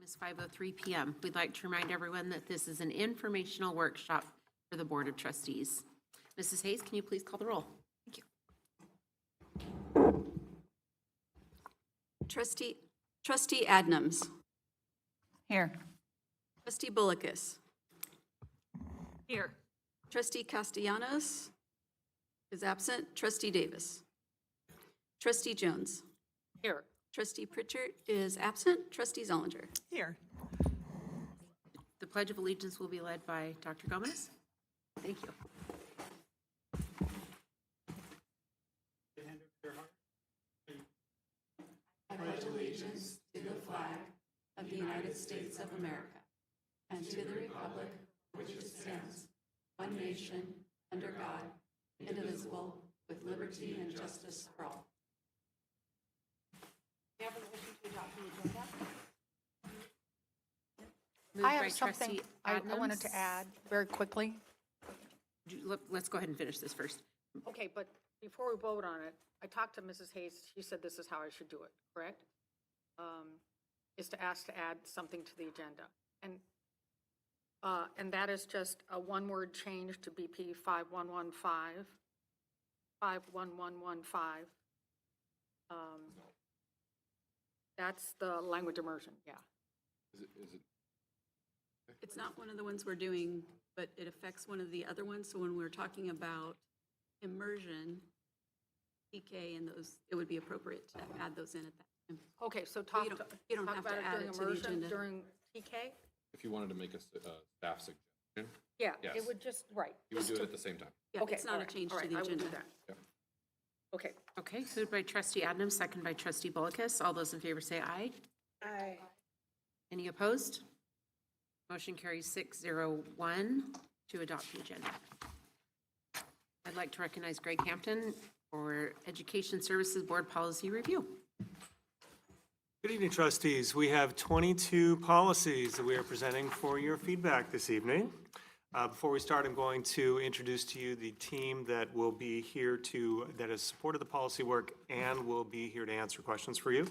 It's 5:03 p.m. We'd like to remind everyone that this is an informational workshop for the Board of Trustees. Mrs. Hayes, can you please call the roll? Thank you. Trustee Adnams. Here. Trustee Bullicus. Here. Trustee Castellanos is absent. Trustee Davis. Trustee Jones. Here. Trustee Pritchard is absent. Trustee Zollinger. Here. The Pledge of Allegiance will be led by Dr. Gomez. Thank you. I pledge allegiance to the flag of the United States of America and to the republic for which it stands, one nation, under God, indivisible, with liberty and justice for all. Moved I by have something Trustee I wanted Adnams. to add very quickly. Let's go ahead and finish this first. Okay, but before we vote on it, I talked to Mrs. Hayes, she said this is how I should do it, correct? Is to ask to add something to the agenda. And that is just a one-word change to BP 5115, 51115. That's the language immersion, yeah. It's not one of the ones we're doing, but it affects one of the other ones. So when we're talking about immersion, PK and those, it would be appropriate to add those in at that time. Okay, so you don't talk have about to it add during it to the immersion, agenda. during TK? If you wanted to make a staff suggestion, Yeah, it Yes. would just, right. you would just do it to- at the same time. Yeah, Okay, it's not all a right, change all to right, the I will do agenda. that. Yep. Okay. Okay, moved by Trustee Adnams, second by Trustee Bullicus. All those in favor say aye. Aye. Any opposed? Motion carries 601 to adopt the agenda. I'd like to recognize Greg Hampton for Education Services Board Policy Review. Good evening, trustees. We have 22 policies that we are presenting for your feedback this evening. Before we start, I'm going to introduce to you the team that will be here that has supported the policy work and will be here to answer questions for you.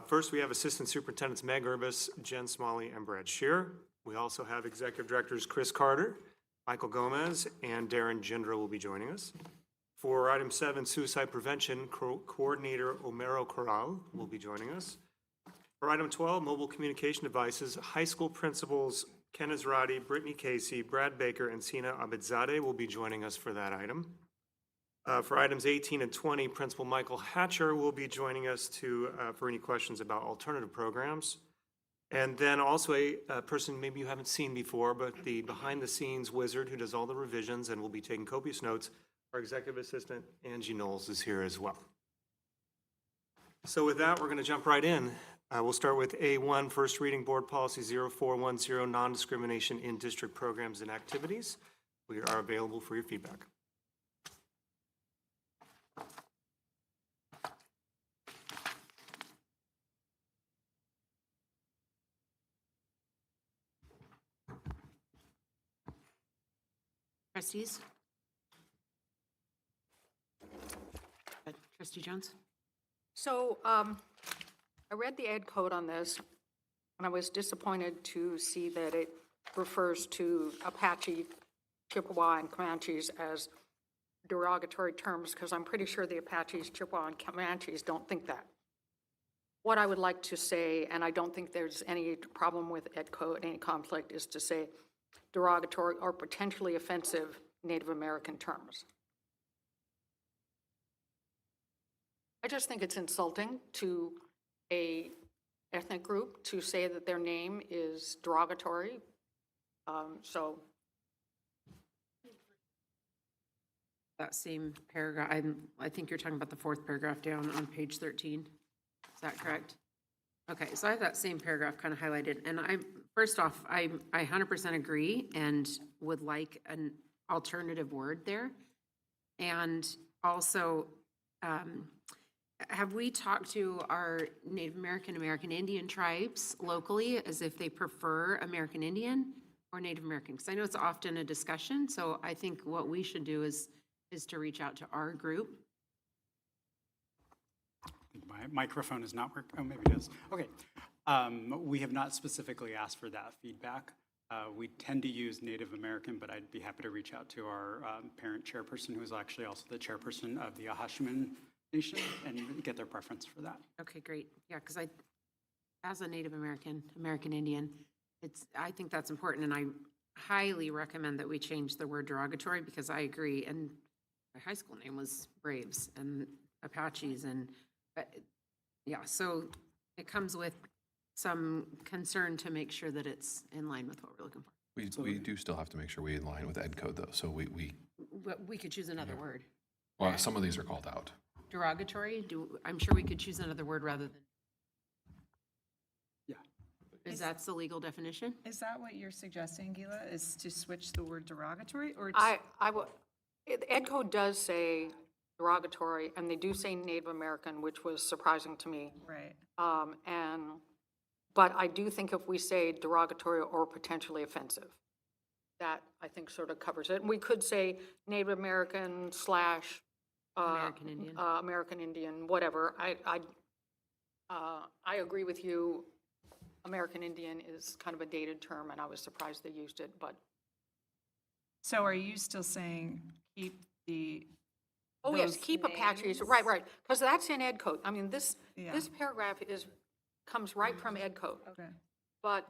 First, we have Assistant Superintendents Meg Urbis, Jen Smalley, and Brad Shearer. We also have Executive Directors Chris Carter, Michael Gomez, and Darren Gindra will be joining us. For item 7, Suicide Prevention, Coordinator Omero Corral will be joining us. For item 12, Mobile Communication Devices, high school principals Ken Israti, Brittany Casey, Brad Baker, and Sina Abidzadeh will be joining us for that item. For items 18 and 20, Principal Michael Hatcher will be joining us for any questions about alternative programs. And then also a person maybe you haven't seen before, but the behind-the-scenes wizard who does all the revisions and will be taking copious notes, our Executive Assistant Angie Knowles is here as well. So with that, we're going to jump right in. We'll start with A1, First Reading Board Policy 0410, Non-Discrimination in District Programs and Activities. We are available for your feedback. Trustees? Trustee Jones? So I read the ed code on this, and I was disappointed to see that it refers to Apache, Chippewa, and Comanches as derogatory terms, because I'm pretty sure the Apaches, Chippewa, and Comanches don't think that. What I would like to say, and I don't think there's any problem with ed code, any conflict, is to say derogatory or potentially offensive Native American terms. I just think it's insulting to a ethnic group to say that their name is derogatory. So That same paragraph, I think you're talking about the fourth paragraph down on page 13. Is that correct? Okay, so I have that same paragraph kind of highlighted, and first off, I 100% agree and would like an alternative word there. And also, have we talked to our Native American, American Indian tribes locally as if they prefer American Indian or Native American? Because I know it's often a discussion, so I think what we should do is to reach out to our group. My microphone is not working. Oh, maybe it is. Okay. We have not specifically asked for that feedback. We tend to use Native American, but I'd be happy to reach out to our parent chairperson, who is actually also the chairperson of the Ahashiman Nation, and get their preference for that. Okay, great. Yeah, because as a Native American, American Indian, I think that's important, and I highly recommend that we change the word derogatory, because I agree, and my high school name was Braves and Apaches, and, yeah, so it comes with some concern to make sure that it's in line with what we're looking for. We do still have to make sure we in line with ed code though, so But we could choose another word. well, some of these are called out. Derogatory, I'm sure we could choose another word rather than, Yeah. is that the legal definition? Is that what you're suggesting, Gila, is to switch the word derogatory or? Ed code does say derogatory, and they do say Native American, which was surprising to me. Right. But I do think if we say derogatory or potentially offensive, that I think sort of covers it. And we could say Native American slash. American Indian. American Indian, whatever. I agree with you. American Indian is kind of a dated term, and I was surprised they used it, but. So are you still saying keep the? Oh, yes, those keep Apaches, names? right, because that's in ed code. I mean, this Yeah. paragraph comes right from ed code. Okay. But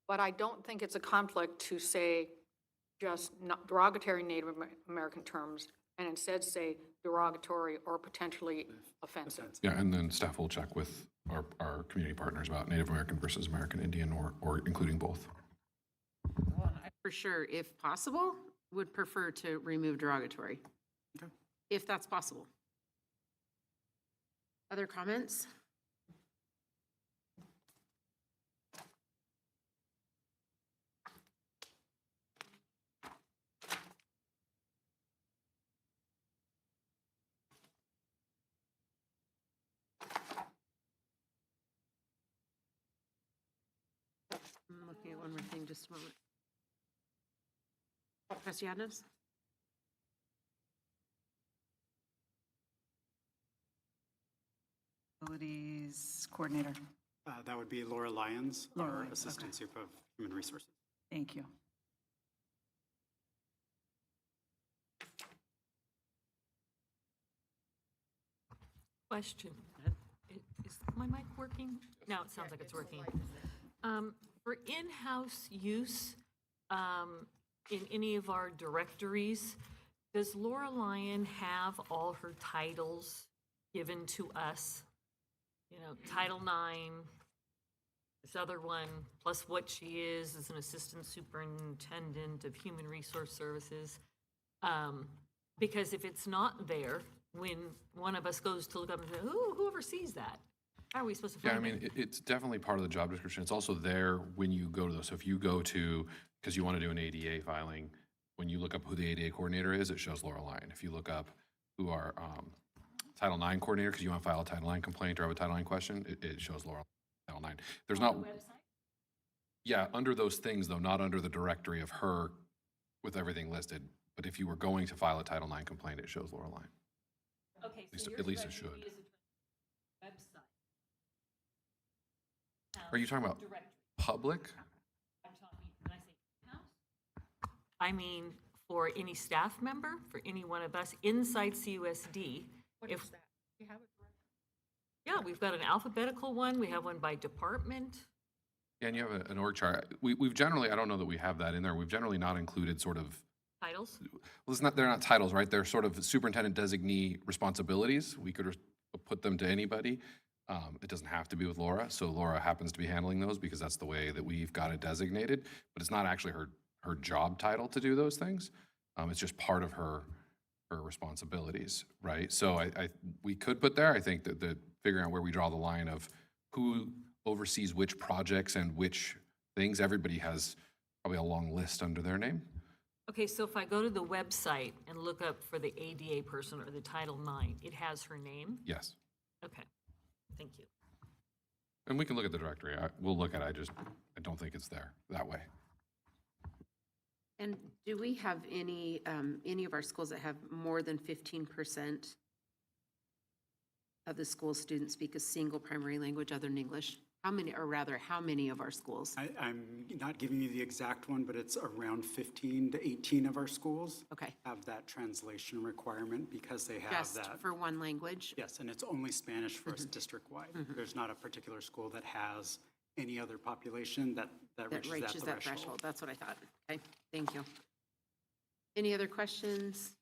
I don't think it's a conflict to say just not derogatory Native American terms, and instead say derogatory or potentially offensive. Yeah, and then staff will check with our community partners about Native American versus American Indian, or including both. For sure, if possible, would prefer to remove derogatory. Okay. If that's possible. Other comments? I'm looking at one more thing, just a moment. Trustee Adams? Facilities coordinator. That would be Laura Lyons, Laura our Lyons, Assistant okay. Super of Human Resources. Thank you. Question. Is my mic working? No, it sounds like it's working. For in-house use, in any of our directories, does Laura Lyon have all her titles given to us? You know, Title IX, this other one, plus what she is as an Assistant Superintendent of Human Resource Services? Because if it's not there, when one of us goes to look up and say, who oversees that? How are we supposed to Yeah, I find it? mean, it's definitely part of the job description. It's also there when you go to those. So if you go to, because you want to do an ADA filing, when you look up who the ADA coordinator is, it shows Laura Lyon. If you look up who our Title IX coordinator, because you want to file a Title IX complaint or have a Title IX question, it shows Laura Title IX. There's not. Yeah, under those things though, not under the directory of her with everything listed. But if you were going to file a Title IX complaint, it shows Laura Lyon. Okay, least- so at your least it directory should. is a website. Are you talking about Directory. public? I'm talking, when I say in-house, I mean for any staff member, for any one of us inside CUSD. If that? You have it? Yeah, we've got an alphabetical one, we have one by department. Yeah, and you have an org chart. We've generally, I don't know that we have that in there. We've generally not included sort of, Titles? well, they're not titles, right? They're sort of superintendent designee responsibilities. We could put them to anybody. It doesn't have to be with Laura. So Laura happens to be handling those because that's the way that we've got it designated. But it's not actually her job title to do those things. It's just part of her responsibilities, right? So we could put there, I think that figuring out where we draw the line of who oversees which projects and which things, everybody has probably a long list under their name. Okay, so if I go to the website and look up for the ADA person or the Title IX, it has her name? Yes. Okay, thank you. And we can look at the directory. We'll look at it. I don't think it's there that way. And do we have any of our schools that have more than 15% of the school students speak a single primary language other than English? How many, or rather, how many of our schools? I'm not giving you the exact one, but it's around 15 to 18 of our schools Okay, have that translation requirement because they have just that. for one language? Yes, and it's only Spanish for us district-wide. There's not a particular school that has any other population that That reaches reaches that that threshold, that's what I thought. Okay, thank you. Any other questions?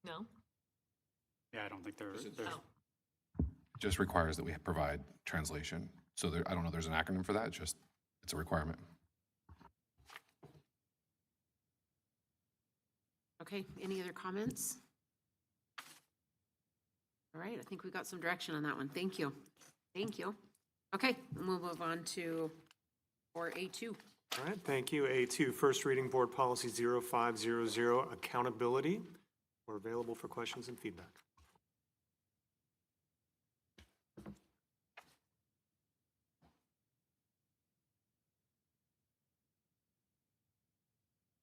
No? Yeah, I don't think there's, Oh, Just requires that we provide translation. So there, I don't know, there's an acronym for that, just, it's a requirement. Okay, any other comments? All right, I think we got some direction on that one. Thank you. Thank you. Okay, and we'll move on to, or A2. All right, thank you. A2, first reading Board Policy 0500, accountability. We're available for questions and feedback.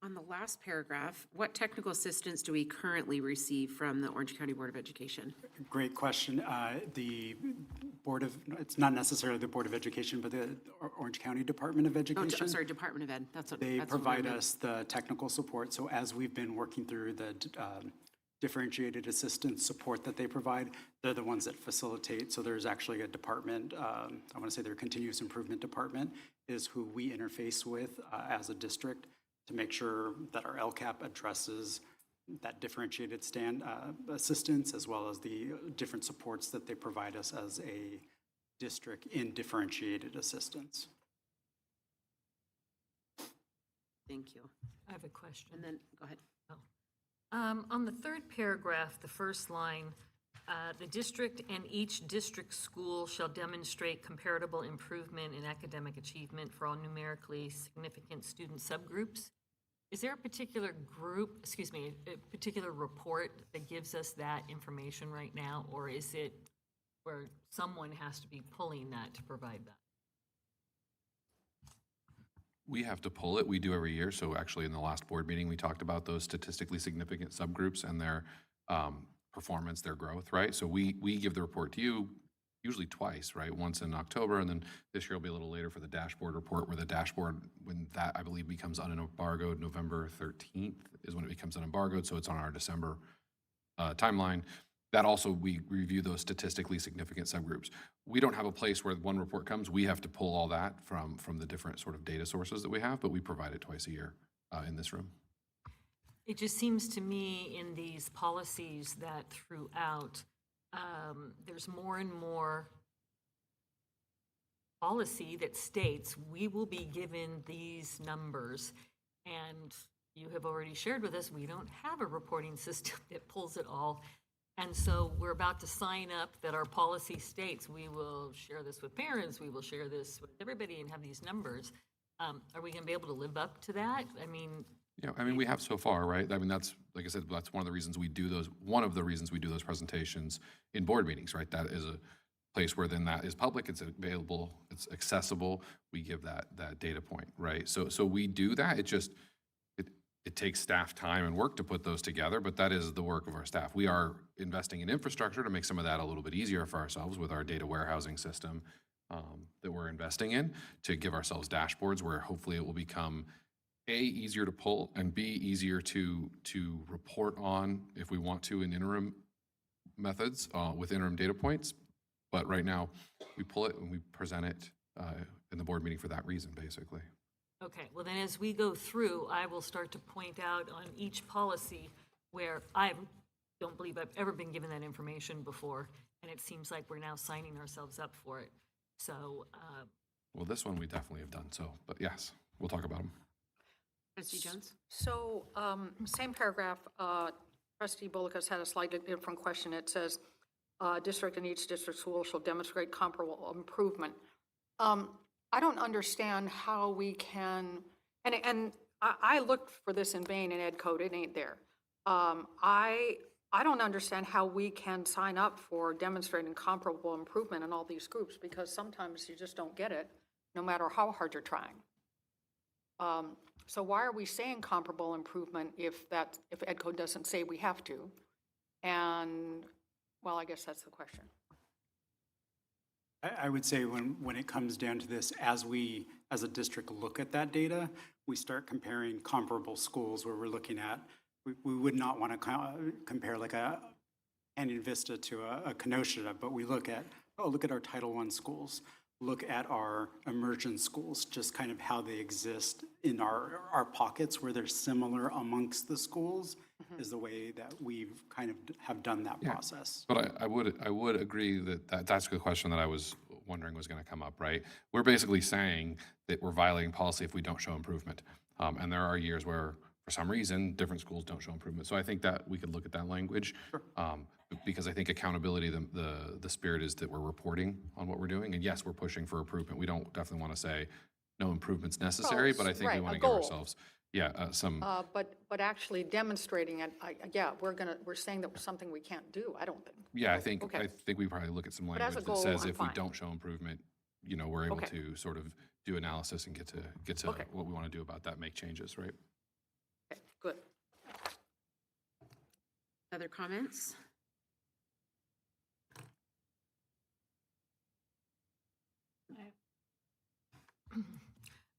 On the last paragraph, what technical assistance do we currently receive from the Orange County Board of Education? great question. The Board of, it's not necessarily the Board of Education, but the Orange County Department of Oh, Education. I'm sorry, Department of Ed, that's what. They that's what I provide meant. us the technical support. So as we've been working through the differentiated assistance support that they provide, they're the ones that facilitate. So there's actually a department, I want to say their continuous improvement department is who we interface with as a district to make sure that our LCAP addresses that differentiated assistance as well as the different supports that they provide us as a district in differentiated assistance. Thank you. I have a question. And then, go ahead. On the third paragraph, the first line, the district and each district school shall demonstrate comparable improvement in academic achievement for all numerically significant student subgroups. Is there a particular group, excuse me, a particular report that gives us that information right now? Or is it where someone has to be pulling that to provide that? We have to pull it. We do every year. So actually, in the last board meeting, we talked about those statistically significant subgroups and their performance, their growth, right? So we give the report to you usually twice, right? Once in October, and then this year will be a little later for the dashboard report, where the dashboard, when that, I believe, becomes unembargoed, November 13th is when it becomes unembargoed, so it's on our December timeline. That also, we review those statistically significant subgroups. We don't have a place where one report comes. We have to pull all that from the different sort of data sources that we have, but we provide it twice a year in this room. It just seems to me in these policies that throughout, there's more and more policy that states we will be given these numbers. And you have already shared with us, we don't have a reporting system that pulls it all. And so we're about to sign up that our policy states we will share this with parents, we will share this with everybody and have these numbers. Are we going to be able to live up to that? I mean, Yeah, I mean, we have so far, right? I mean, that's, like I said, that's one of the reasons we do those, one of the reasons we do those presentations in board meetings, right? That is a place where then that is public, it's available, it's accessible, we give that data point, right? So we do that, it takes staff time and work to put those together, but that is the work of our staff. We are investing in infrastructure to make some of that a little bit easier for ourselves with our data warehousing system that we're investing in, to give ourselves dashboards where hopefully it will become A, easier to pull, and B, easier to report on if we want to in interim methods with interim data points. But right now, we pull it and we present it in the board meeting for that reason, basically. okay, well then as we go through, I will start to point out on each policy where I don't believe I've ever been given that information before, and it seems like we're now signing ourselves up for it. So, Well, this one we definitely have done so, but yes, we'll talk about them. Trustee Jones? So, same paragraph, trustee Bullock has had a slightly different question. It says, district and each district school shall demonstrate comparable improvement. I don't understand how we can, and I looked for this in Bain and Ed Code, it ain't there. I don't understand how we can sign up for demonstrating comparable improvement in all these groups, because sometimes you just don't get it, no matter how hard you're trying. So why are we saying comparable improvement if Ed Code doesn't say we have to? And, well, I guess that's the question. I would say when it comes down to this, as we, as a district, look at that data, we start comparing comparable schools where we're looking at, we would not want to compare like a Canyon Vista to a Kenosha, but we look at, look at our Title I schools, look at our immersion schools, just kind of how they exist in our pockets where they're similar amongst the schools is the way that we've kind of have done that process. But I would agree that's the question that I was wondering was going to come up, right? We're basically saying that we're violating policy if we don't show improvement. And there are years where, for some reason, different schools don't show improvement. So I think that we could look at that language. Because I think accountability, the spirit is that we're reporting on what we're doing. And yes, we're pushing for improvement. We don't definitely want to say no improvement's necessary, but I think we right, want a to give goal. ourselves, some. But actually demonstrating it, we're saying that was something we can't do, I don't think. Yeah, I think Okay. we probably look at some But as language a that goal, says I'm if we fine. don't show improvement, we're able Okay. to sort of do analysis and get to Okay. what we want to do about that, make changes, right? Okay, good. Other comments?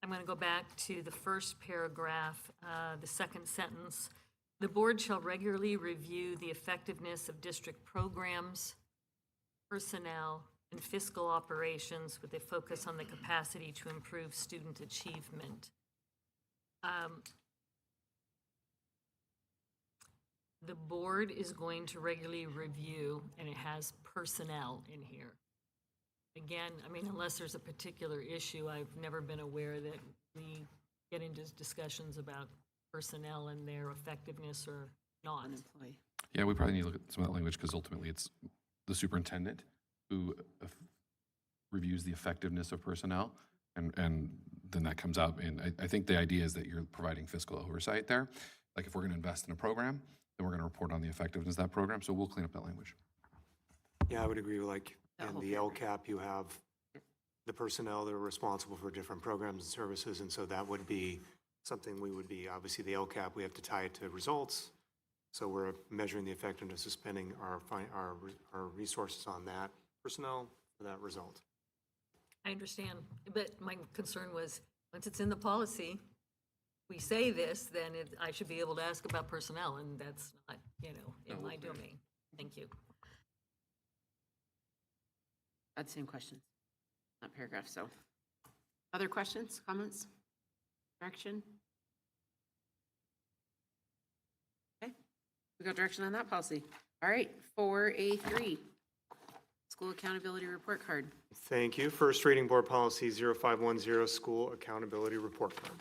I'm going to go back to the first paragraph, the second sentence. The board shall regularly review the effectiveness of district programs, personnel, and fiscal operations with a focus on the capacity to improve student achievement. The board is going to regularly review, and it has personnel in here. Again, I mean, unless there's a particular issue, I've never been aware that we get into discussions about personnel and their effectiveness or not. Employee. Yeah, we probably need to look at some of that language because ultimately it's the superintendent who reviews the effectiveness of personnel. And then that comes out. And I think the idea is that you're providing fiscal oversight there. Like if we're going to invest in a program, then we're going to report on the effectiveness of that program. So we'll clean up that language. Yeah, I would agree, like, That in whole the LCAP, you have the personnel that are responsible for different programs and services, and so that would be something we would be, obviously, the LCAP, we have to tie it to results. So we're measuring the effectiveness of spending our resources on that personnel for that result. I understand, but my concern was, once it's in the policy, we say this, then I should be able to ask about personnel, and that's not, in my domain. Thank you. That's the same question, not paragraph, so. Other questions, comments, direction? Okay, we got direction on that policy. All right, 4A3, school accountability report card. Thank you. First reading board policy 0510, school accountability report card.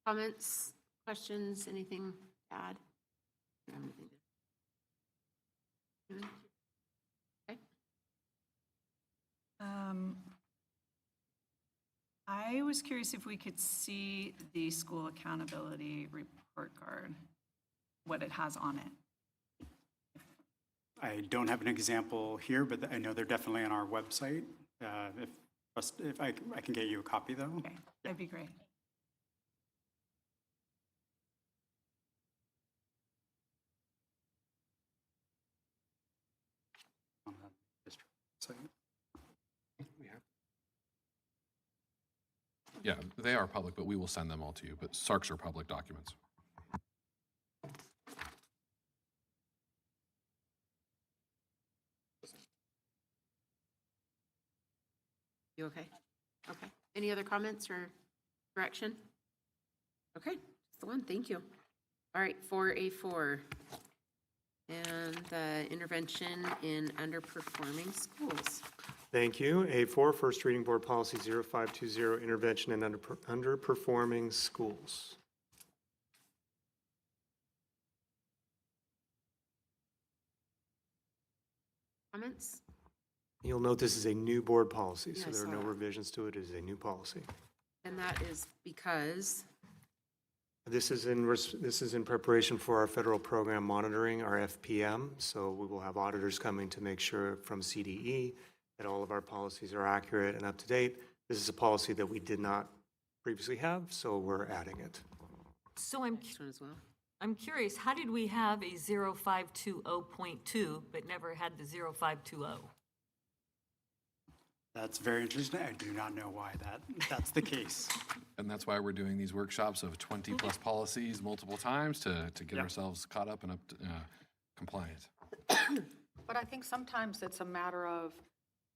Comments, questions, anything to add? You have anything to- Okay, I was curious if we could see the school accountability report card, what it has on it. I don't have an example here, but I know they're definitely on our website. If I can get you a copy though. Okay, that'd be great. On the district site. Yeah, they are public, but we will send them all to you. But SARCs are public documents. you okay? Okay, any other comments or direction? Okay, just the one, thank you. All right, 4A4. And the intervention in underperforming schools. Thank you. A4, first reading board policy 0520, intervention in underperforming schools. Comments? You'll note this is a new board policy, Yeah, so I there are saw no that. revisions to it. It is a new policy. And that is because, This is in preparation for our federal program monitoring, our FPM. So we will have auditors coming to make sure from CDE that all of our policies are accurate and up to date. This is a policy that we did not previously have, so we're adding it. So This one as well. I'm curious, how did we have a 0520.2 but never had the 0520? That's very interesting. I do not know why that's the case. And that's why we're doing these workshops of 20-plus policies multiple times to get ourselves caught up and up to, compliant. But I think sometimes it's a matter of,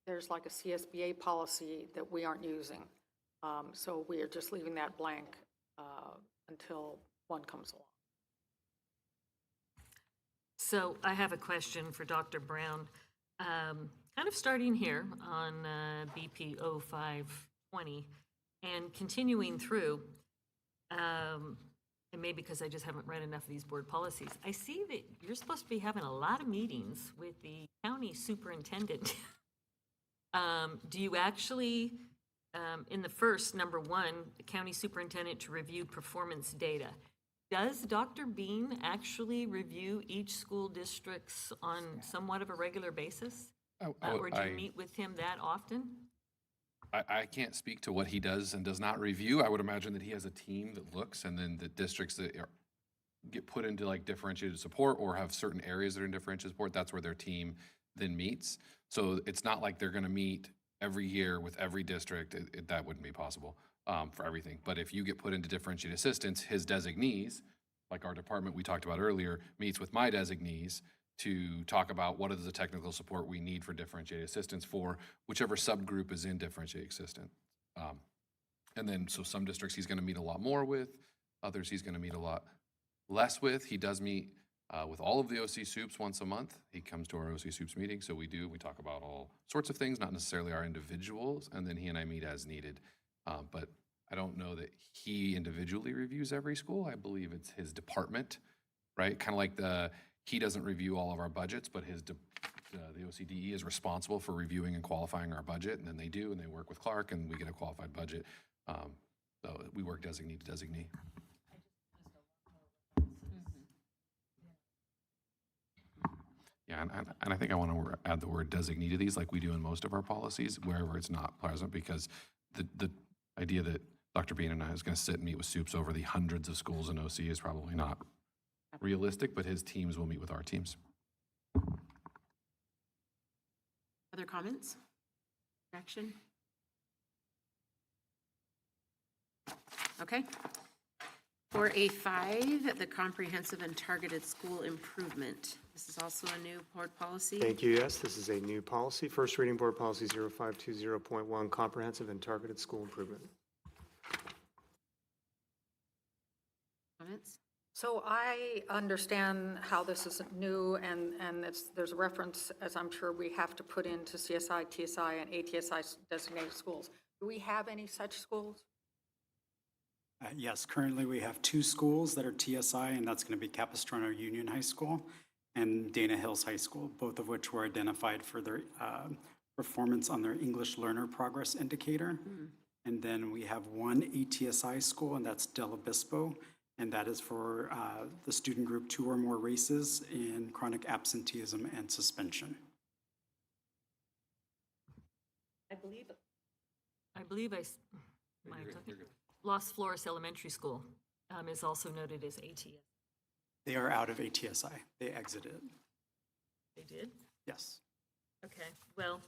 there's like a CSBA policy that we aren't using. So we are just leaving that blank until one comes along. So I have a question for Dr. Brown. Kind of starting here on BP 0520 and continuing through, and maybe because I just haven't read enough of these board policies, I see that you're supposed to be having a lot of meetings with the county superintendent. Do you actually, in the first, number one, the county superintendent to review performance data, does Dr. Bean actually review each school districts on somewhat of a regular basis? Or do you meet with him that often? I can't speak to what he does and does not review. I would imagine that he has a team that looks, and then the districts that get put into like differentiated support or have certain areas that are in differentiated support, that's where their team then meets. So it's not like they're going to meet every year with every district. That wouldn't be possible for everything. But if you get put into differentiated assistance, his designees, like our department we talked about earlier, meets with my designees to talk about what is the technical support we need for differentiated assistance for whichever subgroup is in differentiated assistance. And then, so some districts he's going to meet a lot more with, others he's going to meet a lot less with. He does meet with all of the OC Soups once a month. He comes to our OC Soups meeting, so we talk about all sorts of things, not necessarily our individuals, and then he and I meet as needed. But I don't know that he individually reviews every school. I believe it's his department, right? Kind of like he doesn't review all of our budgets, but the OCDE is responsible for reviewing and qualifying our budget, and then they do, and they work with Clark, and we get a qualified budget. So we work designee to designee. Yeah, and I think I want to add the word designee to these like we do in most of our policies, wherever it's not present, because the idea that Dr. Bean and I is going to sit and meet with Soups over the hundreds of schools in OC is probably not realistic, but his teams will meet with our teams. Other comments? Action? Okay. For A5, the comprehensive and targeted school improvement. This is also a new board policy. Thank you. Yes, this is a new policy. First reading board policy 0520.1, comprehensive and targeted school improvement. Comments? So I understand how this is new, and there's a reference, as I'm sure we have to put into CSI, TSI, and ATSI designated schools. Do we have any such schools? Yes, currently we have 2 schools that are TSI, and that's going to be Capistrano Union High School and Dana Hills High School, both of which were identified for their performance on their English Learner Progress Indicator. And then we have 1 ATSI school, and that's Del Obispo, and that is for the student group 2 or more races in chronic absenteeism and suspension. I believe Los Flores Elementary School is also noted as ATS. They are out of ATSI. They exited. They did? Yes. Okay, well,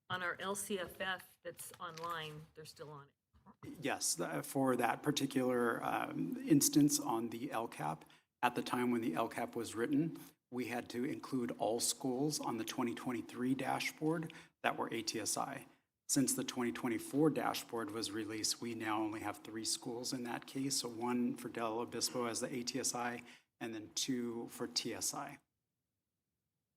on our LCFF that's online, they're still on it. Yes, for that particular instance on the LCAP, at the time when the LCAP was written, we had to include all schools on the 2023 dashboard that were ATSI. Since the 2024 dashboard was released, we now only have 3 schools in that case. So 1 for Del Obispo as the ATSI, and then 2 for TSI.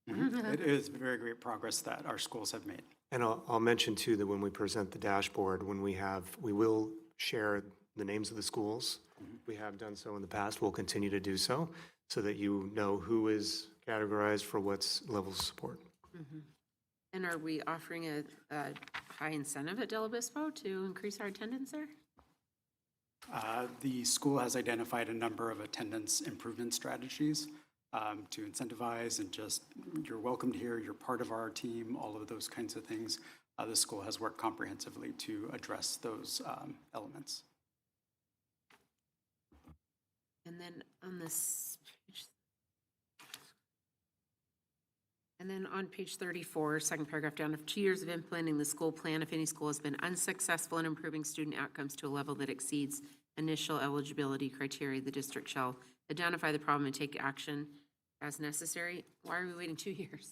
It is very great progress that our schools have made. And I'll mention too that when we present the dashboard, we will share the names of the schools. We have done so in the past. We'll continue to do so that you know who is categorized for what's level of support. And are we offering a high incentive at Del Obispo to increase our attendance there? The school has identified a number of attendance improvement strategies to incentivize and just, you're welcomed here, you're part of our team, all of those kinds of things. The school has worked comprehensively to address those elements. And then on this page, and then on page 34, second paragraph down, after 2 years of implementing the school plan, if any school has been unsuccessful in improving student outcomes to a level that exceeds initial eligibility criteria, the district shall identify the problem and take action as necessary. Why are we waiting 2 years?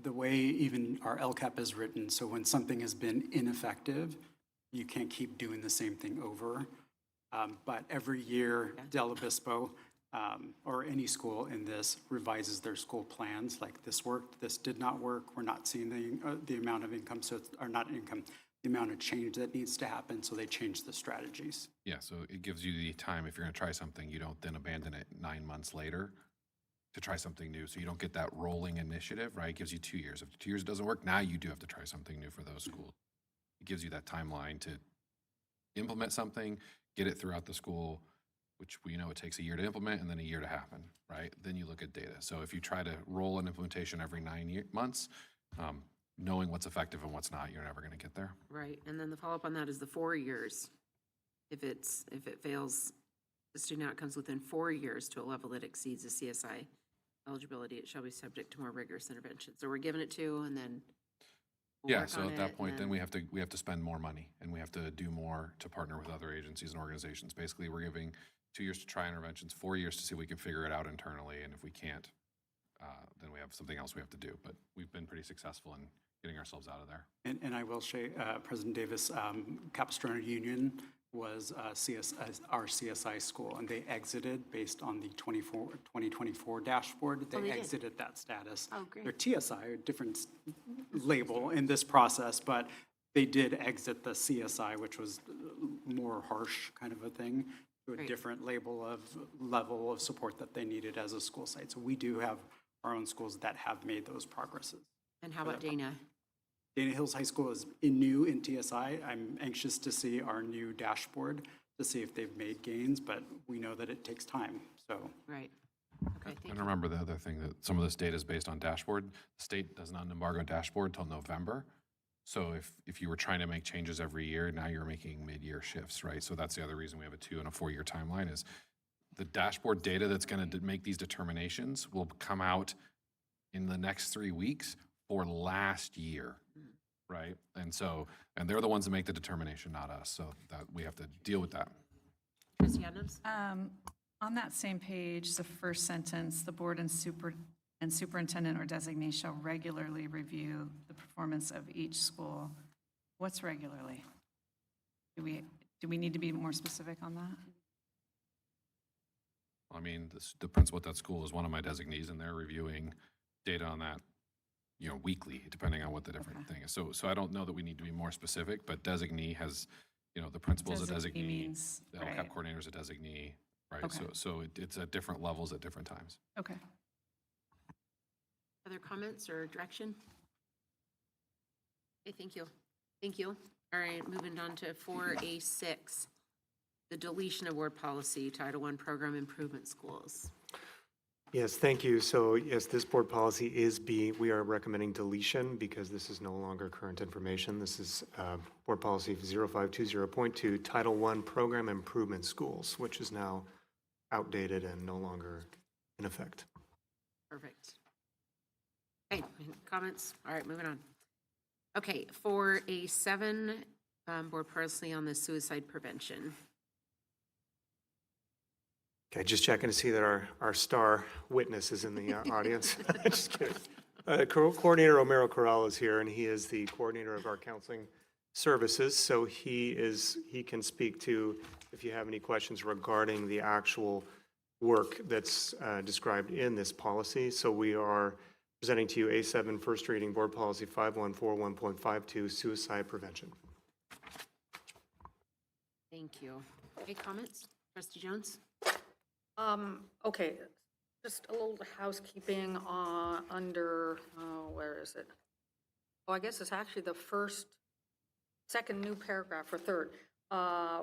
The way even our LCAP is written, so when something has been ineffective, you can't keep doing the same thing over. But every year, Del Obispo, or any school in this, revises their school plans, like this worked, this did not work, we're not seeing the amount of income, so, or not income, the amount of change that needs to happen, so they change the strategies. Yeah, so it gives you the time, if you're gonna try something, you don't then abandon it 9 months later to try something new. So you don't get that rolling initiative, right? It gives you 2 years. If 2 years doesn't work, now you do have to try something new for those schools. It gives you that timeline to implement something, get it throughout the school, which we know it takes a year to implement and then a year to happen, right? Then you look at data. So if you try to roll an implementation every 9 months, knowing what's effective and what's not, you're never gonna get there. Right, and then the follow-up on that is the 4 years. If it fails the student outcomes within 4 years to a level that exceeds the CSI eligibility, it shall be subject to more rigorous intervention. So we're giving it 2 and then we'll Yeah, work so on at it, that and point, then we have to spend more money and we have to do more to partner with other agencies and organizations. Basically, we're giving 2 years to try interventions, 4 years to see if we can figure it out internally, and if we can't, then we have something else we have to do. But we've been pretty successful in getting ourselves out of there. And I will say, President Davis, Capistrano Union was our CSI school, and they exited based on the 2024 dashboard. They they did? exited that status. Oh, great. Their TSI, a different label in this process, but they did exit the CSI, which was more harsh kind of a thing, to a Great. different level of support that they needed as a school site. So we do have our own schools that have made those progresses. And how about Dana? Dana Hills High School is new in TSI. I'm anxious to see our new dashboard to see if they've made gains, but we know that it takes time, so. Right, okay, thank And you. remember the other thing, that some of this data is based on dashboard. The state does not embargo dashboard till November. So if you were trying to make changes every year, now you're making mid-year shifts, right? So that's the other reason we have a 2 and a 4 year timeline, is the dashboard data that's gonna make these determinations will come out in the next 3 weeks for last year, right? And they're the ones that make the determination, not us. So that we have to deal with that. Trustee Adams? On that same page, the first sentence, the board and superintendent or designee shall regularly review the performance of each school. What's regularly? Do we need to be more specific on that? I mean, the principal at that school is one of my designees, and they're reviewing data on that, weekly, depending on what the different thing is. So I don't know that we need to be more specific, but designee has, the principal's a Designee designee, means- the right. LCAP coordinator's a designee, right? Okay. So it's at different levels at different times. Okay. Other comments or direction? Okay, thank you. Thank you. All right, moving on to 4A6, the deletion of word policy, Title I Program Improvement Schools. Yes, thank you. So yes, this board policy we are recommending deletion because this is no longer current information. This is board policy 0520.2, Title I Program Improvement Schools, which is now outdated and no longer in effect. Perfect. Okay, any comments? All right, moving on. Okay, 4A7, board policy on the suicide prevention. Okay, just checking to see that our star witness is in the audience. Just kidding. Coordinator Romero Corral is here, and he is the coordinator of our counseling services. So he can speak to if you have any questions regarding the actual work that's described in this policy. So we are presenting to you A7 first reading board policy 5141.52 suicide prevention. Thank you. Any comments? Trustee Jones? Okay, just a little housekeeping under, where is it? Oh, I guess it's actually the second new paragraph or third.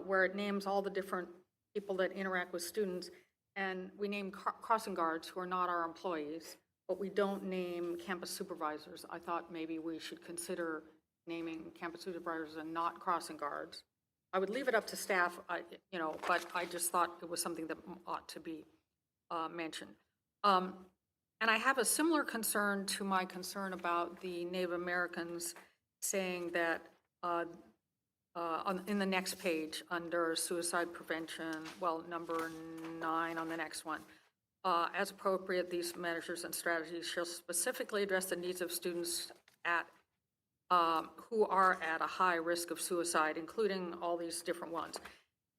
where it names all the different people that interact with students, and we name crossing guards who are not our employees, but we don't name campus supervisors. I thought maybe we should consider naming campus supervisors and not crossing guards. I would leave it up to staff, but I just thought it was something that ought to be mentioned. And I have a similar concern to my concern about the Native Americans saying that in the next page, under suicide prevention, well, number 9 on the next one, as appropriate, these measures and strategies shall specifically address the needs of students who are at a high risk of suicide, including all these different ones.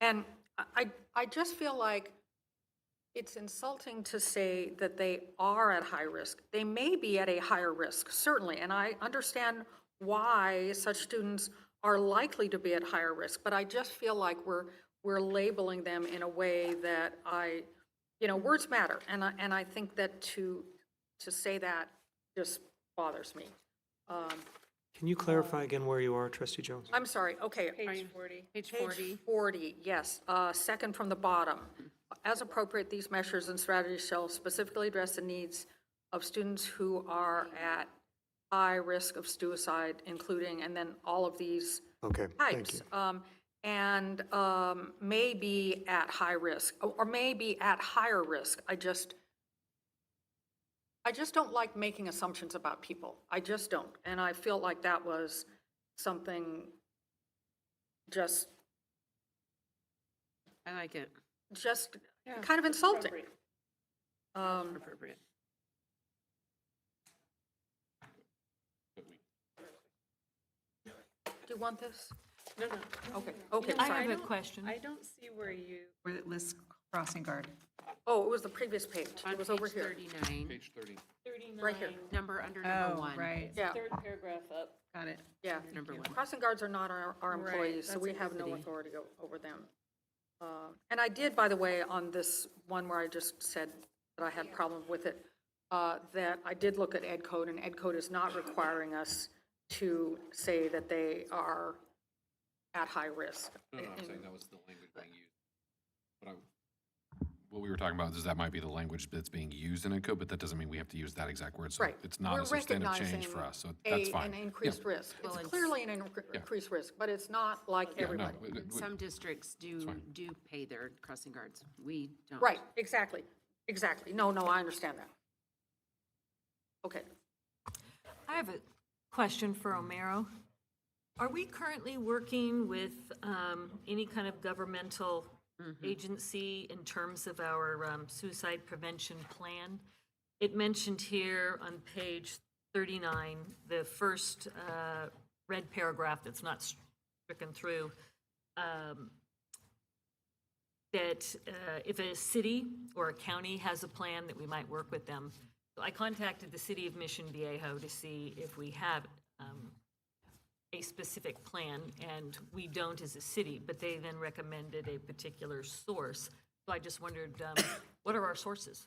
And I just feel like it's insulting to say that they are at high risk. They may be at a higher risk, certainly, and I understand why such students are likely to be at higher risk, but I just feel like we're labeling them in a way that words matter, and I think that to say that just bothers me. Can you clarify again where you are, Trustee Jones? I'm sorry, okay. Page 40. Page 40. Page 40, yes, second from the bottom. As appropriate, these measures and strategies shall specifically address the needs of students who are at high risk of suicide, including, and then all of these Okay, thank types. you. And may be at high risk, or may be at higher risk. I just don't like making assumptions about people. I just don't. And I feel like that was something just I like it. kind of insulting. Appropriate. Do you want this? No. Okay, I sorry. have a question. I don't see where Where it lists crossing guard. Oh, it was the previous page. On It was over page here. 39, Page 30. Right here. number under Oh, number 1. right, Yeah, third paragraph up. got it. yeah. Number 1. Crossing guards are not our Right, employees, so that's we a have no city. authority over them. And I did, by the way, on this one where I just said that I had problems with it, that I did look at Ed Code, and Ed Code is not requiring us to say that they are at high risk. No, I'm saying that was the language being used. What we were talking about is that might be the language that's being used in a code, but that doesn't mean we have to use that exact word. So Right. it's not We're a substantive change recognizing for us, so that's fine. An increased risk. It's Well, it's- clearly an increased risk, but it's not like Yeah, no, everybody. Some districts do fine. pay their crossing guards. We don't. Right, exactly. No, I understand that. Okay. I have a question for Omero. Are we currently working with any kind of governmental agency in terms of our suicide prevention plan? It mentioned here on page 39, the first red paragraph that's not stricken through, that if a city or a county has a plan, that we might work with them. So I contacted the city of Mission Viejo to see if we have a specific plan, and we don't as a city, but they then recommended a particular source. So I just wondered, what are our sources?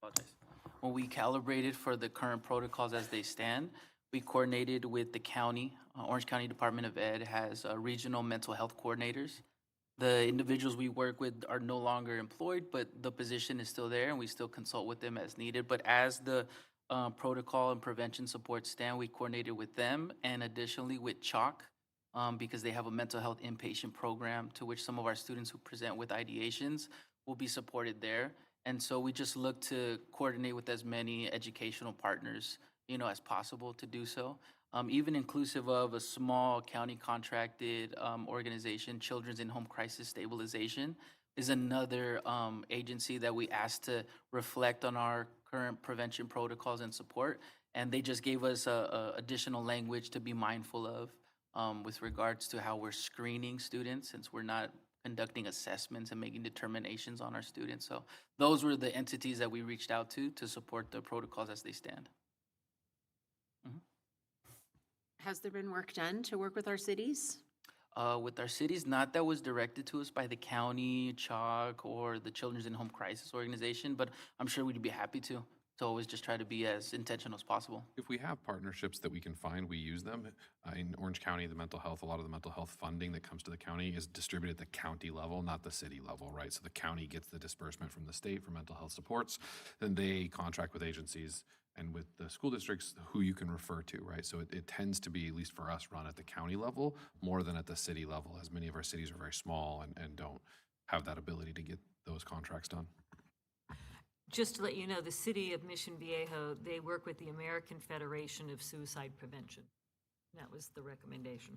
Apologize. When we calibrated for the current protocols as they stand, we coordinated with the county. Orange County Department of Ed has regional mental health coordinators. The individuals we work with are no longer employed, but the position is still there, and we still consult with them as needed. But as the protocol and prevention support stand, we coordinated with them, and additionally with CHOC, because they have a mental health inpatient program to which some of our students who present with ideations will be supported there. And so we just look to coordinate with as many educational partners, as possible to do so. Even inclusive of a small county contracted organization, Children's in Home Crisis Stabilization, is another agency that we asked to reflect on our current prevention protocols and support. And they just gave us additional language to be mindful of with regards to how we're screening students, since we're not conducting assessments and making determinations on our students. So those were the entities that we reached out to support the protocols as they stand. Has there been work done to work with our cities? With our cities, not that was directed to us by the county, CHOC, or the Children's in Home Crisis Organization, but I'm sure we'd be happy to. So always just try to be as intentional as possible. If we have partnerships that we can find, we use them. In Orange County, the mental health, a lot of the mental health funding that comes to the county is distributed at the county level, not the city level, right? So the county gets the disbursement from the state for mental health supports, then they contract with agencies and with the school districts who you can refer to, right? So it tends to be, at least for us, run at the county level more than at the city level, as many of our cities are very small and don't have that ability to get those contracts done. Just to let you know, the city of Mission Viejo, they work with the American Federation of Suicide Prevention. That was the recommendation.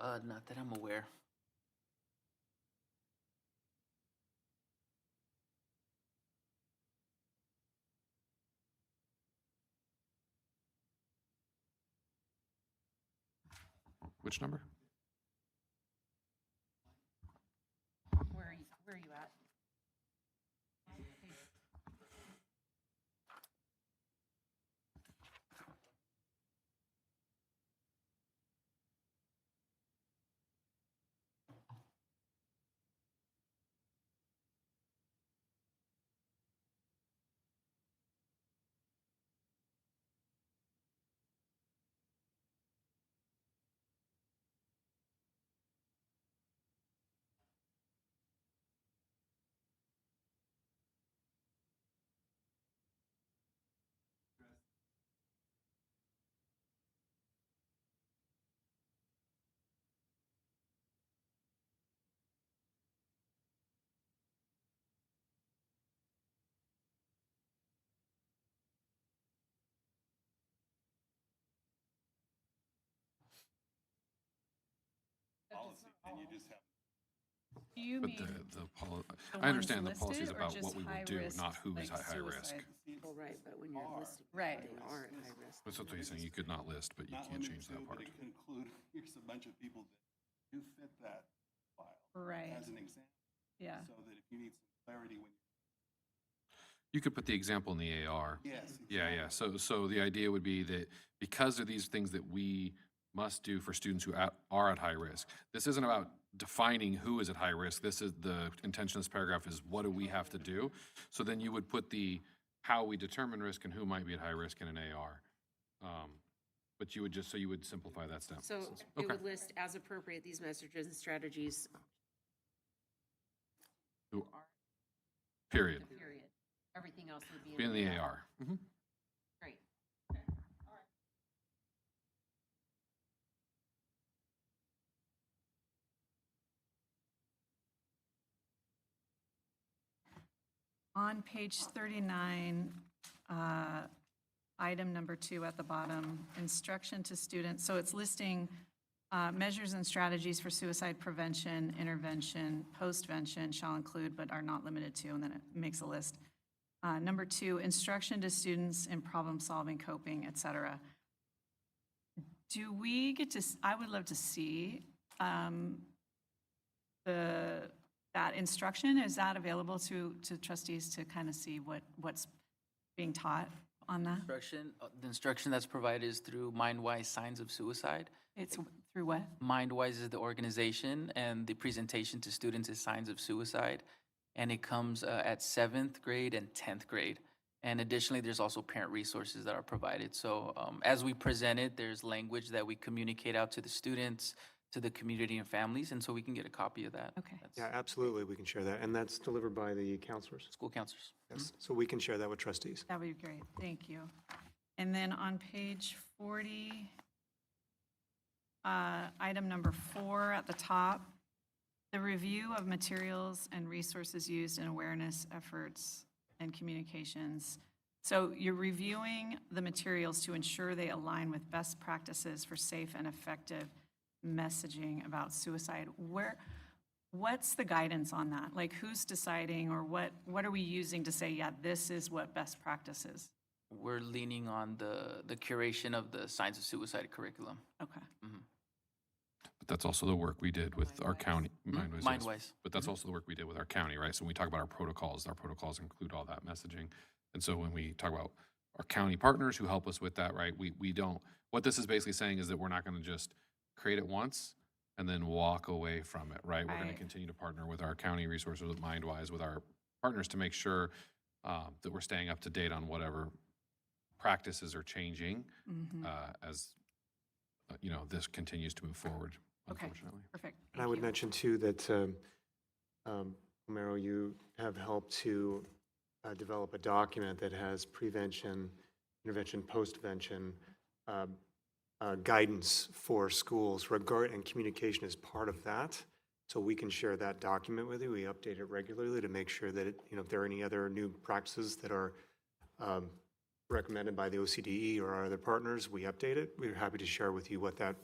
Not that I'm aware. Which number? Where are you at? Do you But mean I understand the ones policy is listed or about what just we will high do, risk, not who is like at high risk. suicide? Well, right, but when you're listing, Right. they are at high risk. That's what he's saying, you could not list, but you Not can't limit change to, that but part. it could include, here's a bunch of people that do fit that file. Right. As an example, Yeah. so that if you need some clarity when You could put the example in the AR. Yes. Yeah. So the idea would be that because of these things that we must do for students who are at high risk, this isn't about defining who is at high risk. This is the intention of this paragraph is what do we have to do? So then you would put the how we determine risk and who might be at high risk in an AR. But you would just, so you would simplify that step. So it Okay. would list as appropriate these messages and strategies, Who- Period. period. Everything else would be Be in the AR. Mhm. Great. On page 39, item number 2 at the bottom, instruction to students. So it's listing measures and strategies for suicide prevention, intervention, postvention shall include but are not limited to, and then it makes a list. Number 2, instruction to students in problem-solving, coping, et cetera. Do we get to, I would love to see that instruction. Is that available to trustees to kind of see what's being taught on that? The instruction that's provided is through MindWise Signs of Suicide. It's through what? MindWise is the organization, and the presentation to students is Signs of Suicide. And it comes at 7th grade and 10th grade. And additionally, there's also parent resources that are provided. So as we present it, there's language that we communicate out to the students, to the community and families, and so we can get a copy of that. Okay. That's Yeah, absolutely, we can share that, and that's delivered by the counselors. School counselors. Yes, so we can share that with trustees. That would be great. Thank you. And then on page 40, item number 4 at the top, the review of materials and resources used in awareness efforts and communications. So you're reviewing the materials to ensure they align with best practices for safe and effective messaging about suicide. What's the guidance on that? Like, who's deciding, or what are we using to say, yeah, this is what best practice is? We're leaning on the curation of the Signs of Suicide curriculum. Okay. But that's also the work we did with our county. MindWise, yes. MindWise. But that's also the work we did with our county, right? So when we talk about our protocols include all that messaging. And so when we talk about our county partners who help us with that, right, we don't, what this is basically saying is that we're not going to just create it once and then walk away from it, right? We're going to Right. continue to partner with our county resources, with MindWise, with our partners to make sure that we're staying up to date on whatever practices are changing as, this continues to move forward, Okay, unfortunately. perfect. And I Thank would you. mention too that, Romero, you have helped to develop a document that has prevention, intervention, post-vention guidance for schools and communication is part of that. So we can share that document with you. We update it regularly to make sure that, if there are any other new practices that are recommended by the OCDE or our other partners, we update it. We're happy to share with you what that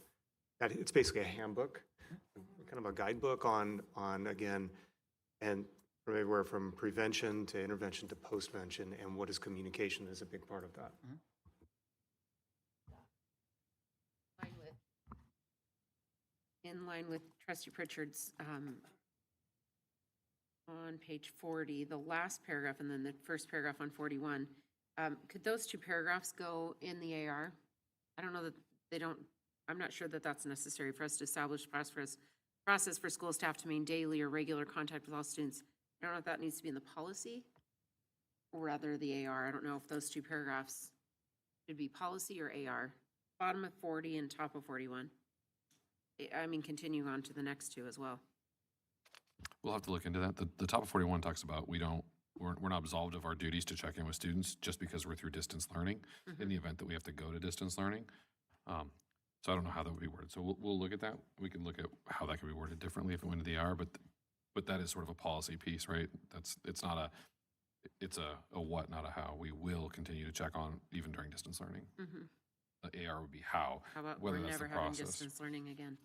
it's basically a handbook, kind of a guidebook on again, and from everywhere from prevention to intervention to postvention, and what is communication is a big part of that. In line with trustee Pritchard's, on page 40, the last paragraph and then the first paragraph on 41, could those two paragraphs go in the AR? I don't know that they don't, I'm not sure that that's necessary for us to establish process for school staff to maintain daily or regular contact with all students. I don't know if that needs to be in the policy or rather the AR. I don't know if those two paragraphs should be policy or AR. Bottom of 40 and top of 41. I mean, continuing on to the next two as well. We'll have to look into that. The top of 41 talks about we're not absolved of our duties to check in with students just because we're through distance learning in the event that we have to go to distance learning. So I don't know how that would be worded. So we'll look at that. We can look at how that could be worded differently if it went to the AR, but that is sort of a policy piece, right? It's a what, not a how. We will continue to check on even during distance learning. The AR would be how, How about whether we're that's the never having process. distance learning again?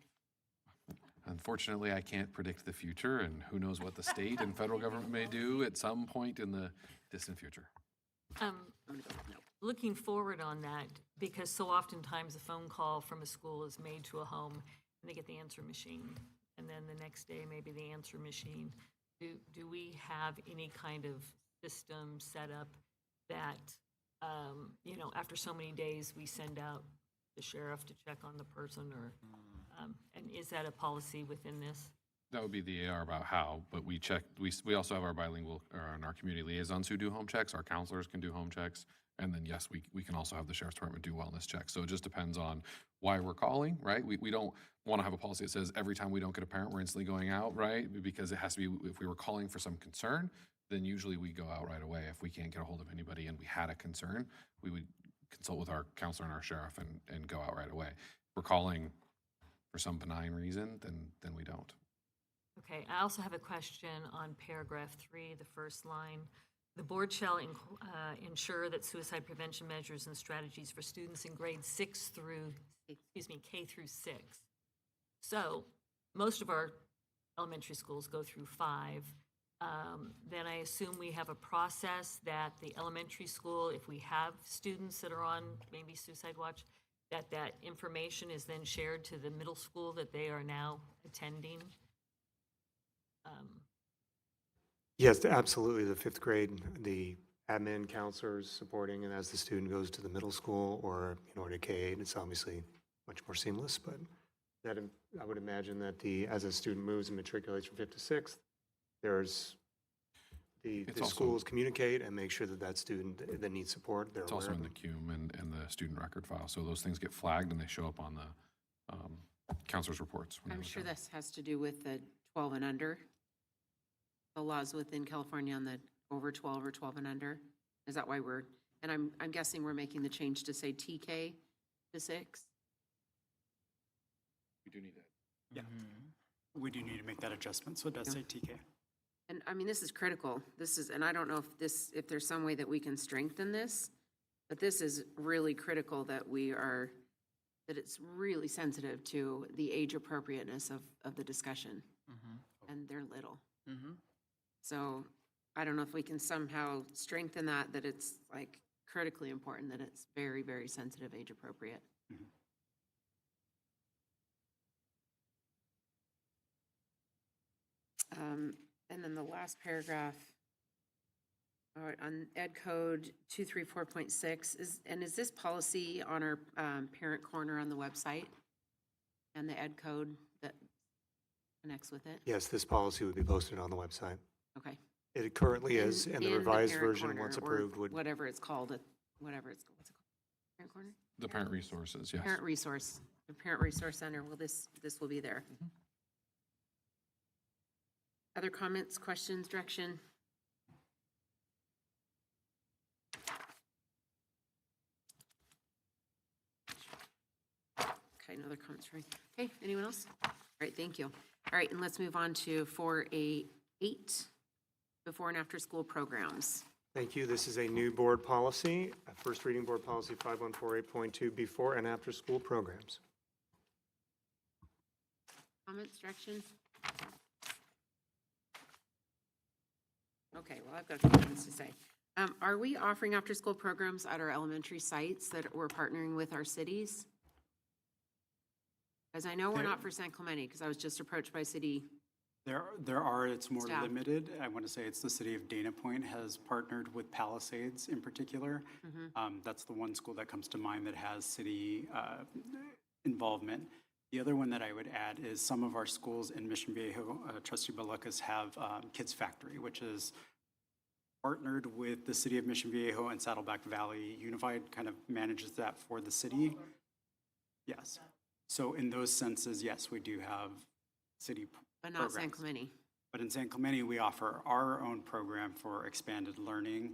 Unfortunately, I can't predict the future, and who knows what the state and federal government may do at some point in the distant future. I'm gonna go with no. Looking forward on that, because so oftentimes a phone call from a school is made to a home, and they get the answer machine, and then the next day, maybe the answer machine. Do we have any kind of system set up that, after so many days, we send out the sheriff to check on the person, or, and is that a policy within this? That would be the AR about how, but we also have our bilingual, or our community liaisons who do home checks, our counselors can do home checks, and then, yes, we can also have the sheriff's department do wellness checks. So it just depends on why we're calling, right? We don't want to have a policy that says every time we don't get a parent, we're instantly going out, right? Because it has to be, if we were calling for some concern, then usually we go out right away. If we can't get a hold of anybody and we had a concern, we would consult with our counselor and our sheriff and go out right away. If we're calling for some benign reason, then we don't. Okay, I also have a question on paragraph 3, the first line. The board shall ensure that suicide prevention measures and strategies for students in grades K through 6. So most of our elementary schools go through 5. Then I assume we have a process that the elementary school, if we have students that are on maybe suicide watch, that information is then shared to the middle school that they are now attending. Yes, absolutely. The fifth grade, the admin counselors supporting, and as the student goes to the middle school or, to K-8, it's obviously much more seamless, but that, I would imagine that as a student moves and matriculates from 5th to 6th, there's the It's also- schools communicate and make sure that student that needs support, they're It's aware also of in the it. CUME and the student record file. So those things get flagged and they show up on the counselor's reports. when they I'm look sure at it. this has to do with the 12 and under. The laws within California on the over 12 or 12 and under. Is that why and I'm guessing we're making the change to say TK to 6? We do need that. Yeah. We do need to make that adjustment, so it does say TK. And I mean, this is critical. And I don't know if there's some way that we can strengthen this, but this is really critical that that it's really sensitive to the age appropriateness of the discussion. And they're little. So I don't know if we can somehow strengthen that it's like critically important, that it's very, very sensitive, age appropriate. And then the last paragraph, all right, on Ed Code 234.6, is this policy on our parent corner on the website? And the Ed Code, that connects with it? Yes, this policy would be posted on the website. Okay. It currently is, and the revised parent version, corner once or approved, would. Whatever it's called, whatever it's, what's it called? Parent corner? The parent resources, yes. Parent resource, the Parent Resource Center, will this will be there. Other comments, questions, direction? Okay, no other comments from me. Okay, anyone else? All right, thank you. All right, and let's move on to 4A8, before and after school programs. Thank you. This is a new board policy, a first reading board policy 5148.2, before and after school programs. Comments, direction? Okay, well, I've got a few things to say. Are we offering after-school programs at our elementary sites that we're partnering with our cities? Because I know we're not for San Clemente, because I was just approached by city. There are, it's more Staff. limited. I want to say it's the city of Dana Point has partnered with Palisades in particular. That's the one school that comes to mind that has city involvement. The other one that I would add is some of our schools in Mission Viejo, Trustee Balucas, have Kids Factory, which is partnered with the city of Mission Viejo and Saddleback Valley Unified, kind of manages that for the city. Yes. So in those senses, yes, we do have city But not San programs. Clemente. But in San Clemente, we offer our own program for expanded learning,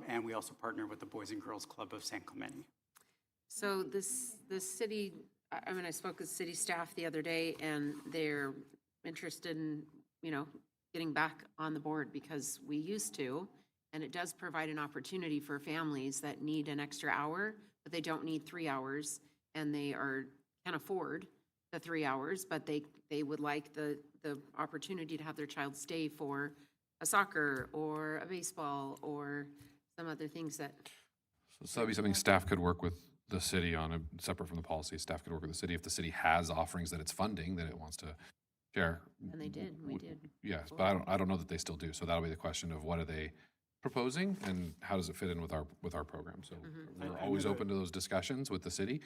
and we also partner with the Boys and Girls Club of San Clemente. So this city, I mean, I spoke with city staff the other day, and they're interested in, getting back on the board, because we used to, and it does provide an opportunity for families that need an extra hour, but they don't need 3 hours, and they can afford the 3 hours, but they would like the opportunity to have their child stay for a soccer or a baseball or some other things that, So that'd be something staff could work with the city on, separate from the policy. Staff could work with the city if the city has offerings that it's funding that it wants to share. and they did, we did. Yes, but I don't know that they still do. So that'll be the question of what are they proposing and how does it fit in with our program? So we're always open to those discussions with the city.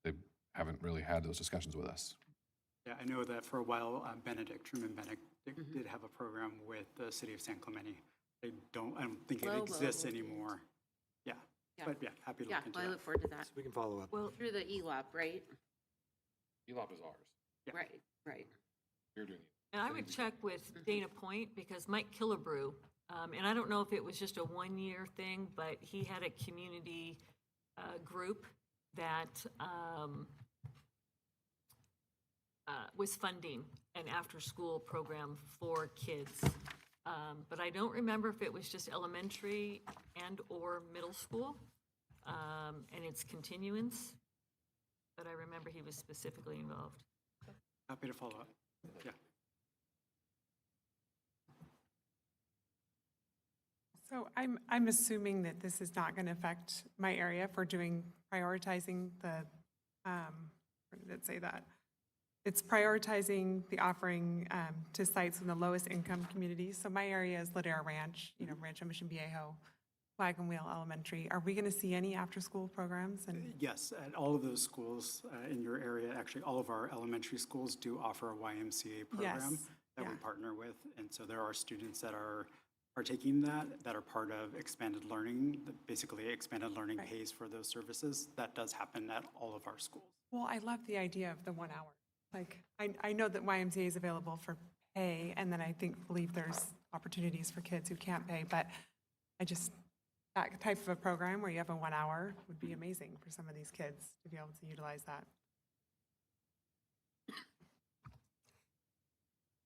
They haven't really had those discussions with us. Yeah, I know that for a while, Truman Benedict did have a program with the city of San Clemente. I don't think it Low, low exists voltage. anymore. Yeah, Yeah. but yeah, happy to Yeah, look into well, I that. look forward to that. So we can follow up. Well, Through the ELAP, right? ELOP is ours. Yeah. Right. You're doing and I would check with Dana Point, because Mike Killebrew, and I don't know if it was just a one-year thing, but he had a community group that was funding an after-school program for kids. But I don't remember if it was just elementary and/or middle school, and its continuance. But I remember he was specifically involved. Happy to follow up. Yeah. So I'm assuming that this is not going to affect my area for prioritizing the, where did it say that? It's prioritizing the offering to sites in the lowest income communities. So my area is Ladera Ranch, Rancho Mission Viejo, Flag and Wheel Elementary. Are we going to see any after-school programs? And Yes, at all of those schools in your area, actually, all of our elementary schools do offer a YMCA program Yes, that we yeah. partner with. And so there are students that are partaking that are part of expanded learning. Basically, expanded learning Right. pays for those services. That does happen at all of our schools. Well, I love the idea of the 1 hour. Like, I know that YMCA is available for pay, and then I believe there's opportunities for kids who can't pay, but that type of a program where you have a 1 hour would be amazing for some of these kids to be able to utilize that.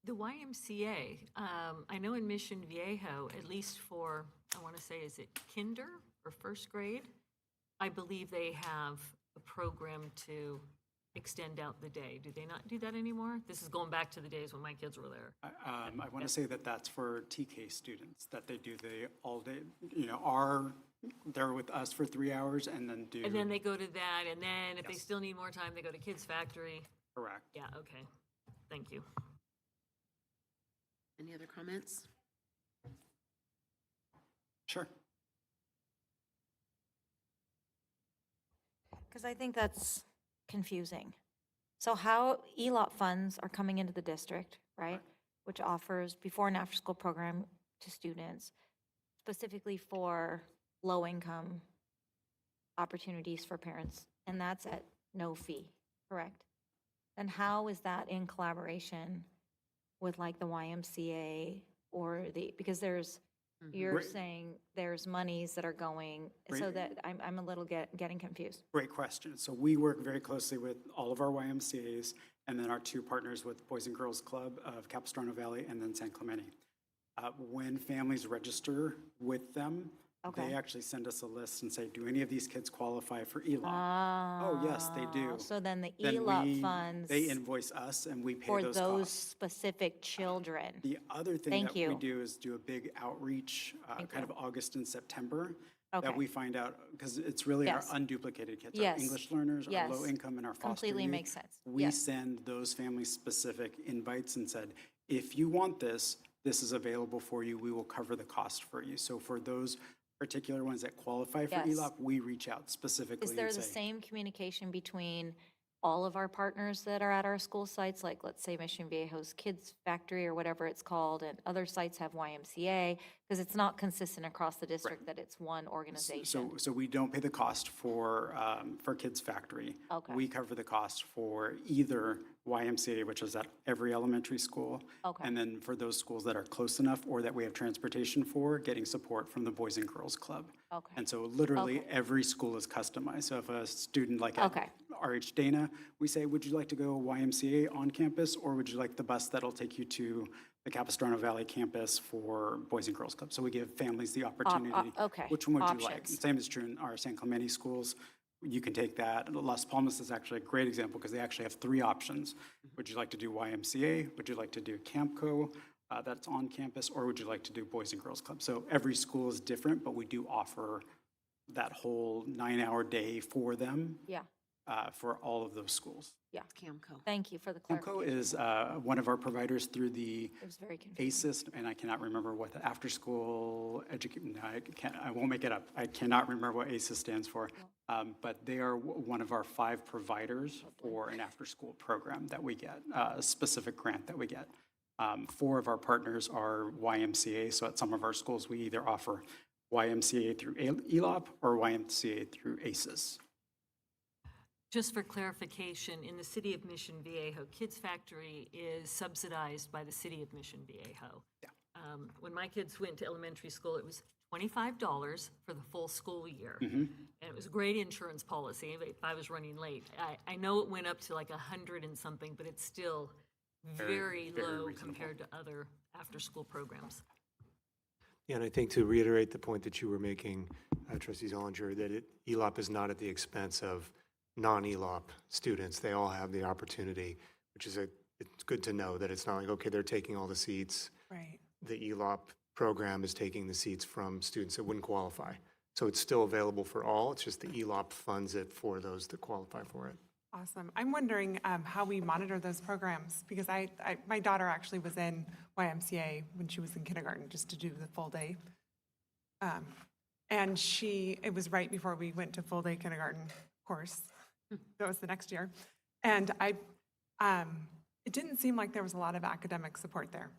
The YMCA, I know in Mission Viejo, at least for, I want to say, is it kinder or first grade? I believe they have a program to extend out the day. Do they not do that anymore? This is going back to the days when my kids were there. I want to say that that's for TK students, that they do the all-day, they're with us for 3 hours and then do. And then they go to that, and then if they Yes. still need more time, they go to Kids Factory. Correct. Yeah, okay. Thank you. Any other comments? Sure. Because I think that's confusing. So how ELOP funds are coming into the district, right? Which offers before and after school program to students, specifically for low-income opportunities for parents, and that's at no fee, correct? Then how is that in collaboration with like the YMCA or because you're Great. saying there's monies that are going, so Great. that I'm a little getting confused. Great question. So we work very closely with all of our YMCA's and then our two partners with Boys and Girls Club of Capistrano Valley and then San Clemente. When families register with them, Okay. they actually send us a list and say, do any of these kids qualify for ELOP? Oh, yes, they do. So then the Then ELOP funds They invoice us and we pay for those those costs. specific children. The other thing Thank that we you. do is do a big outreach, Thank kind you. of August and September, Okay. that we find out, because it's really our Yes. unduplicated kids, our Yes. English learners, our Yes. low income, and our foster Completely youth. makes sense. We Yes. send those families specific invites and said, if you want this, this is available for you, we will cover the cost for you. So for those particular ones that qualify for Yes. ELOP, we reach out specifically Is and there the say, same communication between all of our partners that are at our school sites, like let's say Mission Viejo's Kids Factory or whatever it's called, and other sites have YMCA? Because it's not consistent across the district that it's one organization. So we don't pay the cost for Kids Factory. Okay. We cover the cost for either YMCA, which is at every elementary school. Okay. And then for those schools that are close enough or that we have transportation for, getting support from the Boys and Girls Club. Okay. And so literally Okay. every school is customized. So if a student like at Okay. RH Dana, we say, would you like to go YMCA on campus or would you like the bus that'll take you to the Capistrano Valley campus for Boys and Girls Club? So we give families the opportunity. okay. Which one would you like? Options. Same is true in our San Clemente schools. You can take that. Las Palmas is actually a great example because they actually have three options. Would you like to do YMCA? Would you like to do Campco that's on campus? Or would you like to do Boys and Girls Club? So every school is different, but we do offer that whole 9-hour day for them Yeah, for all of those schools. yeah. Camco. Thank you for the Campco clarification. is one of our providers through the It was very confusing. ASIS, and I cannot remember what the after-school no, I won't make it up. I cannot remember what ASIS stands for. But they are one of our 5 providers for an after-school program that we get, a specific grant that we get. 4 of our partners are YMCA, so at some of our schools, we either offer YMCA through ELOP or YMCA through ASIS. Just for clarification, in the city of Mission Viejo, Kids Factory is subsidized by the city of Mission Viejo. Yeah. When my kids went to elementary school, it was $25 for the full school year. Mm-hmm. And it was a great insurance policy if I was running late. I know it went up to like 100 and something, but it's still very low reasonable. compared to other after-school programs. Yeah, and I think to reiterate the point that you were making, Trustee Zollinger, that ELOP is not at the expense of non-ELOP students. They all have the opportunity, which is it's good to know that it's not like, okay, they're taking all the seats. Right. The ELOP program is taking the seats from students that wouldn't qualify. So it's still available for all. It's just the ELOP funds it for those that qualify for it. Awesome. I'm wondering how we monitor those programs, because my daughter actually was in YMCA when she was in kindergarten, just to do the full day. And it was right before we went to full day kindergarten course. That was the next year. And it didn't seem like there was a lot of academic support there.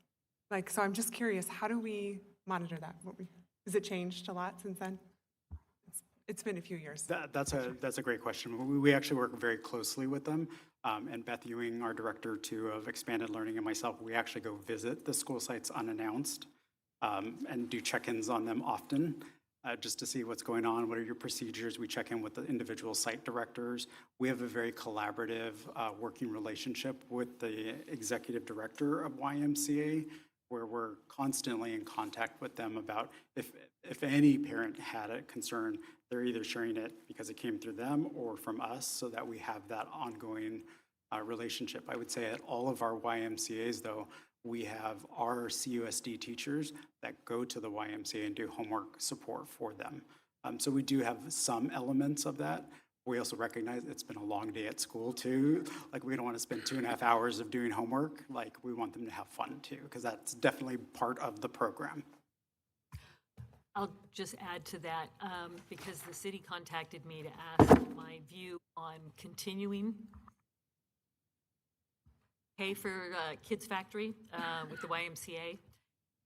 Like, so I'm just curious, how do we monitor that? Has it changed a lot since then? It's been a few years. That's a great question. We actually work very closely with them. And Beth Ewing, our director of Expanded Learning, and myself, we actually go visit the school sites unannounced and do check-ins on them often just to see what's going on, what are your procedures. We check in with the individual site directors. We have a very collaborative working relationship with the executive director of YMCA, where we're constantly in contact with them about if any parent had a concern, they're either sharing it because it came through them or from us, so that we have that ongoing relationship. I would say at all of our YMCA's, though, we have our CUSD teachers that go to the YMCA and do homework support for them. So we do have some elements of that. We also recognize it's been a long day at school too. Like, we don't want to spend 2.5 hours of doing homework. Like, we want them to have fun too, because that's definitely part of the program. I'll just add to that, because the city contacted me to ask my view on continuing pay for Kids Factory with the YMCA.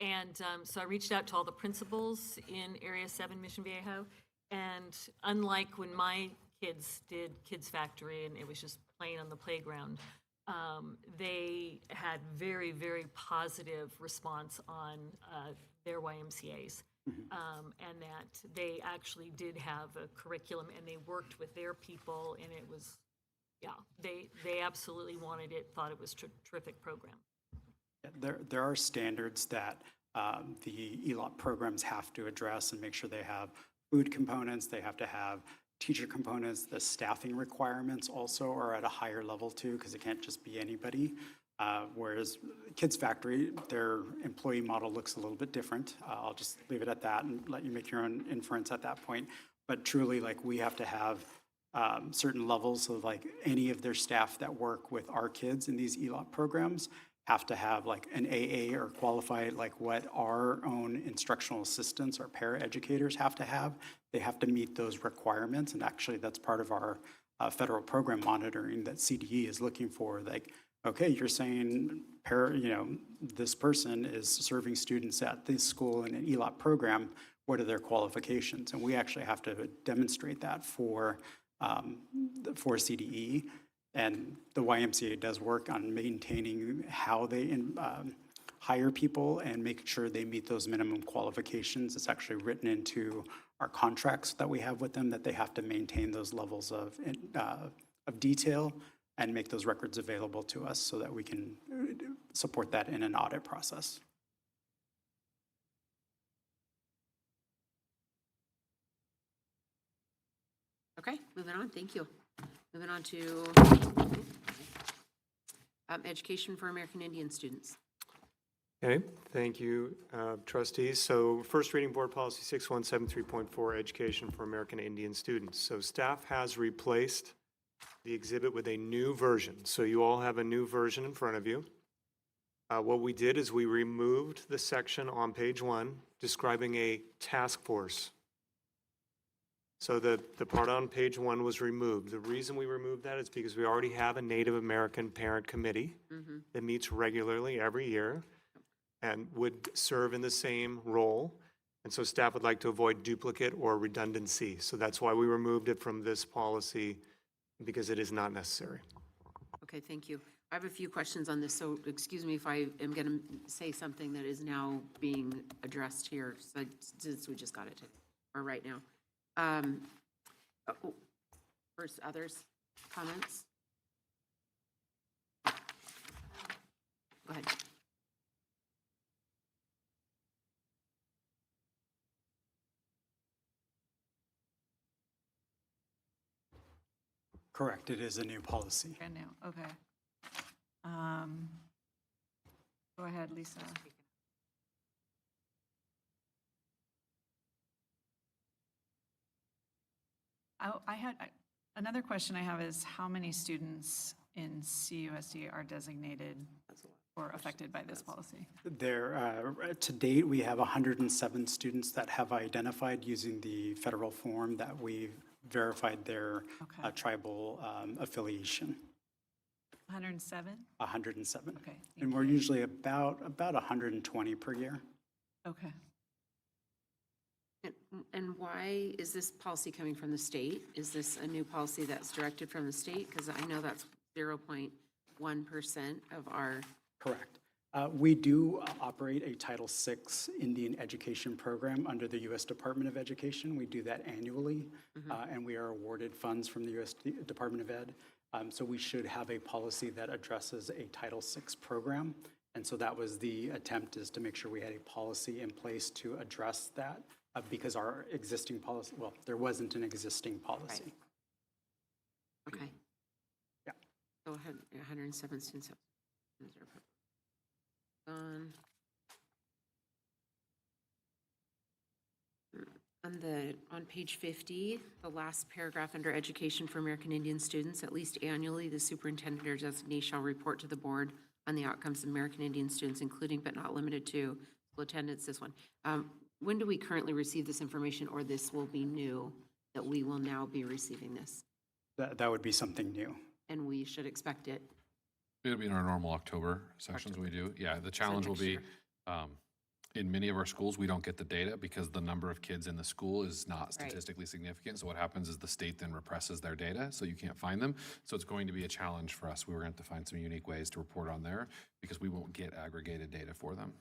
And so I reached out to all the principals in Area 7 Mission Viejo. And unlike when my kids did Kids Factory and it was just playing on the playground, they had very, very positive response on their YMCAs. And that they actually did have a curriculum and they worked with their people and it was, yeah, they absolutely wanted it, thought it was terrific program. There are standards that the ELOP programs have to address and make sure they have food components, they have to have teacher components, the staffing requirements also are at a higher level too, because it can't just be anybody. Whereas Kids Factory, their employee model looks a little bit different. I'll just leave it at that and let you make your own inference at that point. But truly, like, we have to have certain levels of, like, any of their staff that work with our kids in these ELOP programs have to have like an AA or qualified, like what our own instructional assistants or paraeducators have to have. They have to meet those requirements. And actually, that's part of our federal program monitoring that CDE is looking for. Like, okay, you're saying this person is serving students at this school in an ELOP program. What are their qualifications? And we actually have to demonstrate that for CDE. And the YMCA does work on maintaining how they hire people and making sure they meet those minimum qualifications. It's actually written into our contracts that we have with them that they have to maintain those levels of detail and make those records available to us so that we can support that in an audit process. Okay, moving on, thank you. Moving on to education for American Indian students. Okay, thank you, trustees. So first reading board policy 6173.4, education for American Indian students. So staff has replaced the exhibit with a new version. So you all have a new version in front of you. What we did is we removed the section on page 1 describing a task force. So the part on page 1 was removed. The reason we removed that is because we already have a Native American Parent Committee that meets regularly every year and would serve in the same role. And so staff would like to avoid duplicate or redundancy. So that's why we removed it from this policy, because it is not necessary. Okay, thank you. I have a few questions on this, so excuse me if I am going to say something that is now being addressed here, since we just got it or right now. First, others, comments? Go ahead. Correct, it is a new policy. Brand new, okay. Go ahead, Lisa. Another question I have is how many students in CUSD are designated or affected by this policy? To date, we have 107 students that have identified using the federal form that we've verified their tribal affiliation. 107? 107. Okay. And we're usually about 120 per year. Okay. And why is this policy coming from the state? Is this a new policy that's directed from the state? Because I know that's 0.1% of our. Correct. We do operate a Title VI Indian education program under the U.S. Department of Education. We do that annually, and we are awarded funds from the U.S. Department of Ed. So we should have a policy that addresses a Title VI program. And so that was the attempt, is to make sure we had a policy in place to address that, because our existing policy, well, there wasn't an existing policy. Right. Okay. Yeah. So 107 students. On page 50, the last paragraph under education for American Indian students, at least annually, the superintendent or designee shall report to the board on the outcomes of American Indian students, including but not limited to school attendance, this one. When do we currently receive this information, or this will be new, that we will now be receiving this? That would be something new. And we should expect it It'll be in our normal October sessions we do. Yeah, the challenge will next be, year. in many of our schools, we don't get the data because the number of kids in the school is not statistically significant. So what happens is the state then represses their data, so you can't find them. So it's going to be a challenge for us. We were going to have to find some unique ways to report on there because we won't get aggregated data for them.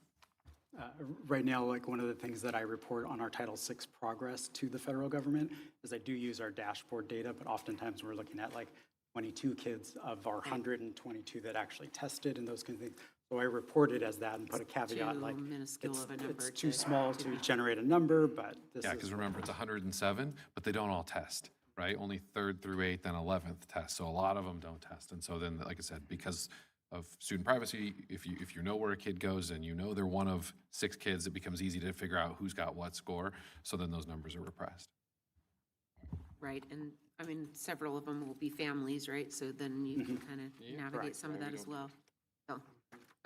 Right now, like one of the things that I report on our Title VI progress to the federal government is I do use our dashboard data, but oftentimes we're looking at like 22 kids of our 122 that actually tested and those kinds of things. So I report it as that and put a caveat Too like, minuscule of a number it's too to- small to generate a number, but this Yeah, is. because remember, it's 107, but they don't all test, right? Only 3rd through 8th and 11th test. So a lot of them don't test. And so then, like I said, because of student privacy, if you know where a kid goes and you know they're one of 6 kids, it becomes easy to figure out who's got what score. So then those numbers are repressed. Right, and I mean, several of them will be families, right? So then you can kind of navigate correct. some of that as well. So,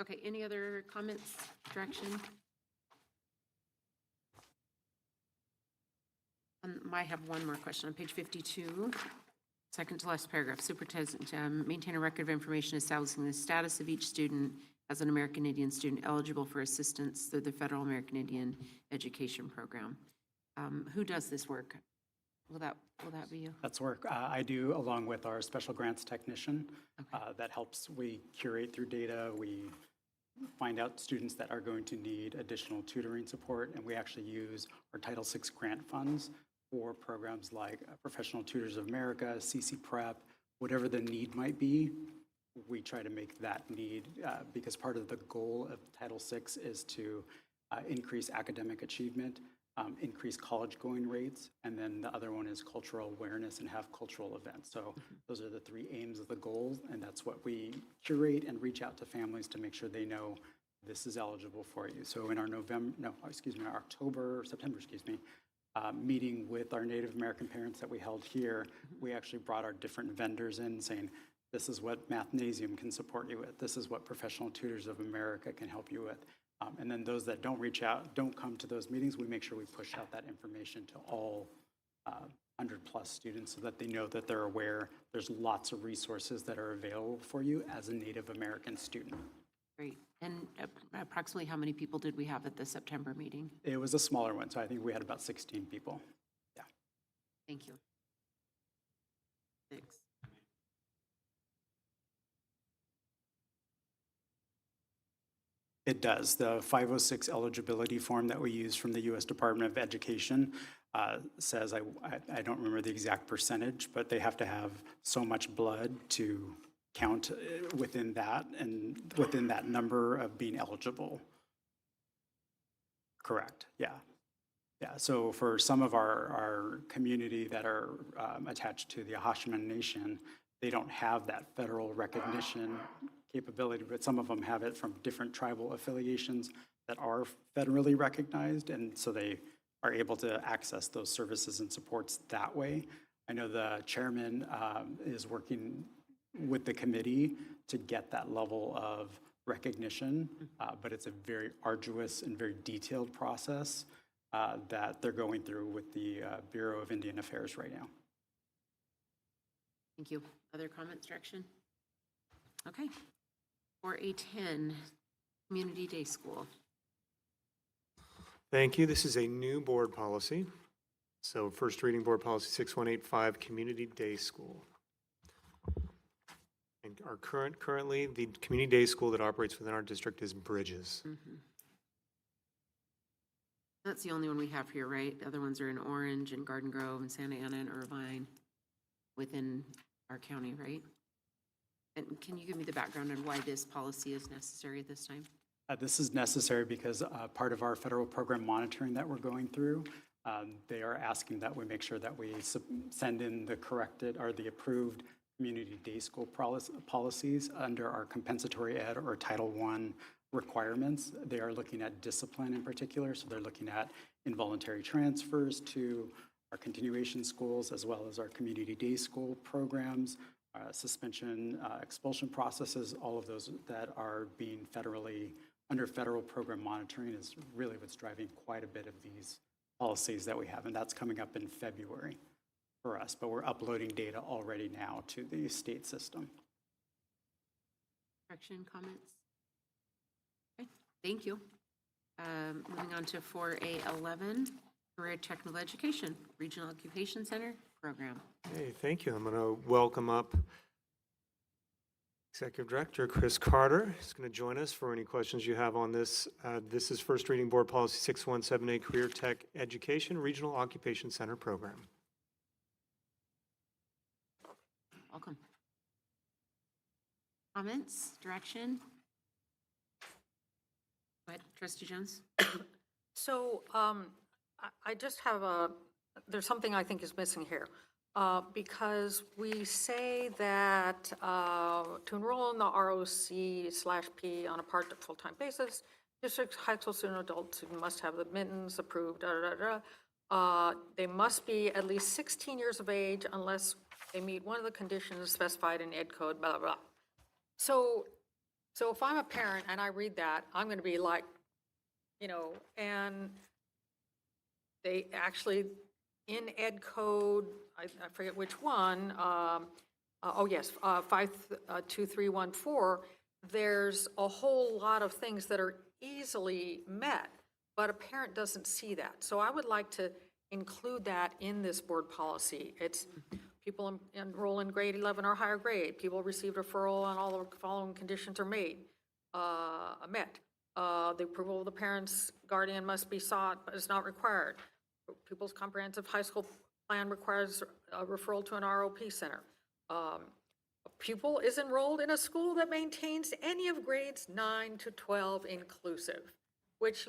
okay, any other comments, direction? I have one more question on page 52, second to last paragraph. Superintendent, maintain a record of information establishing the status of each student as an American Indian student eligible for assistance through the Federal American Indian Education Program. Who does this work? Will that be you? That's work I do along with our special grants technician. That helps, we curate through data, we find out students that are going to need additional tutoring support, and we actually use our Title VI grant funds for programs like Professional Tutors of America, CC Prep, whatever the need might be. We try to make that need, because part of the goal of Title VI is to increase academic achievement, increase college-going rates, and then the other one is cultural awareness and have cultural events. So those are the 3 aims of the goals, and that's what we curate and reach out to families to make sure they know this is eligible for you. So in our September, meeting with our Native American parents that we held here, we actually brought our different vendors in saying, this is what Mathnasium can support you with. This is what Professional Tutors of America can help you with. And then those that don't reach out, don't come to those meetings, we make sure we push out that information to all 100+ students so that they know that they're aware there's lots of resources that are available for you as a Native American student. Great. And approximately how many people did we have at the September meeting? It was a smaller one, so I think we had about 16 people. Yeah. Thank you. 6. It does. The 506 eligibility form that we use from the U.S. Department of Education says, I don't remember the exact percentage, but they have to have so much blood to count within that and within that number of being eligible. Correct, yeah. Yeah, so for some of our community that are attached to the Ahashiman Nation, they don't have that federal recognition capability, but some of them have it from different tribal affiliations that are federally recognized, and so they are able to access those services and supports that way. I know the chairman is working with the committee to get that level of recognition, but it's a very arduous and very detailed process that they're going through with the Bureau of Indian Affairs right now. Thank you. Other comments, direction? Okay. 4A10, Community Day School. Thank you. This is a new board policy. So first reading board policy 6185, Community Day School. And our currently, the Community Day School that operates within our district is Bridges. That's the only one we have here, right? The other ones are in Orange and Garden Grove and Santa Ana and Irvine within our county, right? And can you give me the background on why this policy is necessary at this time? This is necessary because part of our federal program monitoring that we're going through, they are asking that we make sure that we send in the corrected or the approved community day school policies under our compensatory ed or Title I requirements. They are looking at discipline in particular, so they're looking at involuntary transfers to our continuation schools as well as our community day school programs, suspension, expulsion processes, all of those that are being under federal program monitoring is really what's driving quite a bit of these policies that we have, and that's coming up in February for us, but we're uploading data already now to the state system. Correction, comments? Okay, thank you. Moving on to 4A11, Career Technical Education, Regional Occupation Center Program. Hey, thank you. I'm going to welcome up Executive Director Chris Carter. He's going to join us for any questions you have on this. This is first reading Board Policy 6178, Career Tech Education, Regional Occupation Center Program. Welcome. Comments, direction? Go ahead, Trustee Jones. So I just have there's something I think is missing here. Because we say that to enroll in the ROC/P on a part to full-time basis, district high school student adults who must have admittance approved, they must be at least 16 years of age unless they meet one of the conditions specified in Ed Code, blah, blah, blah. So if I'm a parent and I read that, I'm going to be like, and they actually, in Ed Code, I forget which one, 52314, there's a whole lot of things that are easily met, but a parent doesn't see that. So I would like to include that in this board policy. It's people enroll in grade 11 or higher grade, people receive referral and all the following conditions are met. The approval of the parent's guardian must be sought, but is not required. Pupil's comprehensive high school plan requires a referral to an ROP center. A pupil is enrolled in a school that maintains any of grades 9 to 12 inclusive, which,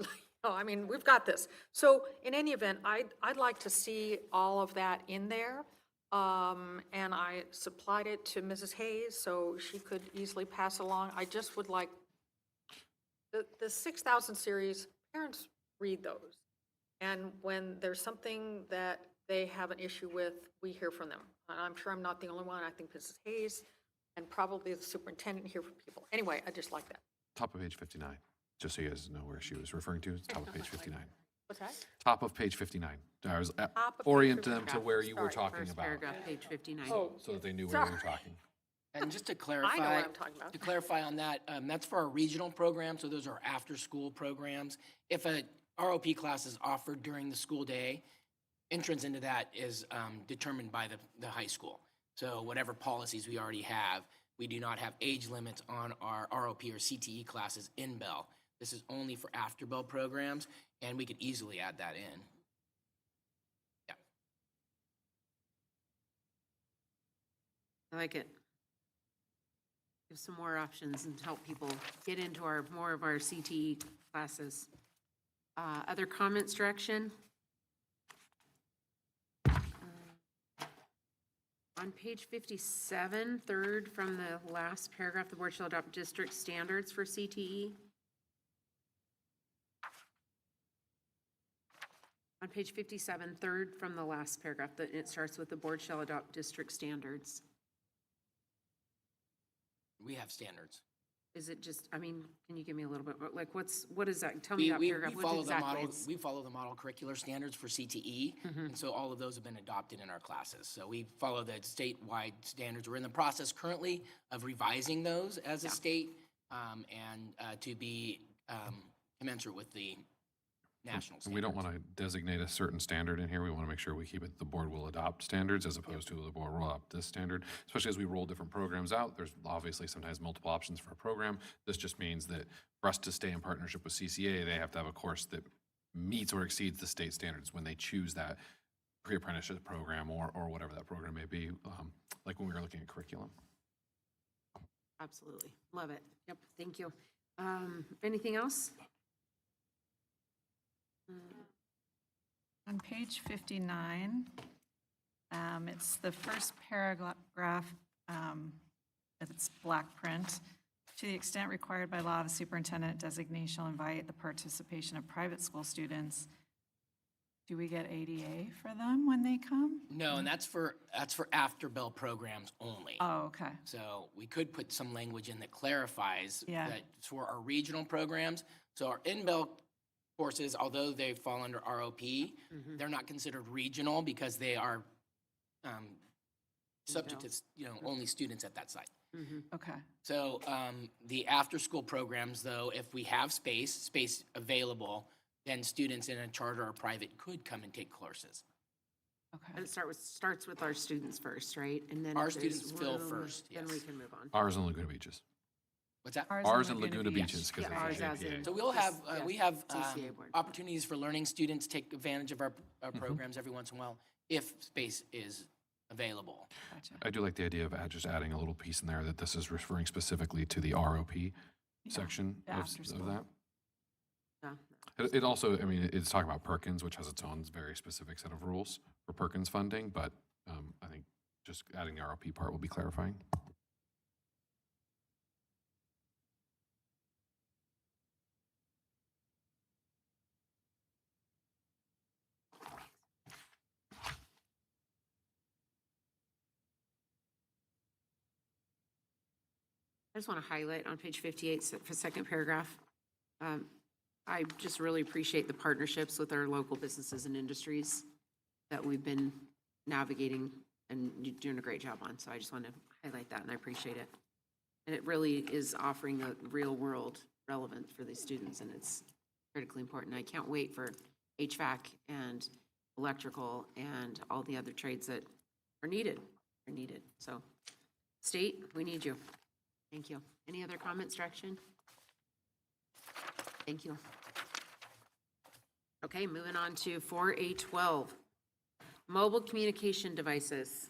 we've got this. So in any event, I'd like to see all of that in there. And I supplied it to Mrs. Hayes so she could easily pass along. I just would like, the 6,000 series, parents read those. And when there's something that they have an issue with, we hear from them. And I'm sure I'm not the only one. I think Mrs. Hayes and probably the superintendent hear from people. Anyway, I just like that. Top of page 59, just so you guys know where she was referring to, it's top of page 59. What's that? Top of page 59. I was Top of orient page them to where you were talking First about, paragraph, page 59. Oh, so that they knew where we were talking. And just to I know clarify, what I'm talking about. to clarify on that, that's for our regional program, so those are after-school programs. If a ROP class is offered during the school day, entrance into that is determined by the high school. So whatever policies we already have, we do not have age limits on our ROP or CTE classes in Bell. This is only for after-Bell programs, and we could easily add that in. Yeah. I like it. Give some more options and help people get into more of our CTE classes. Other comments, direction? On page 57, third from the last paragraph, the board shall adopt district standards for CTE. On page 57, third from the last paragraph, it starts with the board shall adopt district standards. We have standards. Is it just, can you give me a little bit, like, what is that? Tell me that paragraph, what follow exactly the is? we follow the model curricular standards for CTE, and so all of those have been adopted in our classes. So we follow the statewide standards. We're in the process currently of revising those as a state, and to be commensurate with the national standards. And we don't want to designate a certain standard in here. We want to make sure we keep it, the board will adopt standards as opposed to the board will adopt this standard, especially as we roll different programs out. There's obviously sometimes multiple options for a program. This just means that for us to stay in partnership with CCA, they have to have a course that meets or exceeds the state standards when they choose that pre-apprenticeship program or whatever that program may be, like when we were looking at curriculum. Absolutely, love it. Yep, thank you. Anything else? On page 59, it's the first paragraph, it's black print. To the extent required by law, the superintendent designee shall invite the participation of private school students. Do we get ADA for them when they come? No, and that's for after Bell programs only. Oh, okay. So we could put some language in that clarifies Yeah. that for our regional programs. So our in-Bell courses, although they fall under ROP, they're not considered regional because they are subject to, only students at that site. Okay. So the after-school programs, though, if we have space available, then students in a charter or private could come and take courses. Okay. And it starts with our students first, right? And then Our if there's students fill room, first, then we yes. can move on. Ours and Laguna Beaches. What's that? Ours and Laguna Beaches, because Yeah, ours as it's in. So we'll have, Yeah, we have TCA board. opportunities for learning students take advantage of our programs every once in a while, if space is available. Gotcha. I do like the idea of just adding a little piece in there that this is referring specifically to the ROP section the of after school. that. Yeah. It also, I mean, it's talking about Perkins, which has its own very specific set of rules for Perkins funding, but I think just adding the ROP part will be clarifying. I just want to highlight on page 58, for second paragraph. I just really appreciate the partnerships with our local businesses and industries that we've been navigating, and you're doing a great job on. So I just want to highlight that, and I appreciate it. And it really is offering a real-world relevance for these students, and it's critically important. I can't wait for HVAC and electrical and all the other trades that are needed. So, state, we need you. Thank you. Any other comments, direction? Thank you. Okay, moving on to 4A12, mobile communication devices.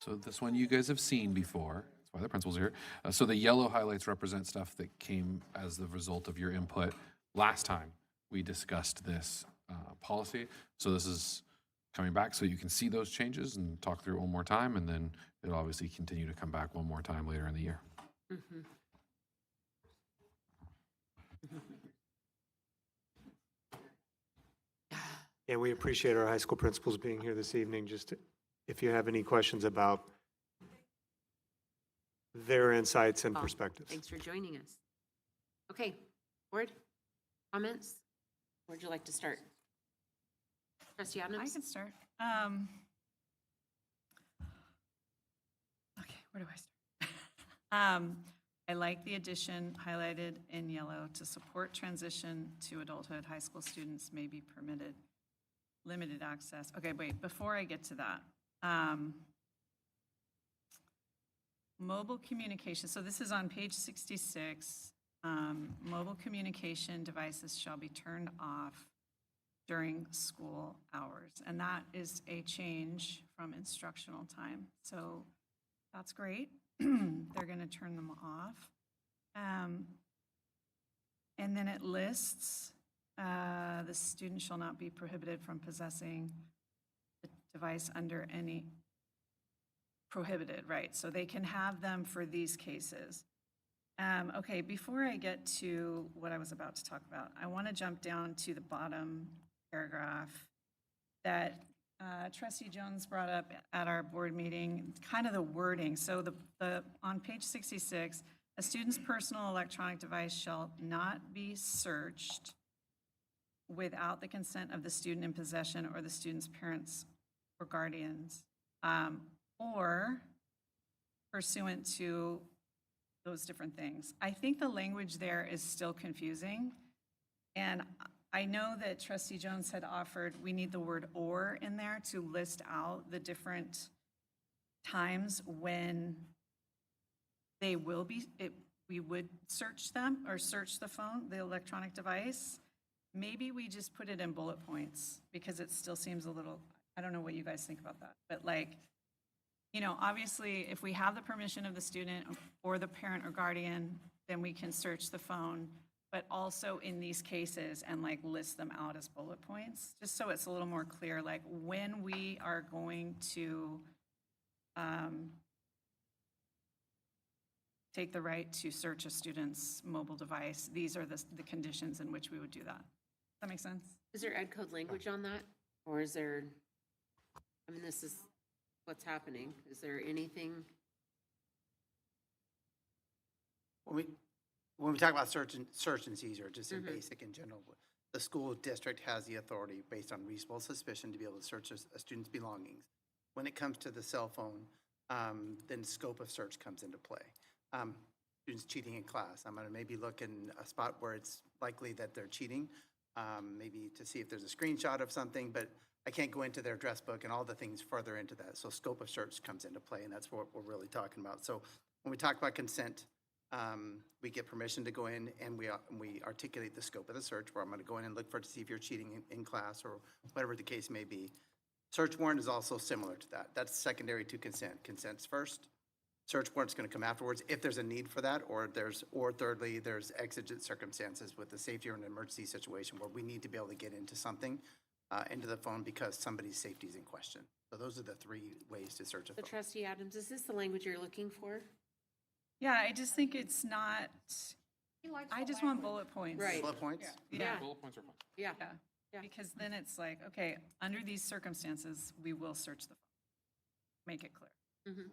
So this one you guys have seen before. That's why the principal's here. So the yellow highlights represent stuff that came as the result of your input last time we discussed this policy. So this is coming back so you can see those changes and talk through it one more time, and then it'll obviously continue to come back one more time later in the year. And we appreciate our high school principals being here this evening. Just if you have any questions about their insights and Oh, perspectives. Thanks for joining us. Okay, board, comments? Where'd you like to start? Trustee I Adams? can start. Okay, where do I start? I like the addition highlighted in yellow: to support transition to adulthood, high school students may be permitted limited access. Okay, wait, before I get to that. Mobile communication, so this is on page 66. Mobile communication devices shall be turned off during school hours. And that is a change from instructional time. So that's great. They're going to turn them off. And then it lists, the student shall not be prohibited from possessing the device under any prohibited, right? So they can have them for these cases. Okay, before I get to what I was about to talk about, I want to jump down to the bottom paragraph that Trustee Jones brought up at our board meeting, kind of the wording. So on page 66, a student's personal electronic device shall not be searched without the consent of the student in possession or the student's parents or guardians, or pursuant to those different things. I think the language there is still confusing. And I know that Trustee Jones had offered, we need the word "or" in there to list out the different times when they will be, we would search them or search the phone, the electronic device. Maybe we just put it in bullet points because it still seems a little, I don't know what you guys think about that, but like, you know, obviously, if we have the permission of the student or the parent or guardian, then we can search the phone, but also in these cases and like list them out as bullet points, just so it's a little more clear, like when we are going to take the right to search a student's mobile device, these are the conditions in which we would do that. Does that make sense? Is there ed code language on that? Or is there, I mean, this is what's happening. Is there anything? When we talk about search and seizure, just in basic in general, the school district has the authority based on reasonable suspicion to be able to search a student's belongings. When it comes to the cell phone, then scope of search comes into play. students cheating in class. I'm going to maybe look in a spot where it's likely that they're cheating, maybe to see if there's a screenshot of something, but I can't go into their address book and all the things further into that. So scope of search comes into play, and that's what we're really talking about. So when we talk about consent, we get permission to go in and we articulate the scope of the search, where I'm going to go in and look for to see if you're cheating in class or whatever the case may be. Search warrant is also similar to that. That's secondary to consent. Consent's first. Search warrant's going to come afterwards if there's a need for that, or thirdly, there's exigent circumstances with the safety or an emergency situation where we need to be able to get into something, into the phone because somebody's safety is in question. So those are the three ways to search a So phone. trustee Adams, is this the language you're looking for? Yeah, I just think it's not, I just want bullet points. Right. Bullet points? Yeah. Bullet points are fine. Yeah. Yeah, Yeah. because then it's like, okay, under these circumstances, we will search the phone. Make it clear. Mhm.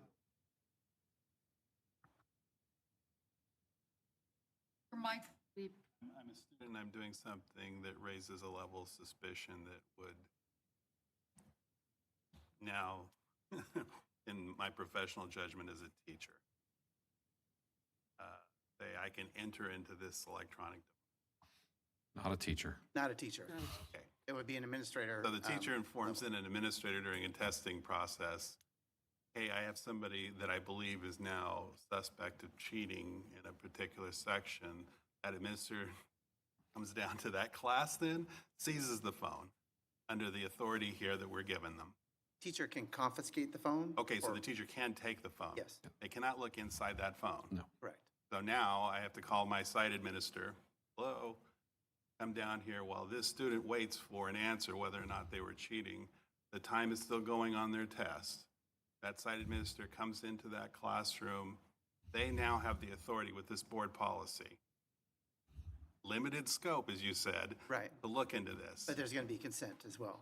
Mike? I'm a student, I'm doing something that raises a level of suspicion that would now, in my professional judgment as a teacher, say I can enter into this electronic. Not a teacher. Not a teacher. Okay. It would be an administrator. So the teacher informs an administrator during a testing process, hey, I have somebody that I believe is now suspect of cheating in a particular section. That administrator comes down to that class then, seizes the phone under the authority here that we're giving them. Teacher can confiscate the phone? Okay, so or- the teacher can take the phone? Yes. They cannot look inside that phone? No. Correct. So now I have to call my site administrator, hello, come down here while this student waits for an answer whether or not they were cheating. The time is still going on their test. That site administrator comes into that classroom. They now have the authority with this board policy. Limited scope, as you said. Right. To look into this. But there's going to be consent as well.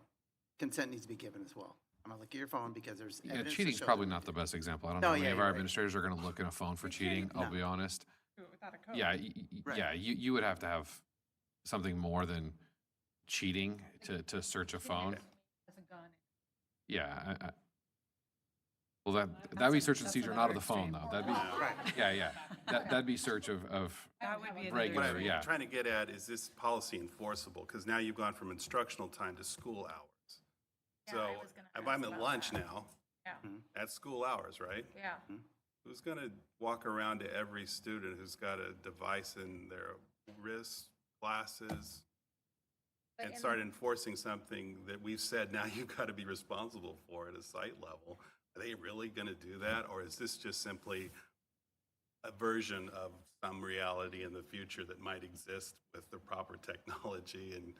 Consent needs to be given as well. I'm going to look at your phone because there's Yeah, evidence to cheating's show probably that- not the best example. I don't No, know how many yeah, of you're our right. administrators are going to look in a phone for cheating, I'll be honest. Do it without a code. Yeah, Right. yeah, you would have to have something more than cheating to search a phone. As a gun. Yeah, well, that'd be search and that's seizure, not of another the phone, extreme. though. That'd be, Right. yeah. That'd be search of That would be Regular, another. What yeah. I'm trying to get at is this policy enforceable? Because now you've gone from instructional time to school hours. So if I'm at lunch now, Yeah. that's school hours, right? Yeah. Who's going to walk around to every student who's got a device in their wrist, glasses, and start enforcing something that we've said now you've got to be responsible for at a site level? Are they really going to do that? Or is this just simply a version of some reality in the future that might exist with the proper technology? And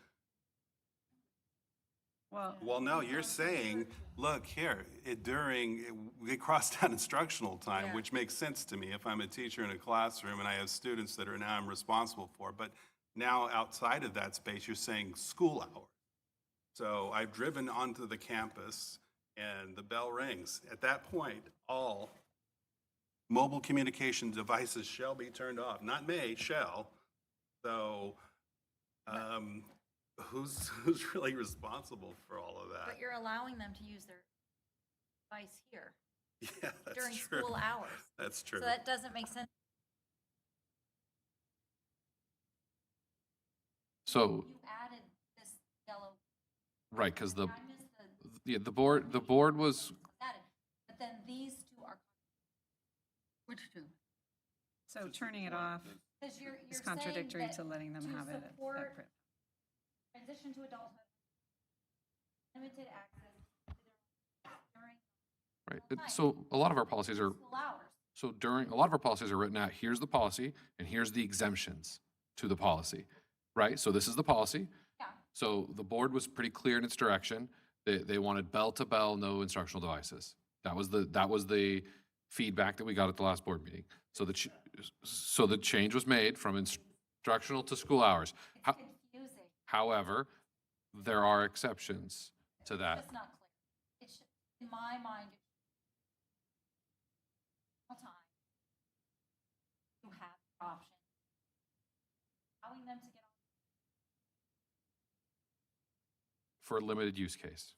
well, no, you're saying, look here, we crossed out instructional time, Yeah. which makes sense to me if I'm a teacher in a classroom and I have students that are now I'm responsible for. But now outside of that space, you're saying school hours. So I've driven onto the campus and the bell rings. At that point, all mobile communication devices shall be turned off. Not may, shall. So who's really responsible for all of that? But you're allowing them to use their device here Yeah, that's during true. school hours. That's true. So that doesn't make sense. so, You added this yellow, right, because I missed the board was, added, but then these two are, Which two? So turning it off because you're is saying contradictory that to letting them to have it support separate. transition to adulthood, limited access to their during right, so a lot of our policies are, school hours. so a lot of our policies are written out, here's the policy, and here's the exemptions to the policy, right? So this is the policy. Yeah. So the board was pretty clear in its direction. They wanted bell-to-bell, no instructional devices. That was the feedback that we got at the last board meeting. So the change was made from instructional to school hours. It's confusing. However, there are exceptions to that. It's not clear. It should, in my mind, it should all time. You have the option. Allowing them to get on. For a limited use case.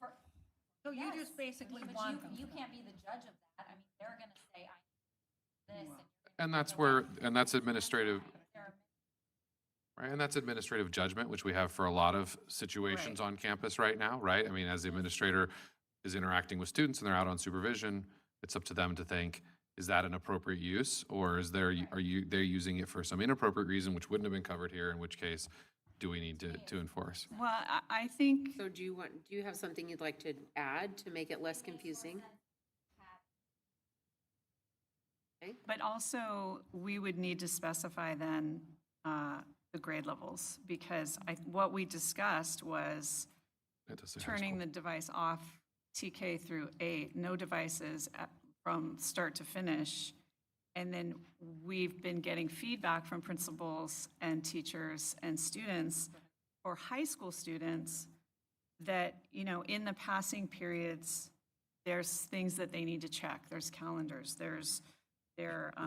So you Yes, just basically but want them. you can't be the judge of that. I mean, they're gonna say, I need this, and you're gonna And that's where, and that's administrative, right? And that's administrative judgment, which we have for a lot of situations on campus right now, right? I mean, as the administrator is interacting with students and they're out on supervision, it's up to them to think, is that an appropriate use? Or is there, they're using it for some inappropriate reason, which wouldn't have been covered here, in which case, do we need to enforce? Well, I think, So do you have something you'd like to add to make it less confusing? but also, we would need to specify then the grade levels, because what we discussed was It does say high turning school. the device off TK through 8, no devices from start to finish. And then we've been getting feedback from principals and teachers and students for high school students that, you know, in the passing periods, there's things that they need to check. There's calendars,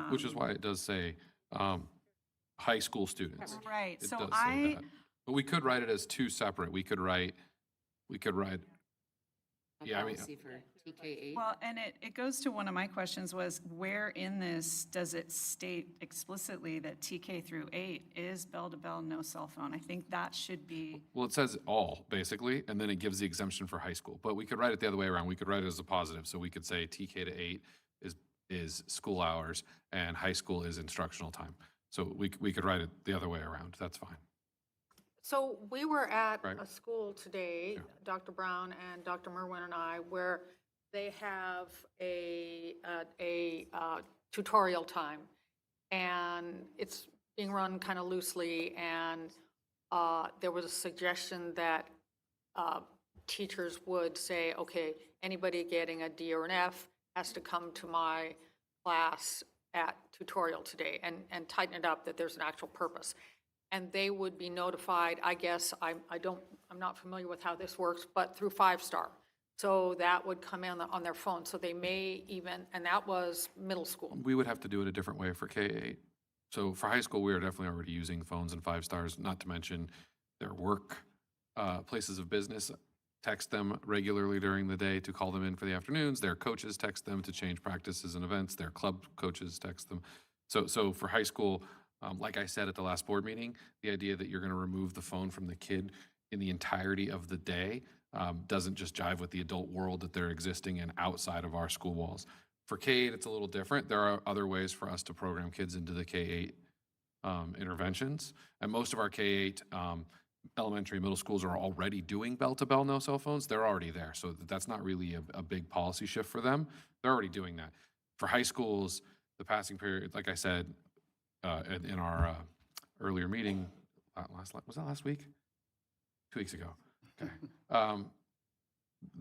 Which is why it does say high school students. Right, It so does say that. But we could write it as two separate. We could write, A yeah, I mean, policy for TK8? well, and it goes to one of my questions was, where in this does it state explicitly that TK through 8 is bell-to-bell, no cell phone? I think that should be, well, it says all, basically, and then it gives the exemption for high school. But we could write it the other way around. We could write it as a positive. So we could say TK to 8 is school hours and high school is instructional time. So we could write it the other way around. That's fine. So we were at Right. a school today, Yeah. Dr. Brown and Dr. Merwin and I, where they have a tutorial time. And it's being run kind of loosely, and there was a suggestion that teachers would say, okay, anybody getting a D or an F has to come to my class at tutorial today, and tighten it up that there's an actual purpose. And they would be notified, I guess, I'm not familiar with how this works, but through 5-Star. So that would come in on their phone, so they may even, and that was middle school. We would have to do it a different way for K-8. So for high school, we are definitely already using phones and 5-stars, not to mention their work, places of business text them regularly during the day to call them in for the afternoons. Their coaches text them to change practices and events. Their club coaches text them. So for high school, like I said at the last board meeting, the idea that you're going to remove the phone from the kid in the entirety of the day doesn't just jive with the adult world that they're existing in outside of our school walls. For K-8, it's a little different. There are other ways for us to program kids into the K-8 interventions. And most of our K-8 elementary, middle schools are already doing bell-to-bell, no cell phones. They're already there. So that's not really a big policy shift for them. They're already doing that. For high schools, the passing period, like I said, in our earlier meeting, was that last week? 2 weeks ago. Okay.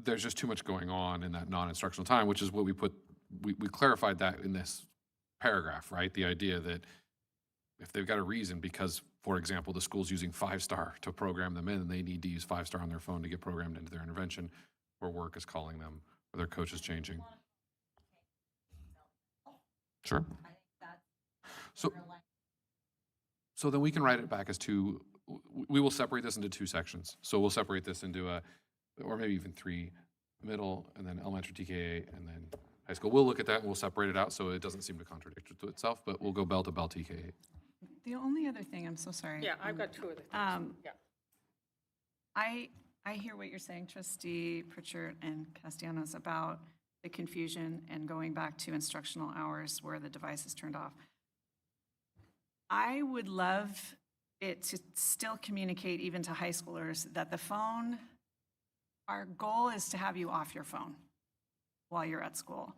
There's just too much going on in that non-instructional time, which is what we clarified that in this paragraph, right? The idea that if they've got a reason, because, for example, the school's using 5-Star to program them in, and they need to use 5-Star on their phone to get programmed into their intervention, or work is calling them, or their coach is changing. Sure. So then we can write it back as two, we will separate this into 2 sections. So we'll separate this into or maybe even 3, middle, and then elementary TK, and then high school. We'll look at that and we'll separate it out so it doesn't seem to contradict itself, but we'll go bell-to-bell TK. the only other thing, I'm so sorry. Yeah, I've got 2 other things. Yeah. I hear what you're saying, Trustee Pritchard and Castellanos, about the confusion and going back to instructional hours where the device is turned off. I would love it to still communicate even to high schoolers that the phone, our goal is to have you off your phone while you're at school.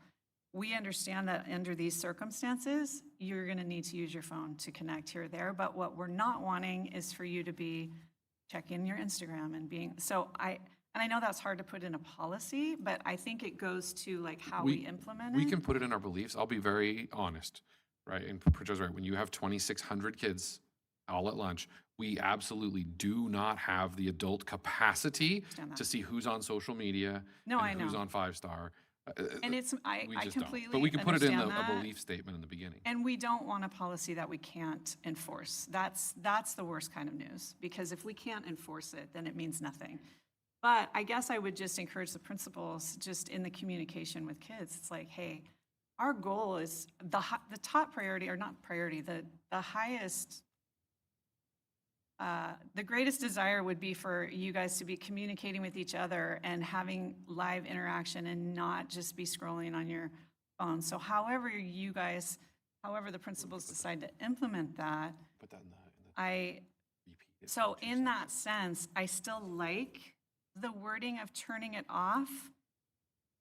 We understand that under these circumstances, you're going to need to use your phone to connect here or there, but what we're not wanting is for you to be checking your Instagram and being, and I know that's hard to put in a policy, but I think it goes to like how we implement it. We can put it in our beliefs. I'll be very honest, right? And Pritchard's right. When you have 2,600 kids all at lunch, we absolutely do not have the adult capacity to see who's on social media No, I and who's know. on 5-Star. And it's, I We just don't. completely But we can put it in understand a that. belief statement in the beginning. And we don't want a policy that we can't enforce. That's the worst kind of news, because if we can't enforce it, then it means nothing. But I guess I would just encourage the principals, just in the communication with kids, it's like, hey, our goal is, the top priority, or not priority, the highest, the greatest desire would be for you guys to be communicating with each other and having live interaction and not just be scrolling on your phone. So however the principals decide to implement that, Put that in the repeat it. so in that sense, I still like the wording of turning it off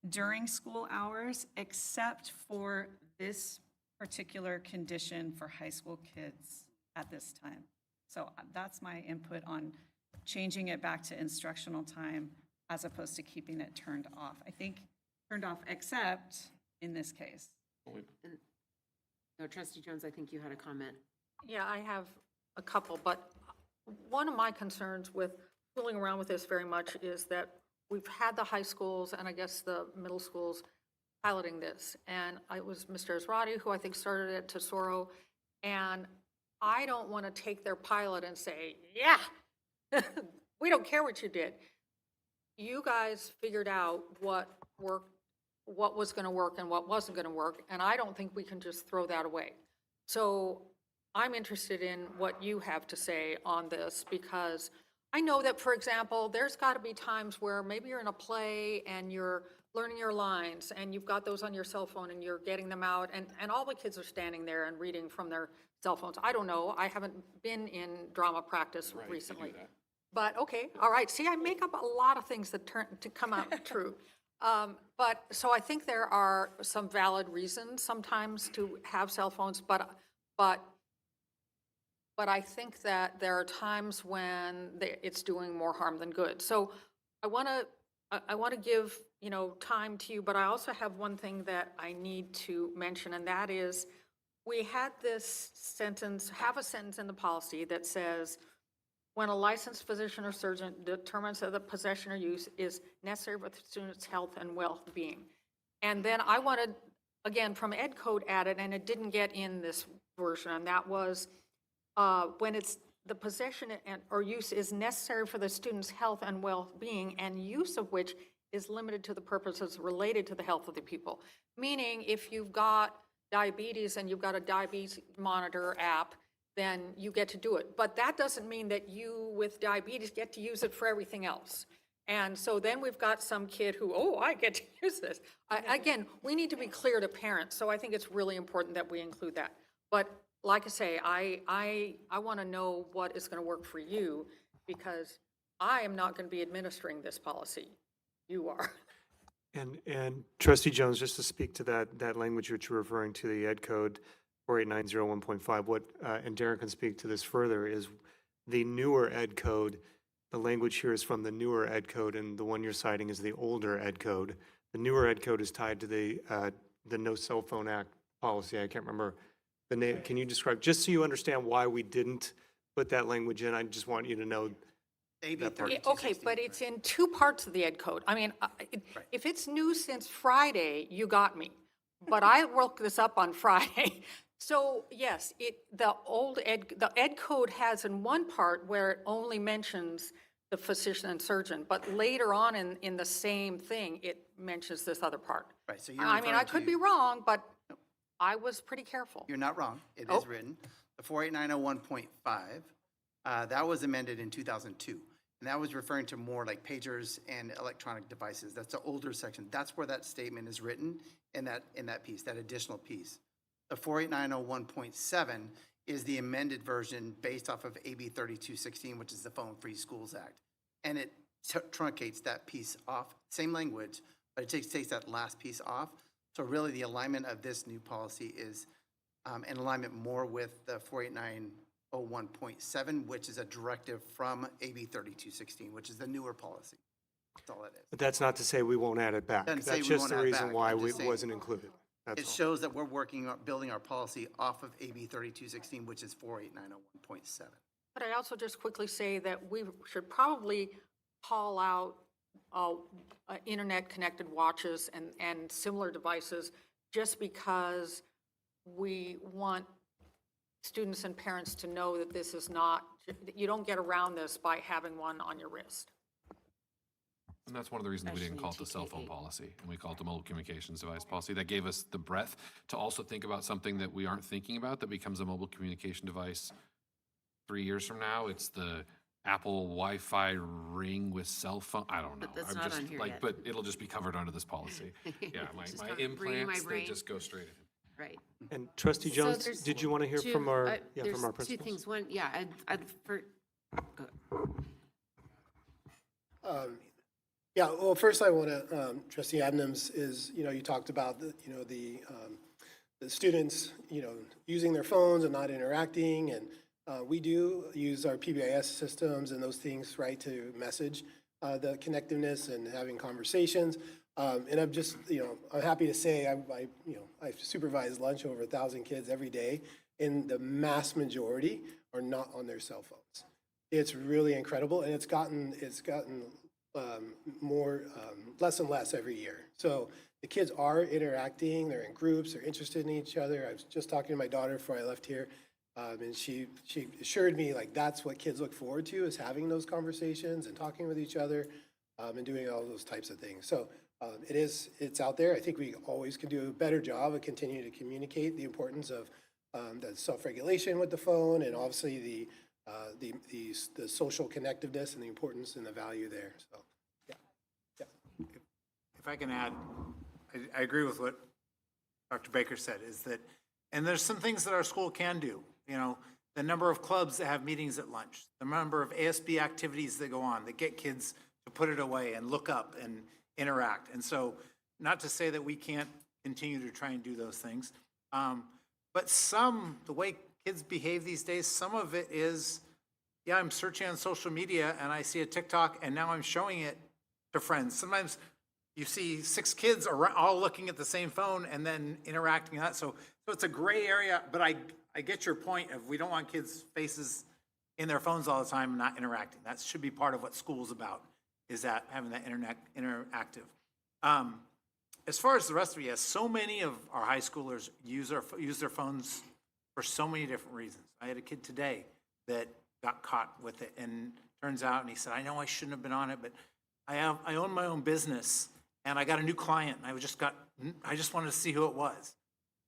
during school hours, except for this particular condition for high school kids at this time. So that's my input on changing it back to instructional time as opposed to keeping it turned off. I think turned off except in this case. No, Trustee Jones, I think you had a comment. Yeah, I have a couple, but one of my concerns with fooling around with this very much is that we've had the high schools and I guess the middle schools piloting this. And it was Mr. Ezrati who I think started it, Tesoro. And I don't want to take their pilot and say, yeah, we don't care what you did. You guys figured out what worked, what was going to work and what wasn't going to work. And I don't think we can just throw that away. So I'm interested in what you have to say on this, because I know that, for example, there's got to be times where maybe you're in a play and you're learning your lines and you've got those on your cell phone and you're getting them out and all the kids are standing there and reading from their cell phones. I don't know. I haven't been in drama practice recently. But, okay, all right. See, I make up a lot of things that turn to come out true. But, so I think there are some valid reasons sometimes to have cell phones, but I think that there are times when it's doing more harm than good. So I want to give, time to you, but I also have one thing that I need to mention, and that is we had this sentence, have a sentence in the policy that says, when a licensed physician or surgeon determines that the possession or use is necessary for the student's health and well-being. And then I wanted, again, from Ed Code added, and it didn't get in this version, and that was when it's the possession or use is necessary for the student's health and well-being, and use of which is limited to the purposes related to the health of the people. Meaning, if you've got diabetes and you've got a diabetes monitor app, then you get to do it. But that doesn't mean that you with diabetes get to use it for everything else. And so then we've got some kid who, I get to use this. Again, we need to be clear to parents, so I think it's really important that we include that. But like I say, I want to know what is going to work for you, because I am not going to be administering this policy. You are. And Trustee Jones, just to speak to that language which you're referring to, the Ed Code 48901.5, and Darren can speak to this further, is the newer Ed Code. The language here is from the newer Ed Code, and the one you're citing is the older Ed Code. The newer Ed Code is tied to the No Cell Phone Act policy. I can't remember the name. Can you describe, just so you understand why we didn't put that language in? I just want you to know. Okay, but it's in two parts of the Ed Code. I mean, if it's new since Friday, you got me. But I woke this up on Friday. So yes, the Ed Code has in one part where it only mentions the physician and surgeon, but later on in the same thing, it mentions this other part. Right, so you're I mean, I could be wrong, but I was pretty careful. You're not wrong. It is written. The 48901.5, that was amended in 2002. And that was referring to more like pagers and electronic devices. That's the older section. That's where that statement is written in that piece, that additional piece. The 48901.7 is the amended version based off of AB 3216, which is the Phone Free Schools Act. And it truncates that piece off, same language, but it takes that last piece off. So really the alignment of this new policy is in alignment more with the 48901.7, which is a directive from AB 3216, which is the newer policy. That's all it is. But that's not to say we won't add it back. Doesn't say That's we just won't the add it reason back. why I'm it just saying. wasn't included. That's It all. shows that we're building our policy off of AB 3216, which is 48901.7. But I also just quickly say that we should probably call out internet-connected watches and similar devices, just because we want students and parents to know that this is not, you don't get around this by having one on your wrist. And that's one of the reasons we didn't call it the cell phone policy, and we called it the mobile communications device policy. That gave us the breadth to also think about something that we aren't thinking about that becomes a mobile communication device 3 years from now. It's the Apple Wi-Fi ring with cell phone. I don't know. But that's I'm not just on here like, yet. but it'll just be covered under this policy. Yeah, my Just not reading my implants, they brain. just go straight in. Right. And Trustee So Jones, there's did you want to hear two- from our, there's from our two principals? things. One, yeah, Yeah, well, first I want to, Trustee Adams, is, you talked about the students, using their phones and not interacting, and we do use our PBIS systems and those things, right, to message the connectiveness and having conversations. And I'm just, I'm happy to say I supervise lunch over 1,000 kids every day, and the mass majority are not on their cell phones. It's really incredible, and it's gotten more, less and less every year. So the kids are interacting, they're in groups, they're interested in each other. I was just talking to my daughter before I left here, and she assured me, like, that's what kids look forward to, is having those conversations and talking with each other, and doing all those types of things. So it's out there. I think we always can do a better job of continuing to communicate the importance of the self-regulation with the phone, and obviously the social connectiveness and the importance and the value there. So, yeah. If I can add, I agree with what Dr. Baker said, is that, and there's some things that our school can do. The number of clubs that have meetings at lunch, the number of ASB activities that go on that get kids to put it away and look up and interact. And so, not to say that we can't continue to try and do those things, but the way kids behave these days, some of it is, yeah, I'm searching on social media and I see a TikTok and now I'm showing it to friends. Sometimes you see 6 kids all looking at the same phone and then interacting on that. So it's a gray area, but I get your point of we don't want kids' faces in their phones all the time and not interacting. That should be part of what school's about, is that having that interactive. As far as the rest of it, yes, so many of our high schoolers use their phones for so many different reasons. I had a kid today that got caught with it, and turns out, and he said, I know I shouldn't have been on it, but I own my own business, and I got a new client, and I just wanted to see who it was.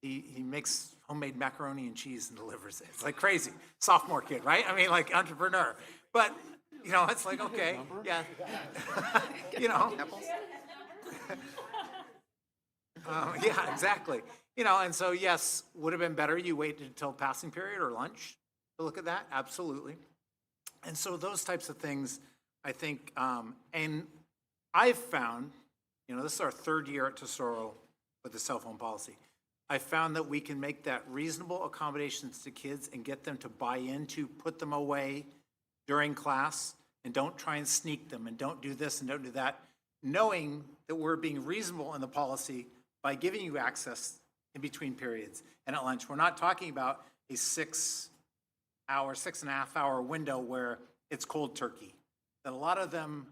He makes homemade macaroni and cheese and delivers it. It's like crazy. Sophomore kid, right? I mean, like entrepreneur. But, it's like, okay, yeah. Yeah, exactly. And so, yes, would have been better you waited until passing period or lunch to look at that? Absolutely. And so those types of things, I think, and I've found, this is our 3rd year at Tesoro with the cell phone policy. I found that we can make that reasonable accommodations to kids and get them to buy into, put them away during class, and don't try and sneak them, and don't do this and don't do that, knowing that we're being reasonable in the policy by giving you access in between periods and at lunch. We're not talking about a 6.5 hour window where it's cold turkey. That a lot of them,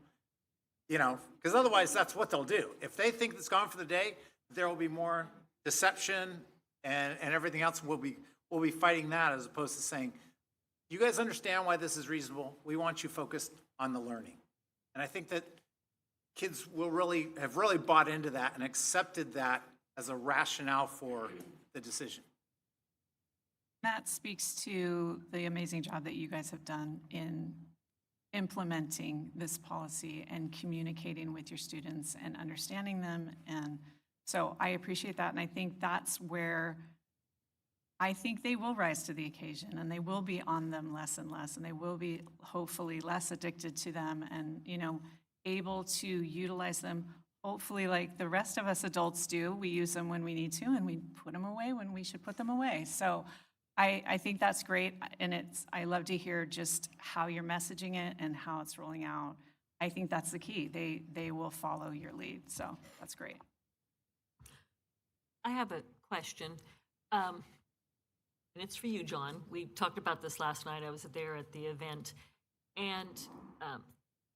because otherwise that's what they'll do. If they think it's gone for the day, there will be more deception and everything else. We'll be fighting that, as opposed to saying, you guys understand why this is reasonable? We want you focused on the learning. And I think that kids have really bought into that and accepted that as a rationale for the decision. That speaks to the amazing job that you guys have done in implementing this policy and communicating with your students and understanding them. And so I appreciate that. And I think that's where I think they will rise to the occasion, and they will be on them less and less, and they will be hopefully less addicted to them, and, able to utilize them, hopefully like the rest of us adults do. We use them when we need to, and we put them away when we should put them away. So I think that's great, and I love to hear just how you're messaging it and how it's rolling out. I think that's the key. They will follow your lead, so that's great. I have a question, and it's for you, John. We talked about this last night. I was there at the event. And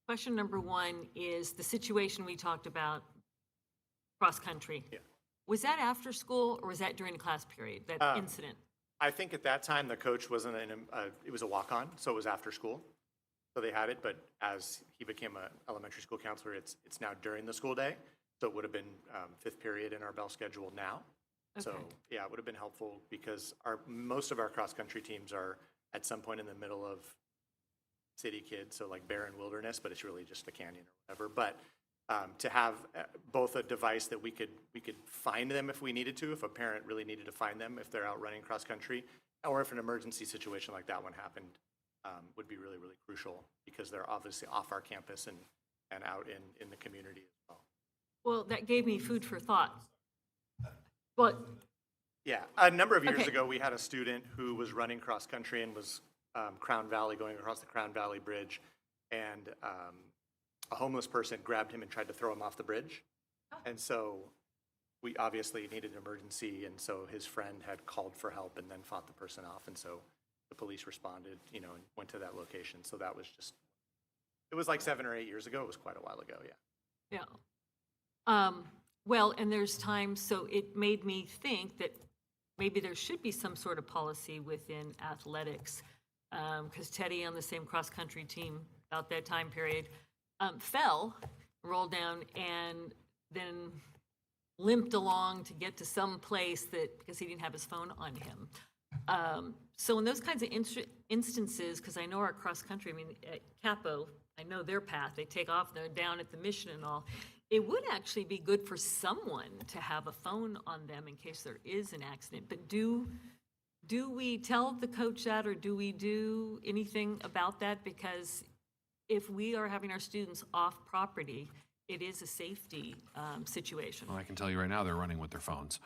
question number 1 is the situation we talked about, cross-country. Yeah. Was that after school, or was that during the class period, that incident? I think at that time, the coach wasn't it was a walk-on, so it was after school. So they had it, but as he became an elementary school counselor, it's now during the school day. So it would have been fifth period in our bell schedule now. So, Okay. yeah, it would have been helpful because most of our cross-country teams are at some point in the middle of city kids, so like barren wilderness, but it's really just the canyon or whatever. But to have both a device that we could find them if we needed to, if a parent really needed to find them, if they're out running cross-country, or if an emergency situation like that one happened, would be really, really crucial because they're obviously off our campus and out in the community as well. Well, that gave me food for thought. But, Yeah, a number of years Okay. ago, we had a student who was running cross-country and was Crown Valley, going across the Crown Valley Bridge, and a homeless person grabbed him and tried to throw him off the bridge. And so we obviously needed an emergency, and so his friend had called for help and then fought the person off, and so the police responded, and went to that location. So that was just, it was like 7 or 8 years ago. It was quite a while ago, yeah. yeah. Well, and there's times, so it made me think that maybe there should be some sort of policy within athletics. Because Teddy on the same cross-country team about that time period fell, rolled down, and then limped along to get to some place that, because he didn't have his phone on him. So in those kinds of instances, because I know our cross-country, I mean, at Capo, I know their path, they take off, they're down at the mission and all. It would actually be good for someone to have a phone on them in case there is an accident. But do we tell the coach that, or do we do anything about that? Because if we are having our students off property, it is a safety situation. Well, I can tell you right now, they're running with their phones.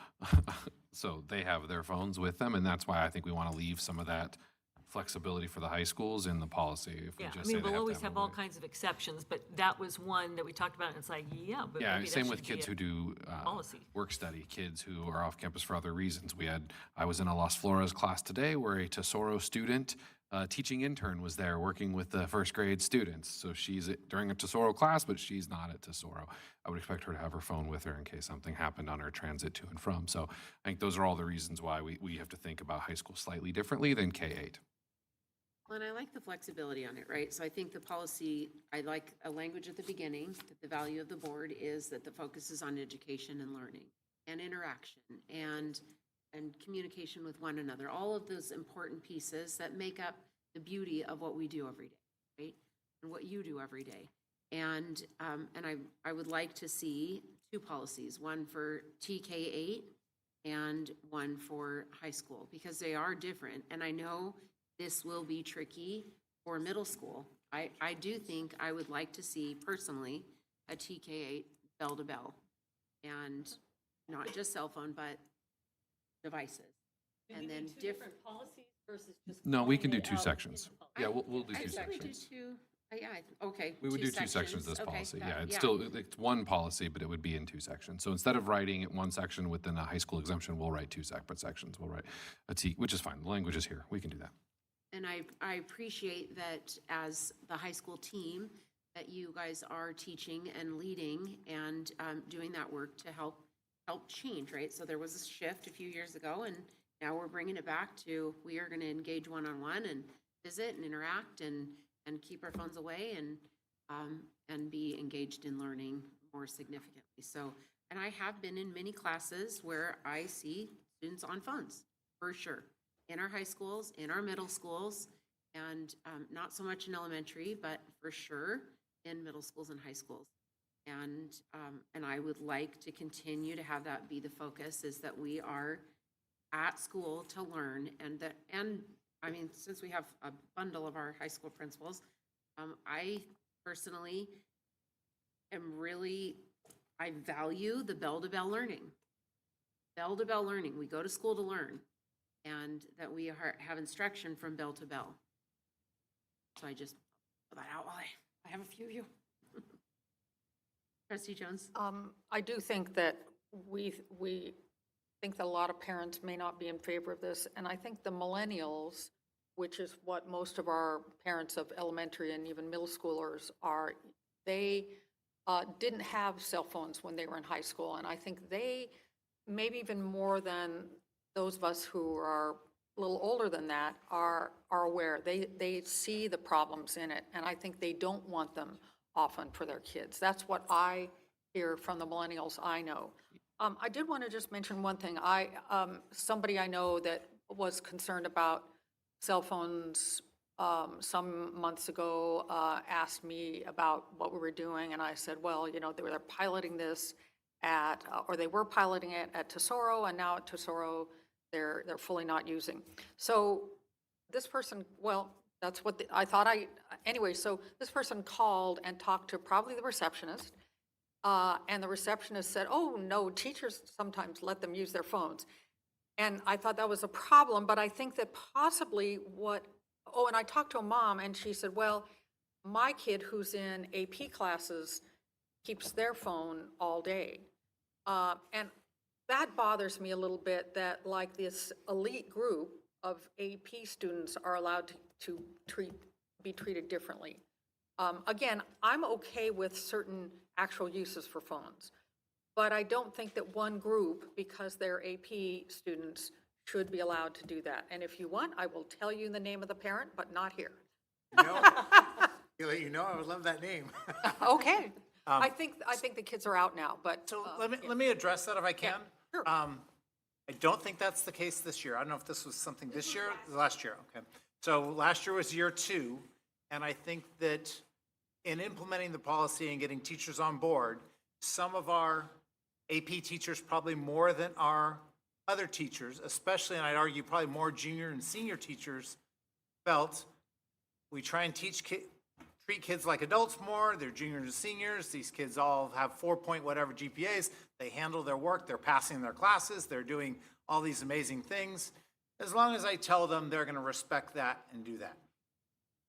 So they have their phones with them, and that's why I think we want to leave some of that flexibility for the high schools in the policy. If we Yeah, I just say mean, they we'll always to have a all way. kinds of exceptions, but that was one that we talked about, and it's like, yeah, but Yeah, maybe that same with should be kids a who do policy. work study, kids who are off campus for other reasons. I was in a Las Flores class today where a Tesoro student, teaching intern, was there working with the first grade students. So she's during a Tesoro class, but she's not at Tesoro. I would expect her to have her phone with her in case something happened on her transit to and from. So I think those are all the reasons why we have to think about high school slightly differently than K-8. Well, and I like the flexibility on it, right? So I think the policy, I like a language at the beginning, that the value of the board is that the focus is on education and learning and interaction and communication with one another, all of those important pieces that make up the beauty of what we do every day, right? And what you do every day. And I would like to see two policies, one for TK8 and one for high school, because they are different. And I know this will be tricky for middle school. I do think I would like to see personally a TK8 bell to bell, and not just cell phone, but devices. And then different policies versus just. No, we can do two sections. Yeah, we'll do two I think we do sections. two, yeah, okay. We would do two sections of this Okay, policy. that- Yeah, it's one policy, but it would be in two sections. So instead of writing it one section within a high school exemption, we'll write two separate sections. We'll write a T, which is fine. The language is here. We can do that. And I appreciate that as the high school team, that you guys are teaching and leading and doing that work to help change, right? So there was a shift a few years ago, and now we're bringing it back to, we are going to engage one-on-one and visit and interact and keep our phones away and be engaged in learning more significantly. So, and I have been in many classes where I see students on phones, for sure. In our high schools, in our middle schools, and not so much in elementary, but for sure in middle schools and high schools. And I would like to continue to have that be the focus, is that we are at school to learn, and I mean, since we have a bundle of our high school principals, I personally I value the bell-to-bell learning. Bell-to-bell learning, we go to school to learn, and that we have instruction from bell to bell. So I just put that out while I have a few of you. Trustee Jones? I do think that we think that a lot of parents may not be in favor of this, and I think the millennials, which is what most of our parents of elementary and even middle schoolers are, they didn't have cell phones when they were in high school, and I think they, maybe even more than those of us who are a little older than that are aware. They see the problems in it, and I think they don't want them often for their kids. That's what I hear from the millennials I know. I did want to just mention one thing. Somebody I know that was concerned about cell phones some months ago asked me about what we were doing, and I said, well, you know, they're piloting this at, or they were piloting it at Tesoro, and now at Tesoro, they're fully not using. So this person, well, that's what I thought anyway, so this person called and talked to probably the receptionist, and the receptionist said, oh, no, teachers sometimes let them use their phones. And I thought that was a problem, but I think that possibly and I talked to a mom, and she said, well, my kid who's in AP classes keeps their phone all day. And that bothers me a little bit, that like this elite group of AP students are allowed to be treated differently. Again, I'm okay with certain actual uses for phones, but I don't think that one group, because they're AP students, should be allowed to do that. And if you want, I will tell you the name of the parent, but not here. No, you know, I would love that name. Okay. I think the kids are out now, but. So let me address that if I can. Sure. I don't think that's the case this year. I don't know if this was something this year, last year, okay. So last year was year 2, and I think that in implementing the policy and getting teachers on board, some of our AP teachers, probably more than our other teachers, especially, and I'd argue probably more junior and senior teachers, felt we try and treat kids like adults more. They're juniors and seniors. These kids all have 4-point whatever GPAs. They handle their work. They're passing their classes. They're doing all these amazing things. As long as I tell them, they're going to respect that and do that.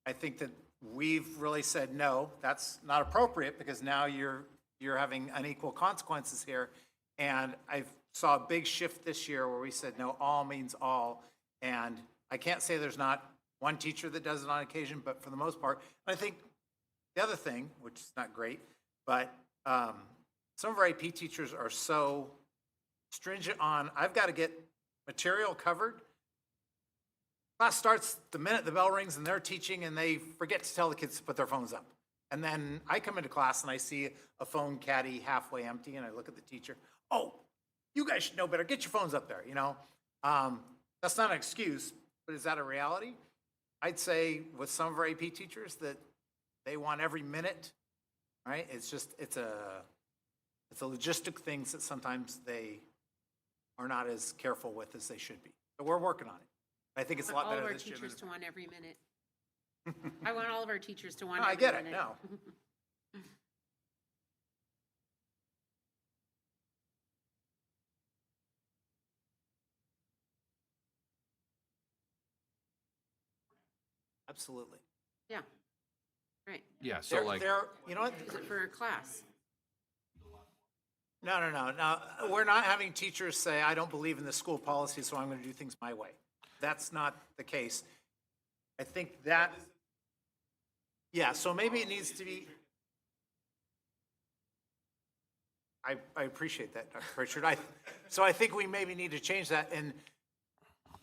I think that we've really said, no, that's not appropriate, because now you're having unequal consequences here. And I saw a big shift this year where we said, no, all means all. And I can't say there's not one teacher that does it on occasion, but for the most part, I think the other thing, which is not great, but some of our AP teachers are so stringent on, I've got to get material covered. Class starts the minute the bell rings and they're teaching, and they forget to tell the kids to put their phones up. And then I come into class and I see a phone caddy halfway empty, and I look at the teacher, oh, you guys should know better, get your phones up there, you know? That's not an excuse, but is that a reality? I'd say with some of our AP teachers that they want every minute, right? It's a logistic things that sometimes they are not as careful with as they should be. But we're working on it. I think it's a lot better this year. All of our teachers to want every minute. I want all of our teachers to want No, I every get it, minute. no. Absolutely. Yeah, right. Yeah, so like, You know what? Use it for a class. No. We're not having teachers say, I don't believe in the school policy, so I'm going to do things my way. That's not the case. I think that, yeah, so maybe it needs to be. I appreciate that, Dr. Pritchard. So I think we maybe need to change that, and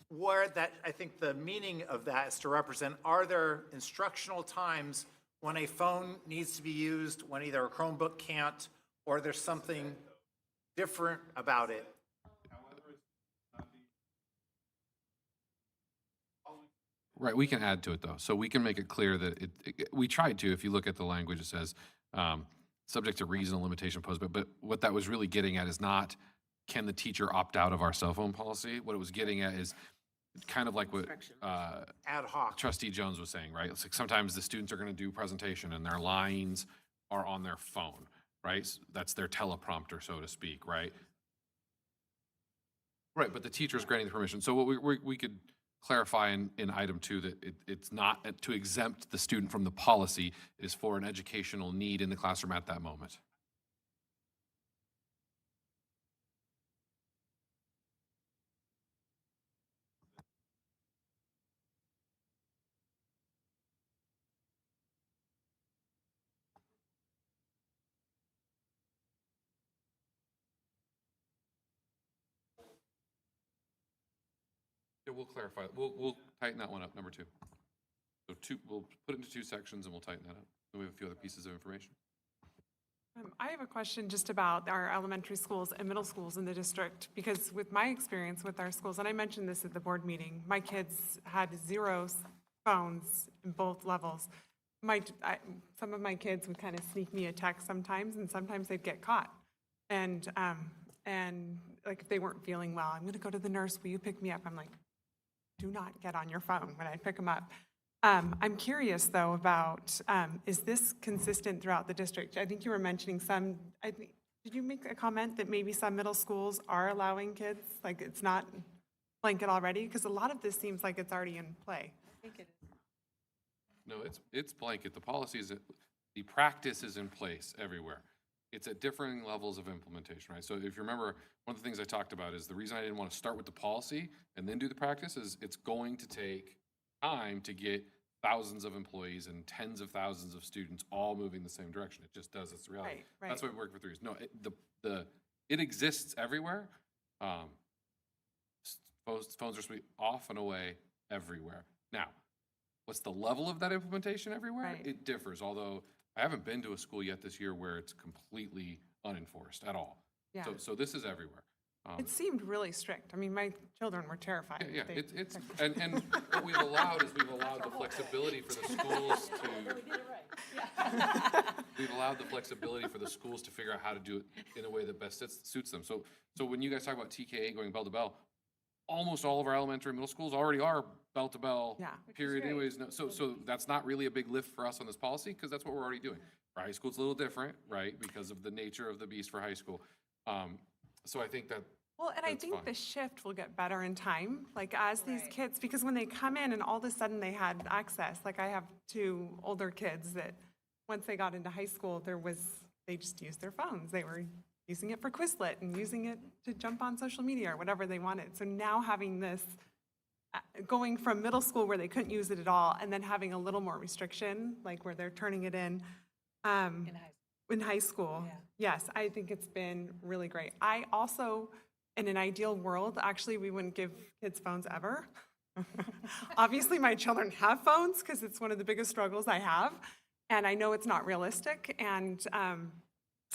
where that, I think the meaning of that is to represent, are there instructional times when a phone needs to be used, when either a Chromebook can't, or there's something different about it? right, we can add to it though. So we can make it clear that we tried to, if you look at the language, it says, subject to reason and limitation posed, but what that was really getting at is not, can the teacher opt out of our cell phone policy? What it was getting at is kind of like what Ad hoc. Trustee Jones was saying, right? It's like sometimes the students are going to do presentation and their lines are on their phone, right? That's their teleprompter, so to speak, right? Right, but the teacher's granting the permission. So what we could clarify in item 2 that it's not to exempt the student from the policy, it is for an educational need in the classroom at that moment. Yeah, we'll clarify. We'll tighten that one up, number 2. So we'll put it into 2 sections and we'll tighten that up. Then we have a few other pieces of information. I have a question just about our elementary schools and middle schools in the district, because with my experience with our schools, and I mentioned this at the board meeting, my kids had 0 phones in both levels. Some of my kids would kind of sneak me a text sometimes, and sometimes they'd get caught. And like if they weren't feeling well, I'm going to go to the nurse, will you pick me up? I'm like, do not get on your phone when I pick them up. I'm curious, though, about, is this consistent throughout the district? I think you were mentioning did you make a comment that maybe some middle schools are allowing kids, like it's not blanket already? Because a lot of this seems like it's already in play. I think it is. No, it's blanket. The policy is, the practice is in place everywhere. It's at differing levels of implementation, right? So if you remember, one of the things I talked about is the reason I didn't want to start with the policy and then do the practice is it's going to take time to get thousands of employees and tens of thousands of students all moving the same direction. It just does. It's the reality. Right. That's why we work for 3 years. No, it exists everywhere. Phones are supposed to be off and away everywhere. Now, what's the level of that implementation everywhere? Right. It differs, although I haven't been to a school yet this year where it's completely unenforced at all. Yeah. So this is everywhere. It seemed really strict. I mean, my children were terrified. Yeah, They- it's and what we've allowed is we've allowed the flexibility for the schools to. We've allowed the flexibility for the schools to figure out how to do it in a way that best suits them. So when you guys talk about TKA going bell to bell, almost all of our elementary and middle schools already are bell to bell. Yeah. Period. Anyways, no, so that's not really a big lift for us on this policy because that's what we're already doing. For high school, it's a little different, right? Because of the nature of the beast for high school. So I think that. Well, and I that's think fine. the shift will get better in time, like as these kids, because when they come in and all of a sudden they had access, like I have 2 older kids that once they got into high school, they just used their phones. They were using it for Quizlet and using it to jump on social media or whatever they wanted. So now having this, going from middle school where they couldn't use it at all, and then having a little more restriction, like where they're turning it in high school. Yes, I think it's been really great. I also, in an ideal world, actually, we wouldn't give kids phones ever. Obviously, my children have phones because it's one of the biggest struggles I have. And I know it's not realistic. And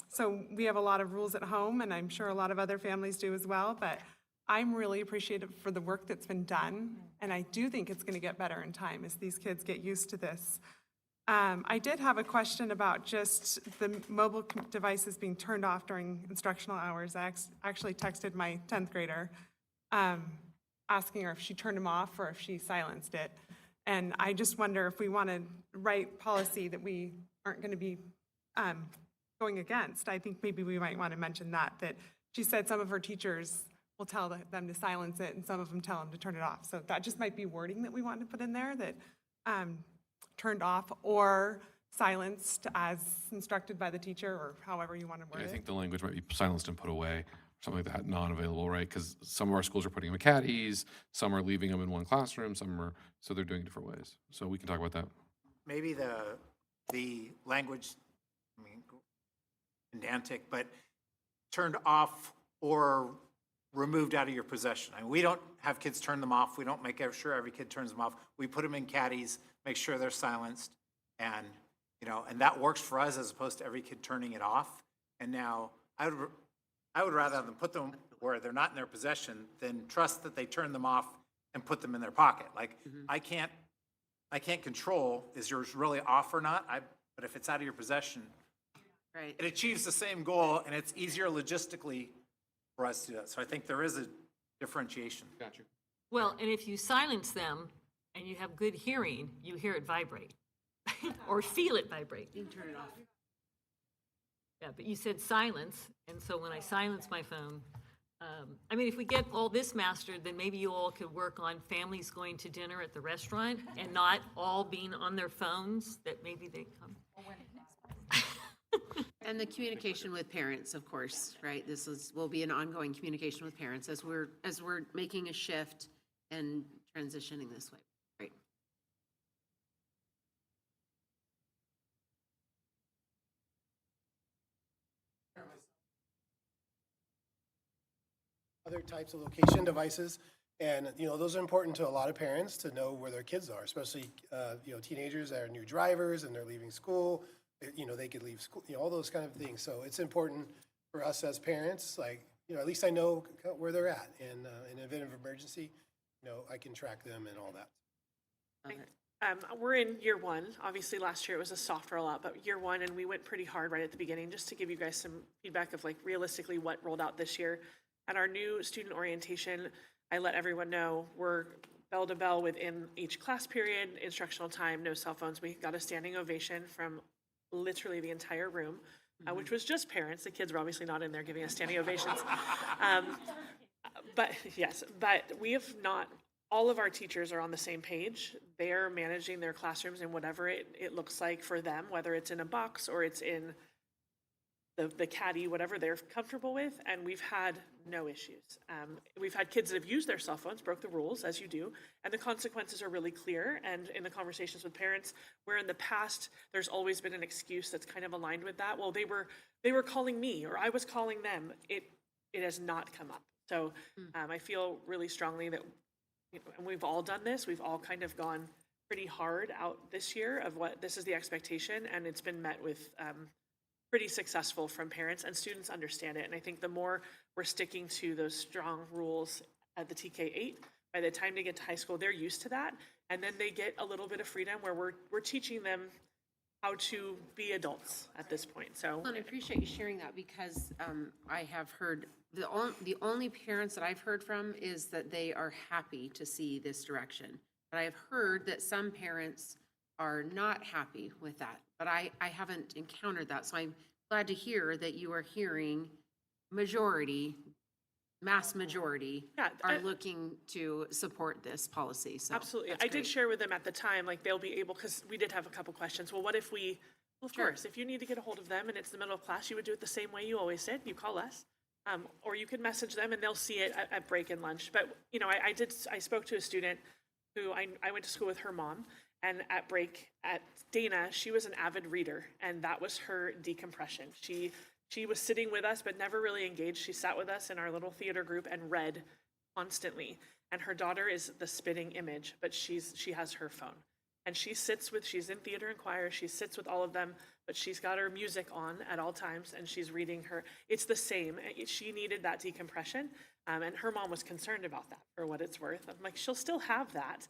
so we have a lot of rules at home, and I'm sure a lot of other families do as well. But I'm really appreciative for the work that's been done. And I do think it's going to get better in time as these kids get used to this. I did have a question about just the mobile devices being turned off during instructional hours. I actually texted my 10th grader asking her if she turned them off or if she silenced it. And I just wonder if we want to write policy that we aren't going to be going against. I think maybe we might want to mention that she said some of her teachers will tell them to silence it and some of them tell them to turn it off. So that just might be wording that we want to put in there, that turned off or silenced as instructed by the teacher, or however you want to word I it. think the language might be silenced and put away, something like that, non-available, right? Because some of our schools are putting them in caddies, some are leaving them in one classroom, so they're doing it different ways. So we can talk about that. Maybe the language, I mean, pedantic, but turned off or removed out of your possession. I mean, we don't have kids turn them off. We don't make sure every kid turns them off. We put them in caddies, make sure they're silenced, and and that works for us as opposed to every kid turning it off. And now I would rather than put them where they're not in their possession than trust that they turn them off and put them in their pocket. Like I can't control is yours really off or not. But if it's out of your possession, Right. it achieves the same goal, and it's easier logistically for us to do that. So I think there is a differentiation. Got you. Well, and if you silence them and you have good hearing, you hear it vibrate or feel it vibrate. You can turn it off. Yeah, but you said silence, and so when I silence my phone, I mean, if we get all this mastered, then maybe you all could work on families going to dinner at the restaurant and not all being on their phones, that maybe they come. And the communication with parents, of course, right? Will be an ongoing communication with parents as we're making a shift and transitioning this way, right? Other types of location devices. And, those are important to a lot of parents to know where their kids are, especially, teenagers that are new drivers and they're leaving school. They could leave school, all those kind of things. So it's important for us as parents, like, at least I know where they're at. And in an event of emergency, I can track them and all that. We're in year one. Obviously, last year it was a soft rollout, but year one, and we went pretty hard right at the beginning, just to give you guys some feedback of like realistically what rolled out this year. At our new student orientation, I let everyone know we're bell to bell within each class period, instructional time, no cell phones. We got a standing ovation from literally the entire room, which was just parents. The kids were obviously not in there giving us standing ovations. But yes, but we have not, all of our teachers are on the same page. They're managing their classrooms in whatever it looks like for them, whether it's in a box or it's in the caddy, whatever they're comfortable with, and we've had no issues. We've had kids that have used their cell phones, broke the rules, as you do, and the consequences are really clear. And in the conversations with parents, where in the past there's always been an excuse that's kind of aligned with that. Well, they were calling me, or I was calling them. It has not come up. So I feel really strongly that, and we've all done this. We've all kind of gone pretty hard out this year of what this is the expectation, and it's been met with pretty successful from parents, and students understand it. And I think the more we're sticking to those strong rules at the TK8, by the time they get to high school, they're used to that, and then they get a little bit of freedom where we're teaching them how to be adults at this point. So And I appreciate you sharing that, because I have heard, the only parents that I've heard from is that they are happy to see this direction. But I have heard that some parents are not happy with that, but I haven't encountered that. So I'm glad to hear that you are hearing mass majority are looking to support this policy. So absolutely. that's I did great. share with them at the time, like they'll be able, because we did have a couple questions. Well, what if well, of course, if you need to get a hold of them and it's the middle of class, you would do it the same way you always did. You call us. Or you could message them and they'll see it at break and lunch. But, I spoke to a student who I went to school with her mom, and at break at Dana, she was an avid reader, and that was her decompression. She was sitting with us, but never really engaged. She sat with us in our little theater group and read constantly. And her daughter is the spitting image, but she has her phone. And she's in theater and choir, she sits with all of them, but she's got her music on at all times, and she's reading it's the same. She needed that decompression, and her mom was concerned about that, for what it's worth. I'm like, she'll still have that,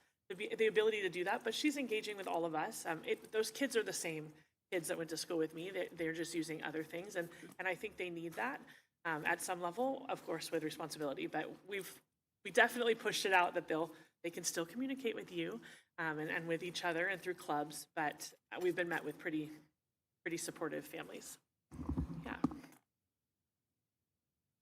the ability to do that, but she's engaging with all of us. Those kids are the same kids that went to school with me. They're just using other things, and I think they need that at some level, of course, with responsibility. But we definitely pushed it out that they can still communicate with you and with each other and through clubs, but we've been met with pretty supportive families. Yeah.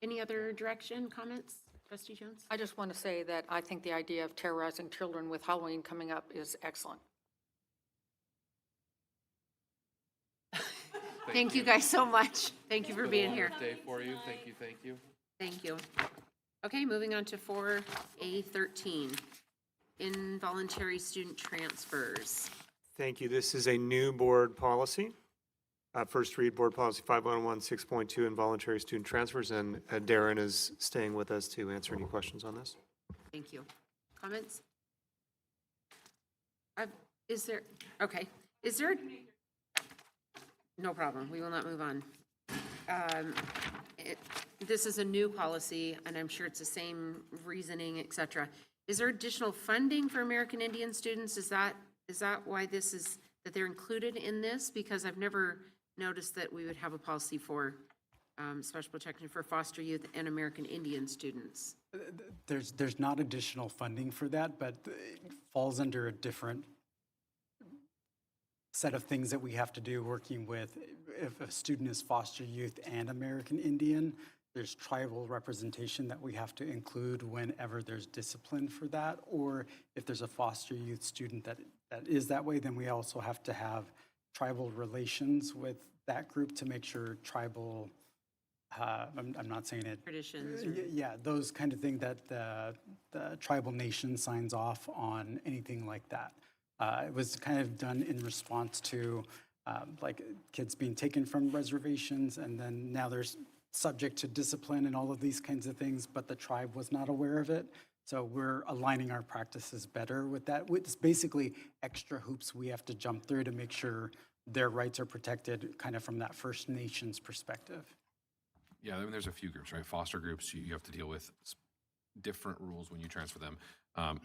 Any other direction, comments? Trustee Jones? I just want to say that I think the idea of terrorizing children with Halloween coming up is excellent. Thank you guys so much. Thank you for being here. Day for you. Thank you. Thank you. Thank you. Okay, moving on to 4A13, involuntary student transfers. Thank you. This is a new board policy. First read, Board Policy 5116.2, involuntary student transfers, and Darren is staying with us to answer any questions on this. Thank you. Comments? No problem. We will not move on. This is a new policy, and I'm sure it's the same reasoning, et cetera. Is there additional funding for American Indian students? Is that why that they're included in this? Because I've never noticed that we would have a policy for special protection for foster youth and American Indian students. There's not additional funding for that, but it falls under a different set of things that we have to do working with. If a student is foster youth and American Indian, there's tribal representation that we have to include whenever there's discipline for that. Or if there's a foster youth student that is that way, then we also have to have tribal relations with that group to make sure tribal, I'm not saying it. Traditions. Yeah, those kind of things that the tribal nation signs off on, anything like that. It was kind of done in response to like kids being taken from reservations, and then now they're subject to discipline and all of these kinds of things, but the tribe was not aware of it. So we're aligning our practices better with that. It's basically extra hoops we have to jump through to make sure their rights are protected, kind of from that First Nations perspective. Yeah, I mean, there's a few groups, right? Foster groups, you have to deal with different rules when you transfer them.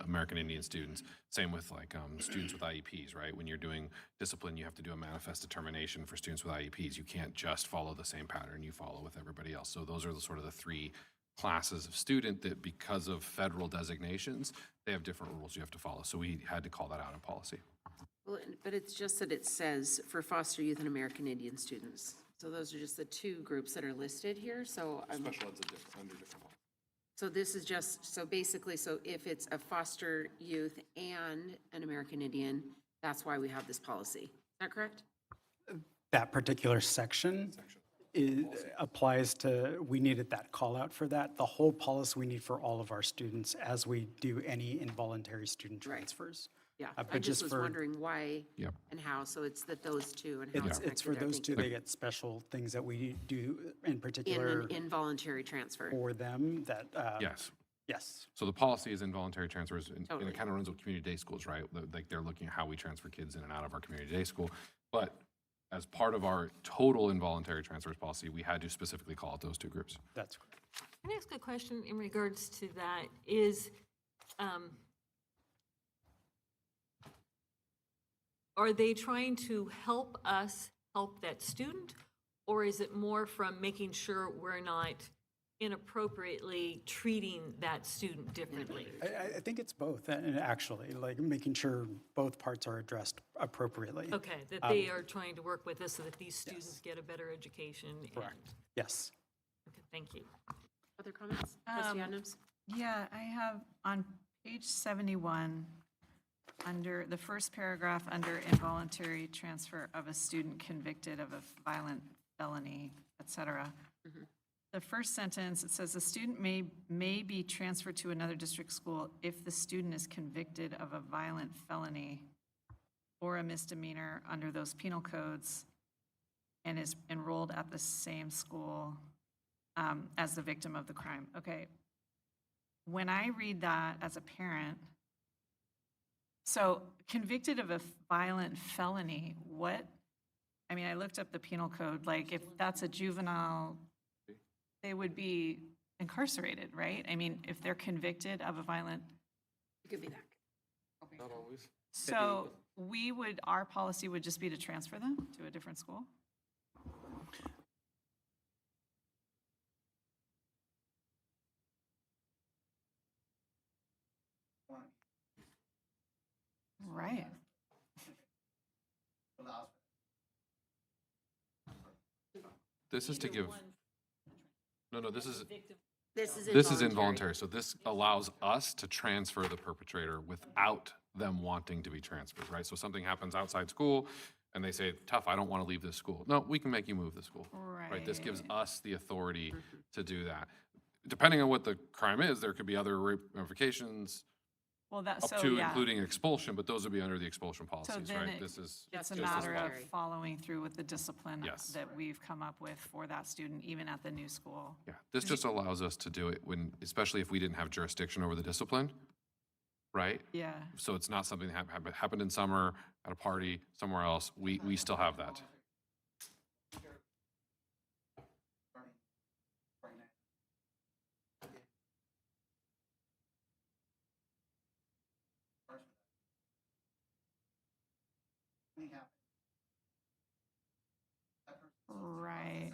American Indian students, same with like students with IEPs, right? When you're doing discipline, you have to do a manifest determination for students with IEPs. You can't just follow the same pattern you follow with everybody else. So those are the sort of the three classes of student that, because of federal designations, they have different rules you have to follow. So we had to call that out in policy. Well, but it's just that it says for foster youth and American Indian students. So those are just the two groups that are listed here, so Special ed's under different law. so this is just, so basically, so if it's a foster youth and an American Indian, that's why we have this policy. Is that correct? That particular section applies to, we needed that call out for that. The whole policy we need for all of our students as we do any involuntary student transfers. Yeah, I But just was for- wondering why Yep. and how, so it's that those two and how It's connected for they're those two, thinking. they get special things that we do in In particular an involuntary transfer. for them that, Yes. yes. So the policy is involuntary transfers, and Totally. it kind of runs with community day schools, right? Like they're looking at how we transfer kids in and out of our community day school. But as part of our total involuntary transfers policy, we had to specifically call out those two groups. That's correct. Can I ask a question in regards to that? Is, are they trying to help us help that student? Or is it more from making sure we're not inappropriately treating that student differently? I think it's both, actually, like making sure both parts are addressed appropriately. Okay, that they are trying to work with us so that these students get a better education. Correct. Yes. Okay, thank you. Other comments? Trustee Adams? Yeah, I have on page 71, under the first paragraph, under involuntary transfer of a student convicted of a violent felony, et cetera. The first sentence, it says, "The student may be transferred to another district school if the student is convicted of a violent felony or a misdemeanor under those penal codes and is enrolled at the same school as the victim of the crime." Okay. When I read that as a parent, so convicted of a violent felony, what, I mean, I looked up the penal code, like if that's a juvenile, they would be incarcerated, right? I mean, if they're convicted of a violent, It could be that. Not always. so our policy would just be to transfer them to a different school? Right. This is to give, no, this is This is involuntary. So this allows us to transfer the perpetrator without them wanting to be transferred, right? So something happens outside school and they say, tough, I don't want to leave this school. No, we can make you move the school. Right? This gives us the authority to do that. Depending on what the crime is, there could be other ramifications Well, that, up so, to yeah. including expulsion, but those would be under the expulsion So policies, then right? This is it's a just as matter of voluntary. following through with the discipline Yes. that we've come up with for that student, even at the new school. Yeah, this just allows us to do it when, especially if we didn't have jurisdiction over the discipline, right? Yeah. So it's not something that happened in summer, at a party, somewhere else. We still have that. Right.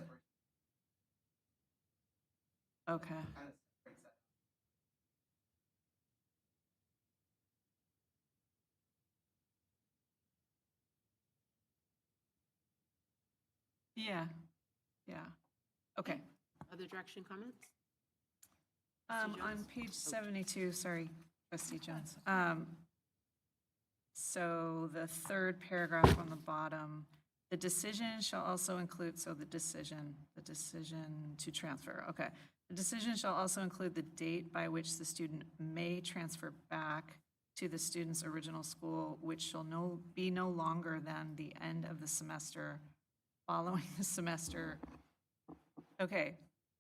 Okay. Yeah, yeah. Okay. Other direction comments? On page 72, sorry, trustee Jones. So the third paragraph on the bottom, the decision shall also include, so the decision to transfer, okay. The decision shall also include the date by which the student may transfer back to the student's original school, which shall be no longer than the end of the semester following the semester. Okay,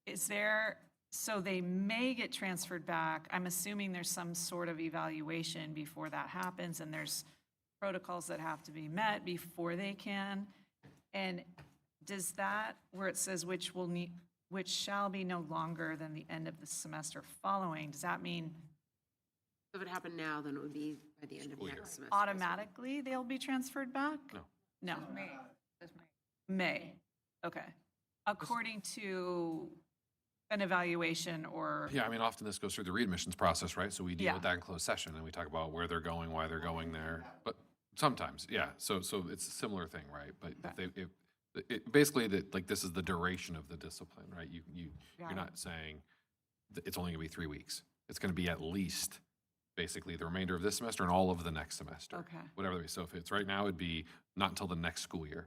is there So they may get transferred back. I'm assuming there's some sort of evaluation before that happens, and there's protocols that have to be met before they can. And does that, where it says which shall be no longer than the end of the semester following, does that mean If it happened now, then it would be by the end of next semester. automatically they'll be transferred back? No. No. May, okay. According to an evaluation or, Yeah, I mean, often this goes through the readmissions process, right? So we deal Yeah. with that in closed session, and we talk about where they're going, why they're going there. But sometimes, yeah, so it's a similar thing, right? But basically, like, this is the duration of the discipline, right? You're not saying that it's only gonna be 3 weeks. It's gonna be at least, basically, the remainder of this semester and all of the next semester. Okay. Whatever, so if it's right now, it'd be not until the next school year,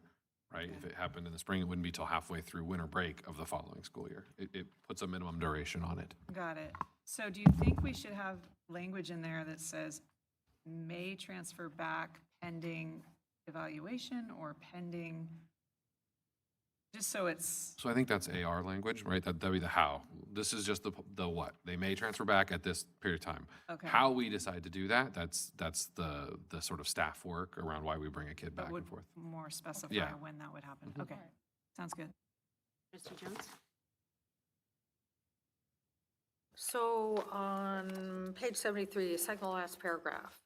right? If it happened in the spring, it wouldn't be till halfway through winter break of the following school year. It puts a minimum duration on it. got it. So do you think we should have language in there that says may transfer back pending evaluation or pending, just so it's, So I think that's AR language, right? That'd be the how. This is just the what. They may transfer back at this period of time. Okay. How we decide to do that, that's the sort of staff work around why we bring a kid back would and forth. more specify Yeah. when that would happen? Okay, sounds good. Trustee Jones? So on page 73, second to last paragraph,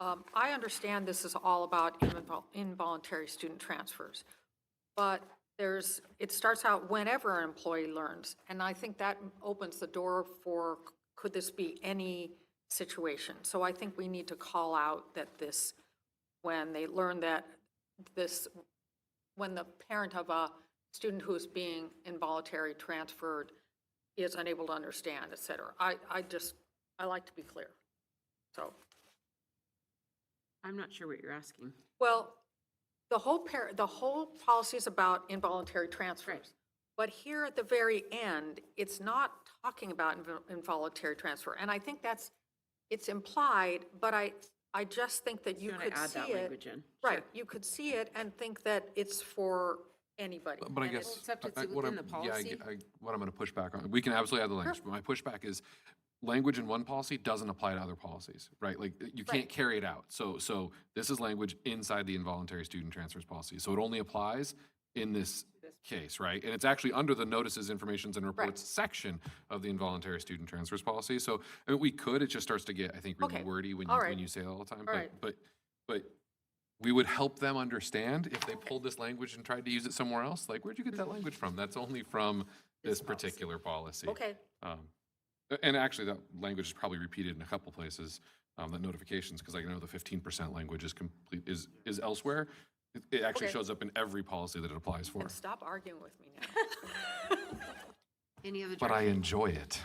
I understand this is all about involuntary student transfers, but it starts out whenever an employee learns, and I think that opens the door for, could this be any situation? So I think we need to call out that this, when they learn that this, when the parent of a student who is being involuntary transferred is unable to understand, et cetera. I like to be clear, so. I'm not sure what you're asking. Well, the whole policy is about involuntary transfers. But here at the very end, it's not talking about involuntary transfer. And I think it's implied, but I just think that you Trying could to add see that it. language in. Right, you could see it and think that it's for anybody. But I And guess. Except it's what within I'm- the yeah, policy. what I'm going to push back on, we can absolutely add the language, but my pushback is language in one policy doesn't apply to other policies, right? Like, you can't carry it out. So this is language inside the involuntary student transfers policy. So it only applies in this case, right? And it's actually under the notices, informations, and reports section of the involuntary student transfers policy. So I mean, we could, it just starts to get, I think, really Okay. wordy when All right. when you say it all the time. All right. But we would help them understand if they pulled this language and tried to use it somewhere else. Like, where'd you get that language from? That's only from this particular policy. Okay, And actually, that language is probably repeated in a couple places, the notifications, because I know the 15% language is elsewhere. It actually Okay. shows up in every policy that it applies for. and stop arguing with me now. Any other But I direction? enjoy it.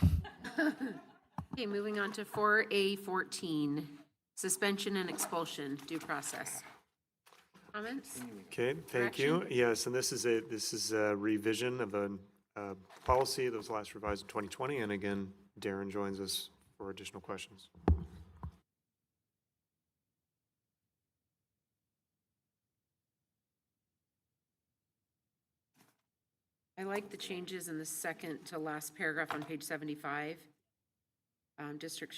Okay, moving on to 4A14, suspension and expulsion due process. Comments? Okay, thank you. Yes, and this is a revision of a policy that was last revised in 2020, and again, Darren joins us for additional questions. I like the changes in the second to last paragraph on page 75. District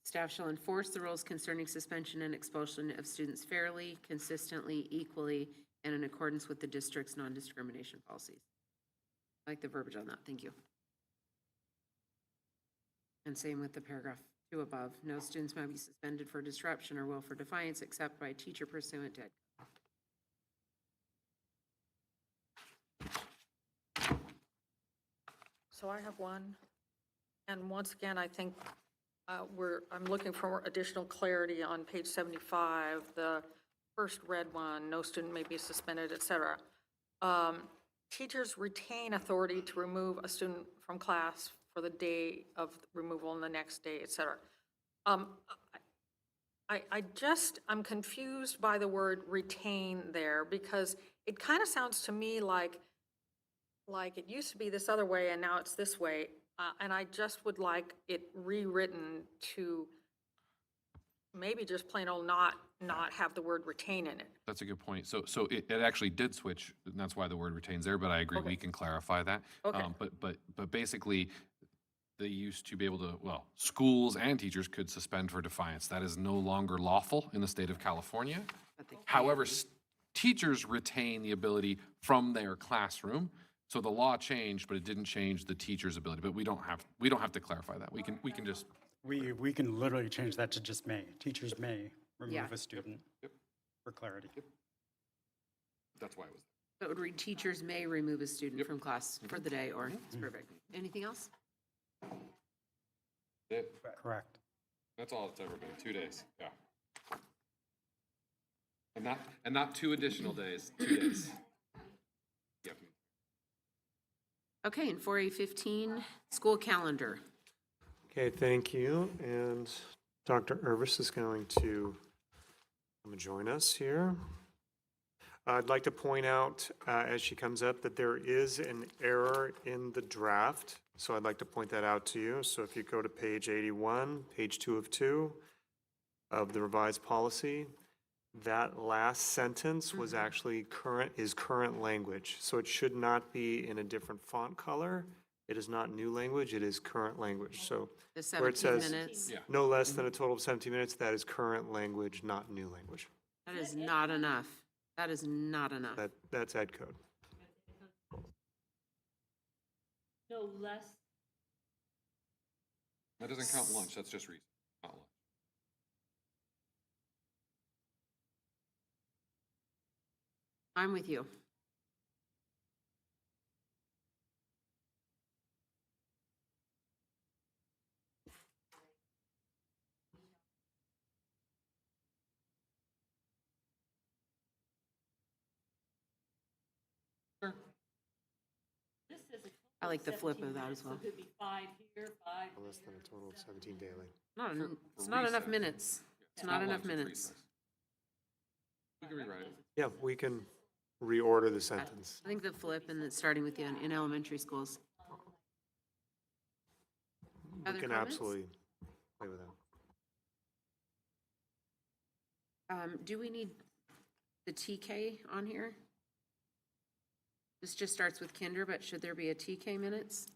staff shall enforce the rules concerning suspension and expulsion of students fairly, consistently, equally, and in accordance with the district's non-discrimination policies. I like the verbiage on that, thank you. And same with the paragraph 2 above. No students may be suspended for disruption or willful defiance except by a teacher pursuant to. So I have one, and once again, I think I'm looking for additional clarity on page 75, the first red one, no student may be suspended, et cetera. Teachers retain authority to remove a student from class for the day of removal and the next day, et cetera. I'm confused by the word retain there, because it kind of sounds to me like it used to be this other way and now it's this way, and I just would like it rewritten to maybe just plain old not have the word retain in it. That's a good point. So it actually did switch, and that's why the word retains there, but I agree, we can clarify that. Okay. But basically, they used to be able to, well, schools and teachers could suspend for defiance. That is no longer lawful in the state of California. However, teachers retain the ability from their classroom. So the law changed, but it didn't change the teacher's ability. But we don't have to clarify that. We can just, We can literally change that to just may. Teachers may Yeah. remove a student for clarity. that's why it was. So it would read, teachers may remove a student from class for the day, or, it's perfect. Anything else? Correct. That's all it's ever been, 2 days, yeah. And not 2 additional days, 2 days. Yep. Okay, and 4A15, school calendar. Okay, thank you. And Dr. Irvis is going to come and join us here. I'd like to point out, as she comes up, that there is an error in the draft. So I'd like to point that out to you. So if you go to page 81, page 2 of 2 of the revised policy, that last sentence was actually current language. So it should not be in a different font color. It is not new language, it is current language. So The where it 17 says minutes. no less than a total of 17 minutes, that is current language, not new language. That is not enough. That is not enough. That's ed code. No less. That doesn't count lunch, that's just recess, not lunch. I'm with you. I like the flip of that as well. Could be 5 here, 5 Less than a total of 17 daily. It's not enough minutes. It's not enough minutes. We can rewrite it. Yeah, we can reorder the sentence. I think the flip and it's starting with the in elementary schools. We Other can comments? absolutely play with that. Do we need the TK on here? This just starts with kinder, but should there be a TK minutes?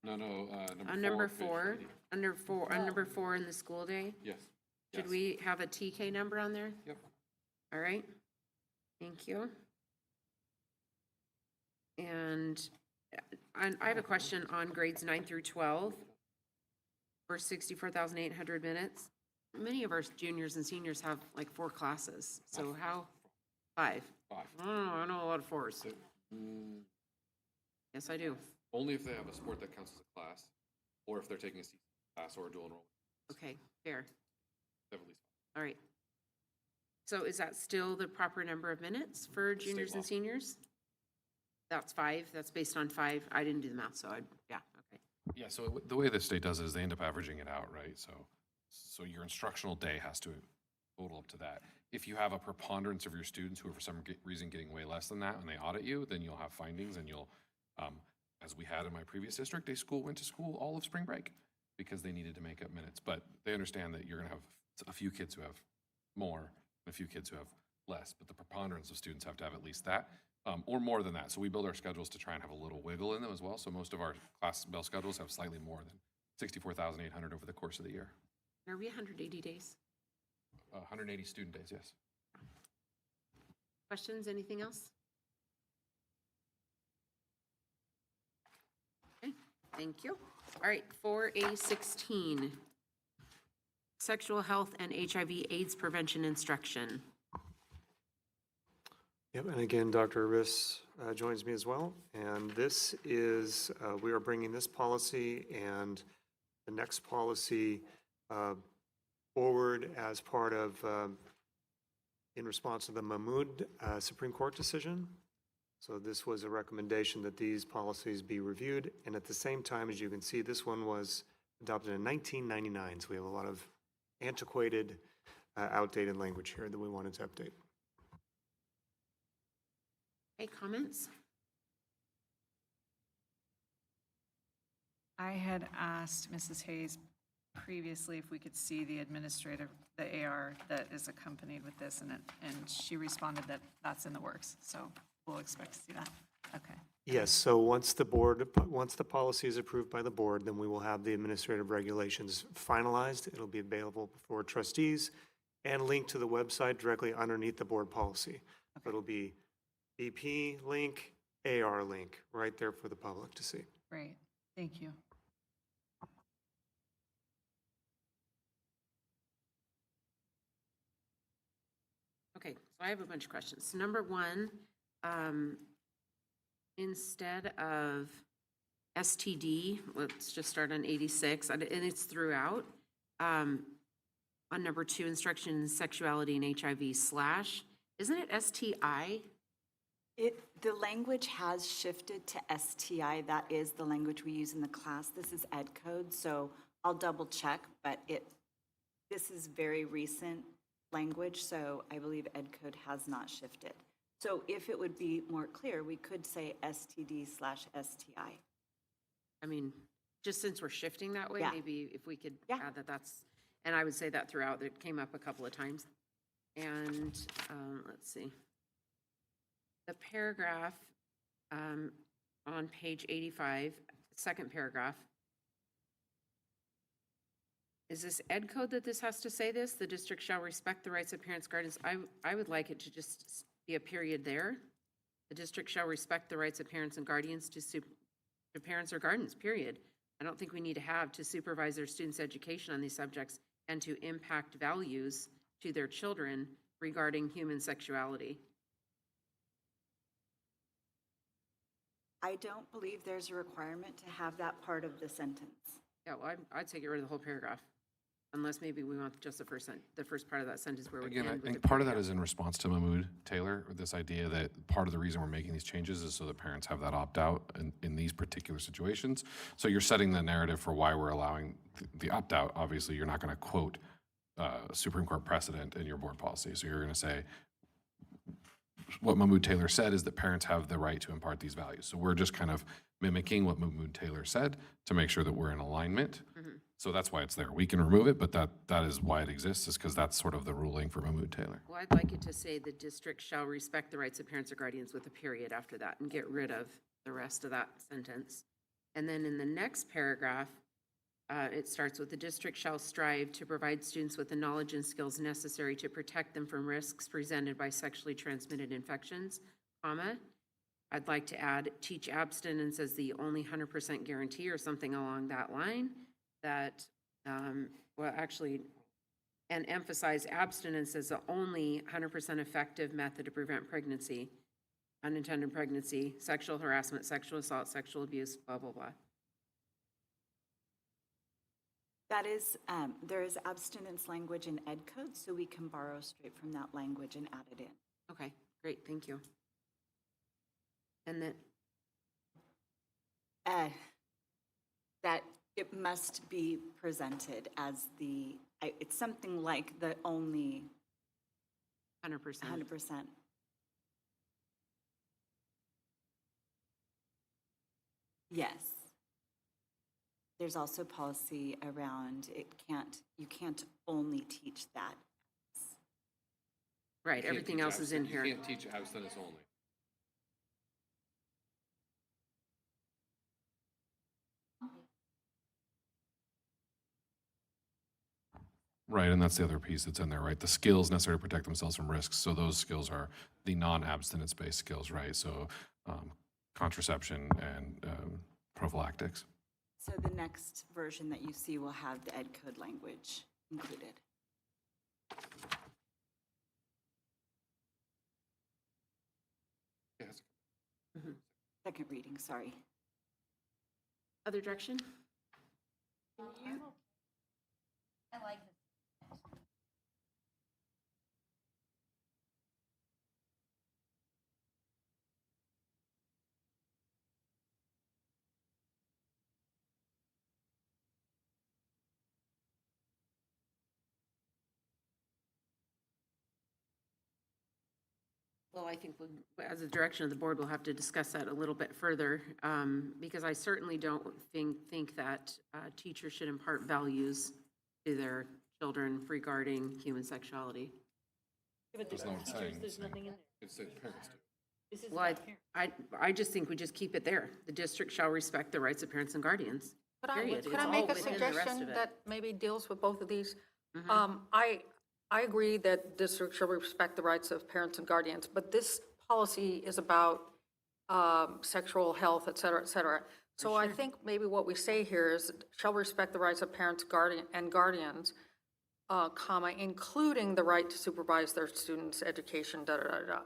No, On number number 4. four, on number 4 in the school day? Yes. Should Yes. we have a TK number on there? Yep. All right, thank you. And I have a question on grades 9 through 12 for 64,800 minutes. Many of our juniors and seniors have like 4 classes, so how? 5? 5. I know a lot of 4s. Yes, I do. Only if they have a sport that counts as a class, or if they're taking a C class or a dual enrollment. Okay, fair. They have at least All right. So is that still the proper number of minutes for juniors and law. seniors? That's 5, that's based on 5. I didn't do the math, so yeah, okay. Yeah, so the way the state does it is they end up averaging it out, right? So your instructional day has to total up to that. If you have a preponderance of your students who are for some reason getting way less than that when they audit you, then you'll have findings and you'll, as we had in my previous district, went to school all of spring break because they needed to make up minutes. But they understand that you're gonna have a few kids who have more and a few kids who have less, but the preponderance of students have to have at least that. Or more than that. So we build our schedules to try and have a little wiggle in them as well. So most of our class bell schedules have slightly more than 64,800 over the course of the year. Are we 180 days? 180 student days, yes. Questions, anything else? Okay, thank you. All right, 4A16, sexual health and HIV/AIDS prevention instruction. Yep, and again, Dr. Irvis joins me as well. And this is, we are bringing this policy and the next policy forward as part of, in response to the Mahmood Supreme Court decision. So this was a recommendation that these policies be reviewed. And at the same time, as you can see, this one was adopted in 1999. So we have a lot of antiquated, outdated language here that we wanted to update. Any comments? I had asked Mrs. Hayes previously if we could see the AR that is accompanied with this, and she responded that that's in the works, so we'll expect to see that. Okay. Yes, so once the policy is approved by the board, then we will have the administrative regulations finalized. It'll be available for trustees and linked to the website directly underneath the board policy. It'll be BP link, AR link, right there for the public to see. Great, thank you. Okay, so I have a bunch of questions. So number one, instead of STD, let's just start on 86, and it's throughout. On number two, instruction in sexuality and HIV / isn't it STI? The language has shifted to STI. That is the language we use in the class. This is ed code, so I'll double check, but this is very recent language, so I believe ed code has not shifted. So if it would be more clear, we could say STD / STI. I mean, just since we're shifting that way, Yeah. maybe if we could Yeah. add that's, and I would say that throughout, it came up a couple of times. And let's see. The paragraph on page 85, second paragraph. Is this ed code that this has to say this? The district shall respect the rights of parents, guardians. I would like it to just be a period there. The district shall respect the rights of parents and guardians to parents or guardians, period. I don't think we need to have to supervise their students' education on these subjects and to impact values to their children regarding human sexuality. I don't believe there's a requirement to have that part of the sentence. Yeah, well, I'd say get rid of the whole paragraph, unless maybe we want just the first part of that sentence where we Again, end I with the think part of that paragraph. is in response to Mahmood Taylor, with this idea that part of the reason we're making these changes is so that parents have that opt-out in these particular situations. So you're setting the narrative for why we're allowing the opt-out. Obviously, you're not going to quote Supreme Court precedent in your board policy. So you're going to say, what Mahmood Taylor said is that parents have the right to impart these values. So we're just kind of mimicking what Mahmood Taylor said to make sure that we're in alignment. So that's why it's there. We can remove it, but that is why it exists, is because that's sort of the ruling for Mahmood Taylor. Well, I'd like it to say the district shall respect the rights of parents or guardians with a period after that and get rid of the rest of that sentence. And then in the next paragraph, it starts with the district shall strive to provide students with the knowledge and skills necessary to protect them from risks presented by sexually transmitted infections, comma. I'd like to add teach abstinence as the only 100% guarantee or something along that line that, well, actually, and emphasize abstinence as the only 100% effective method to prevent pregnancy, unintended pregnancy, sexual harassment, sexual assault, sexual abuse, blah, blah, blah. That is, there is abstinence language in ed code, so we can borrow straight from that language and add it in. Okay, great, thank you. And then, That it must be presented as it's something like the only 100%. 100%. Yes. There's also policy around you can't only teach that. Right, everything else is in here. You can't teach abstinence only. Right, and that's the other piece that's in there, right? The skills necessary to protect themselves from risks. So those skills are the non-abstinence-based skills, right? So contraception and prophylactics. So the next version that you see will have the ed code language included. Yes. Second reading, sorry. Other direction? I like this. Well, I think as a direction of the board, we'll have to discuss that a little bit further, because I certainly don't think that teachers should impart values to their children regarding human sexuality. But That's not what it's saying. there's nothing in there. It's that parents do. This is Well, I just think we just keep it there. The district shall respect the rights of parents and guardians. Period. Could It's I all make a within the rest suggestion of it. that maybe deals with both of these? I agree that districts shall respect the rights of parents and guardians, but this policy is about sexual health, et cetera, et cetera. So I think maybe what we say here is shall respect the rights of parents, guardians, comma, including the right to supervise their students' education, da, da, da, da.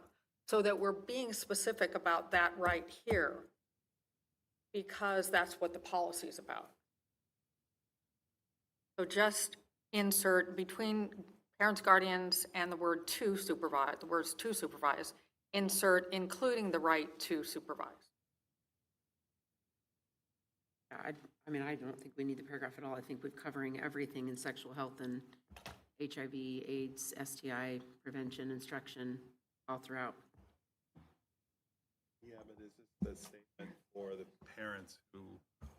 So that we're being specific about that right here, because that's what the policy is about. So just insert between parents, guardians, and the word to supervise, the words to supervise, insert including the right to supervise. I mean, I don't think we need the paragraph at all. I think we're covering everything in sexual health and HIV, AIDS, STI prevention, instruction, all throughout. Yeah, but is this the statement for the parents who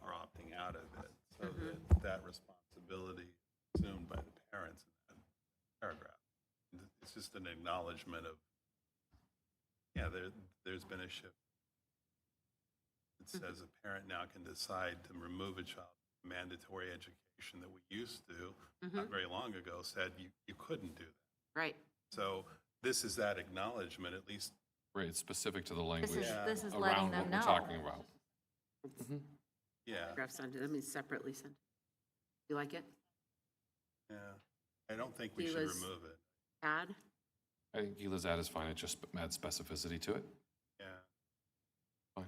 are opting out of it? So that responsibility is assumed by the parents in that paragraph. It's just an acknowledgement of, yeah, there's been a shift. It says a parent now can decide to remove a child from mandatory education that we used to, not very long ago, said you couldn't do that. Right. So this is that acknowledgement, at least. Right, it's specific to the language This is letting around them what know. we're talking about. Yeah, Paragraphs under, that means separately sent. You like it? yeah. I don't think we should Gila's remove it. Add? I think Gila's add is fine, it just adds specificity to it. Yeah. Fine.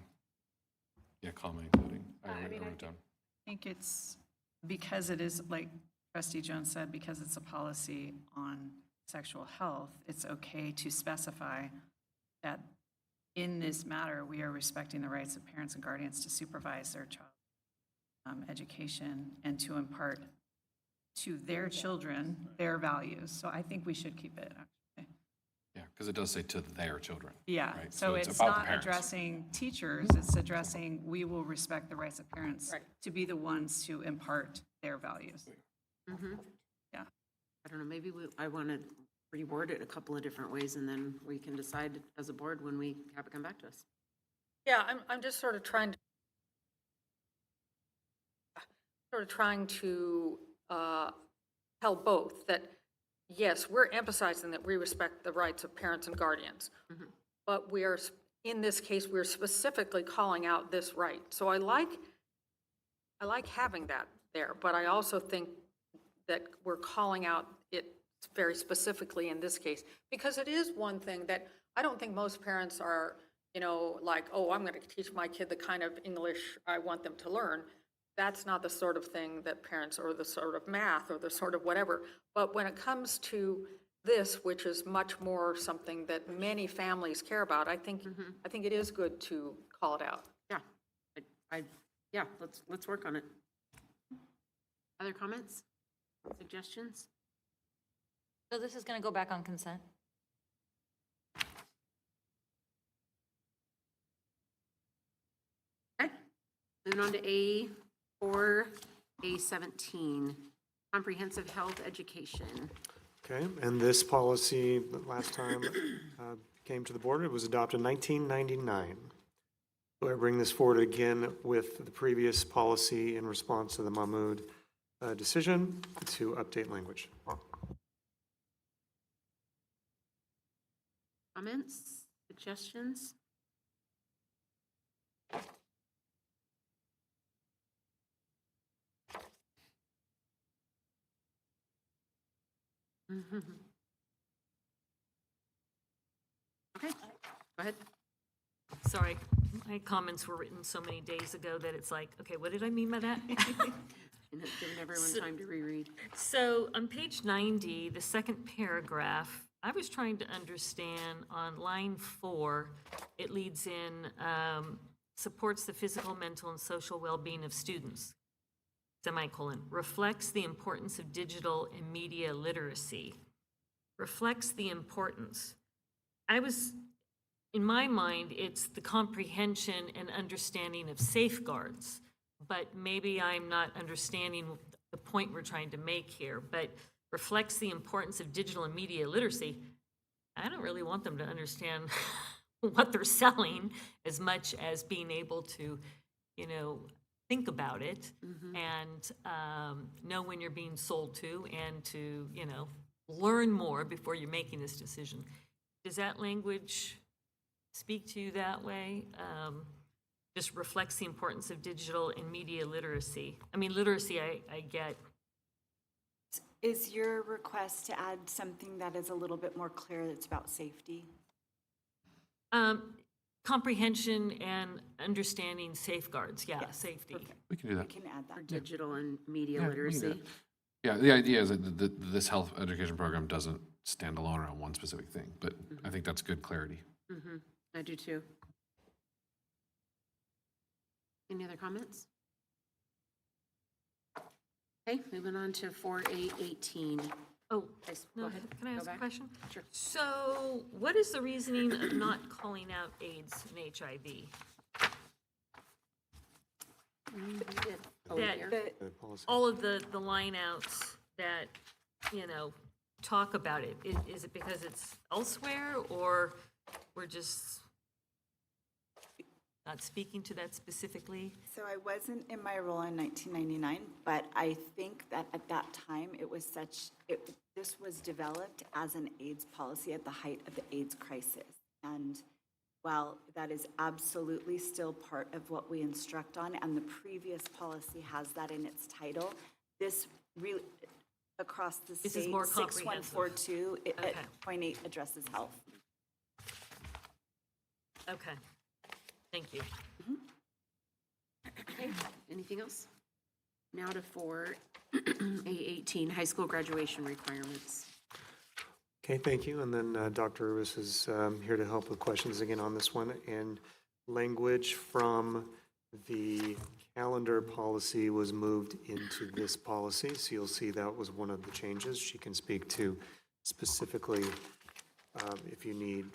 Yeah, comma including. I wrote down. I think it's, because it is, like Trustee Jones said, because it's a policy on sexual health, it's okay to specify that in this matter, we are respecting the rights of parents and guardians to supervise their child education and to impart to their children their values. So I think we should keep it, actually. Yeah, because it does say to their children. Yeah, right? so it's about the not parents. addressing teachers, it's addressing, we will respect the rights of parents to be the ones to impart their values. Yeah. I don't know, maybe I want to reword it a couple of different ways, and then we can decide as a board when we have it come back to us. Yeah, I'm just sort of trying to tell both that, yes, we're emphasizing that we respect the rights of parents and guardians, but we are, in this case, we're specifically calling out this right. So I like having that there, but I also think that we're calling out it very specifically in this case, because it is one thing that I don't think most parents are, like, oh, I'm going to teach my kid the kind of English I want them to learn. That's not the sort of thing that parents, or the sort of math, or the sort of whatever. But when it comes to this, which is much more something that many families care about, I think it is good to call it out. Yeah, yeah, let's work on it. Other comments, suggestions? So this is going to go back on consent? Okay, moving on to A4, A17, comprehensive health education. Okay, and this policy, the last time came to the board, it was adopted in 1999. So I bring this forward again with the previous policy in response to the Mahmood decision to update language. Comments, suggestions? Okay, go ahead. Sorry, my comments were written so many days ago that it's like, okay, what did I mean by that? And it's given everyone time to reread. So on page 90, the second paragraph, I was trying to understand on line 4, it leads in, supports the physical, mental, and social well-being of students, semicolon, reflects the importance of digital and media literacy, reflects the importance. In my mind, it's the comprehension and understanding of safeguards, but maybe I'm not understanding the point we're trying to make here, but reflects the importance of digital and media literacy. I don't really want them to understand what they're selling as much as being able to, you know, think about it and know when you're being sold to and to, you know, learn more before you're making this decision. Does that language speak to you that way? Just reflects the importance of digital and media literacy. I mean, literacy, I get. Is your request to add something that is a little bit more clear that's about safety? Comprehension and understanding safeguards, yeah, safety. We can do that. We can add For that. digital and media Yeah, we can do literacy. that. Yeah, the idea is that this health education program doesn't stand alone on one specific thing, but I think that's good clarity. I do too. Any other comments? Okay, moving on to 4A18. Oh, Go no, ahead. can I Go ask a back. question? Sure. So what is the reasoning of not calling out AIDS and HIV? Oh, That here. all of the line outs that, you know, talk about it, is it because it's elsewhere or we're just not speaking to that specifically? So I wasn't in my role in 1999, but I think that at that time it was this was developed as an AIDS policy at the height of the AIDS crisis. And while that is absolutely still part of what we instruct on, and the previous policy has that in its title, this really, across the This is state, more comprehensive. 6142, Okay. point 8 addresses health. Okay, thank you. Okay, anything else? Now to 4A18, high school graduation requirements. Okay, thank you. And then Dr. Uris is here to help with questions again on this one. And language from the calendar policy was moved into this policy. So you'll see that was one of the changes. She can speak to specifically if you need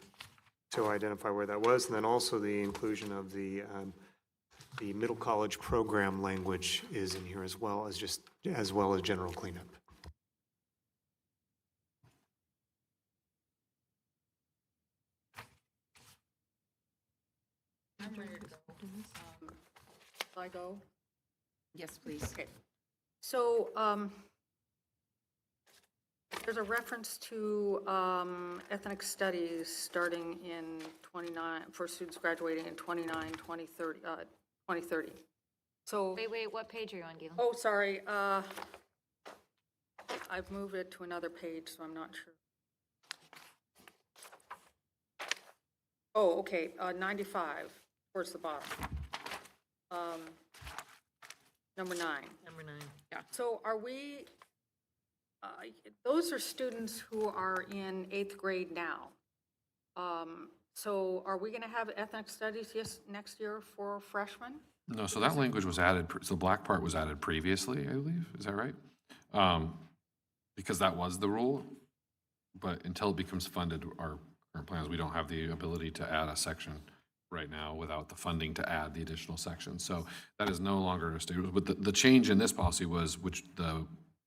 to identify where that was. And then also the inclusion of the middle college program language is in here as well as general cleanup. Shall I go? Yes, please. Okay. So there's a reference to ethnic studies starting in 29, for students graduating in 2030. So, Wait, what page are you on, Gila? oh, sorry. I've moved it to another page, so I'm not sure. Oh, okay, 95, towards the bottom. Number 9. Number 9. Yeah. So are we, those are students who are in 8th grade now. So are we going to have ethnic studies next year for freshmen? No, so that language was added, so the black part was added previously, I believe, is that right? Because that was the rule, but until it becomes funded, our current plans, we don't have the ability to add a section right now without the funding to add the additional section. So that is no longer a state, but the change in this policy was which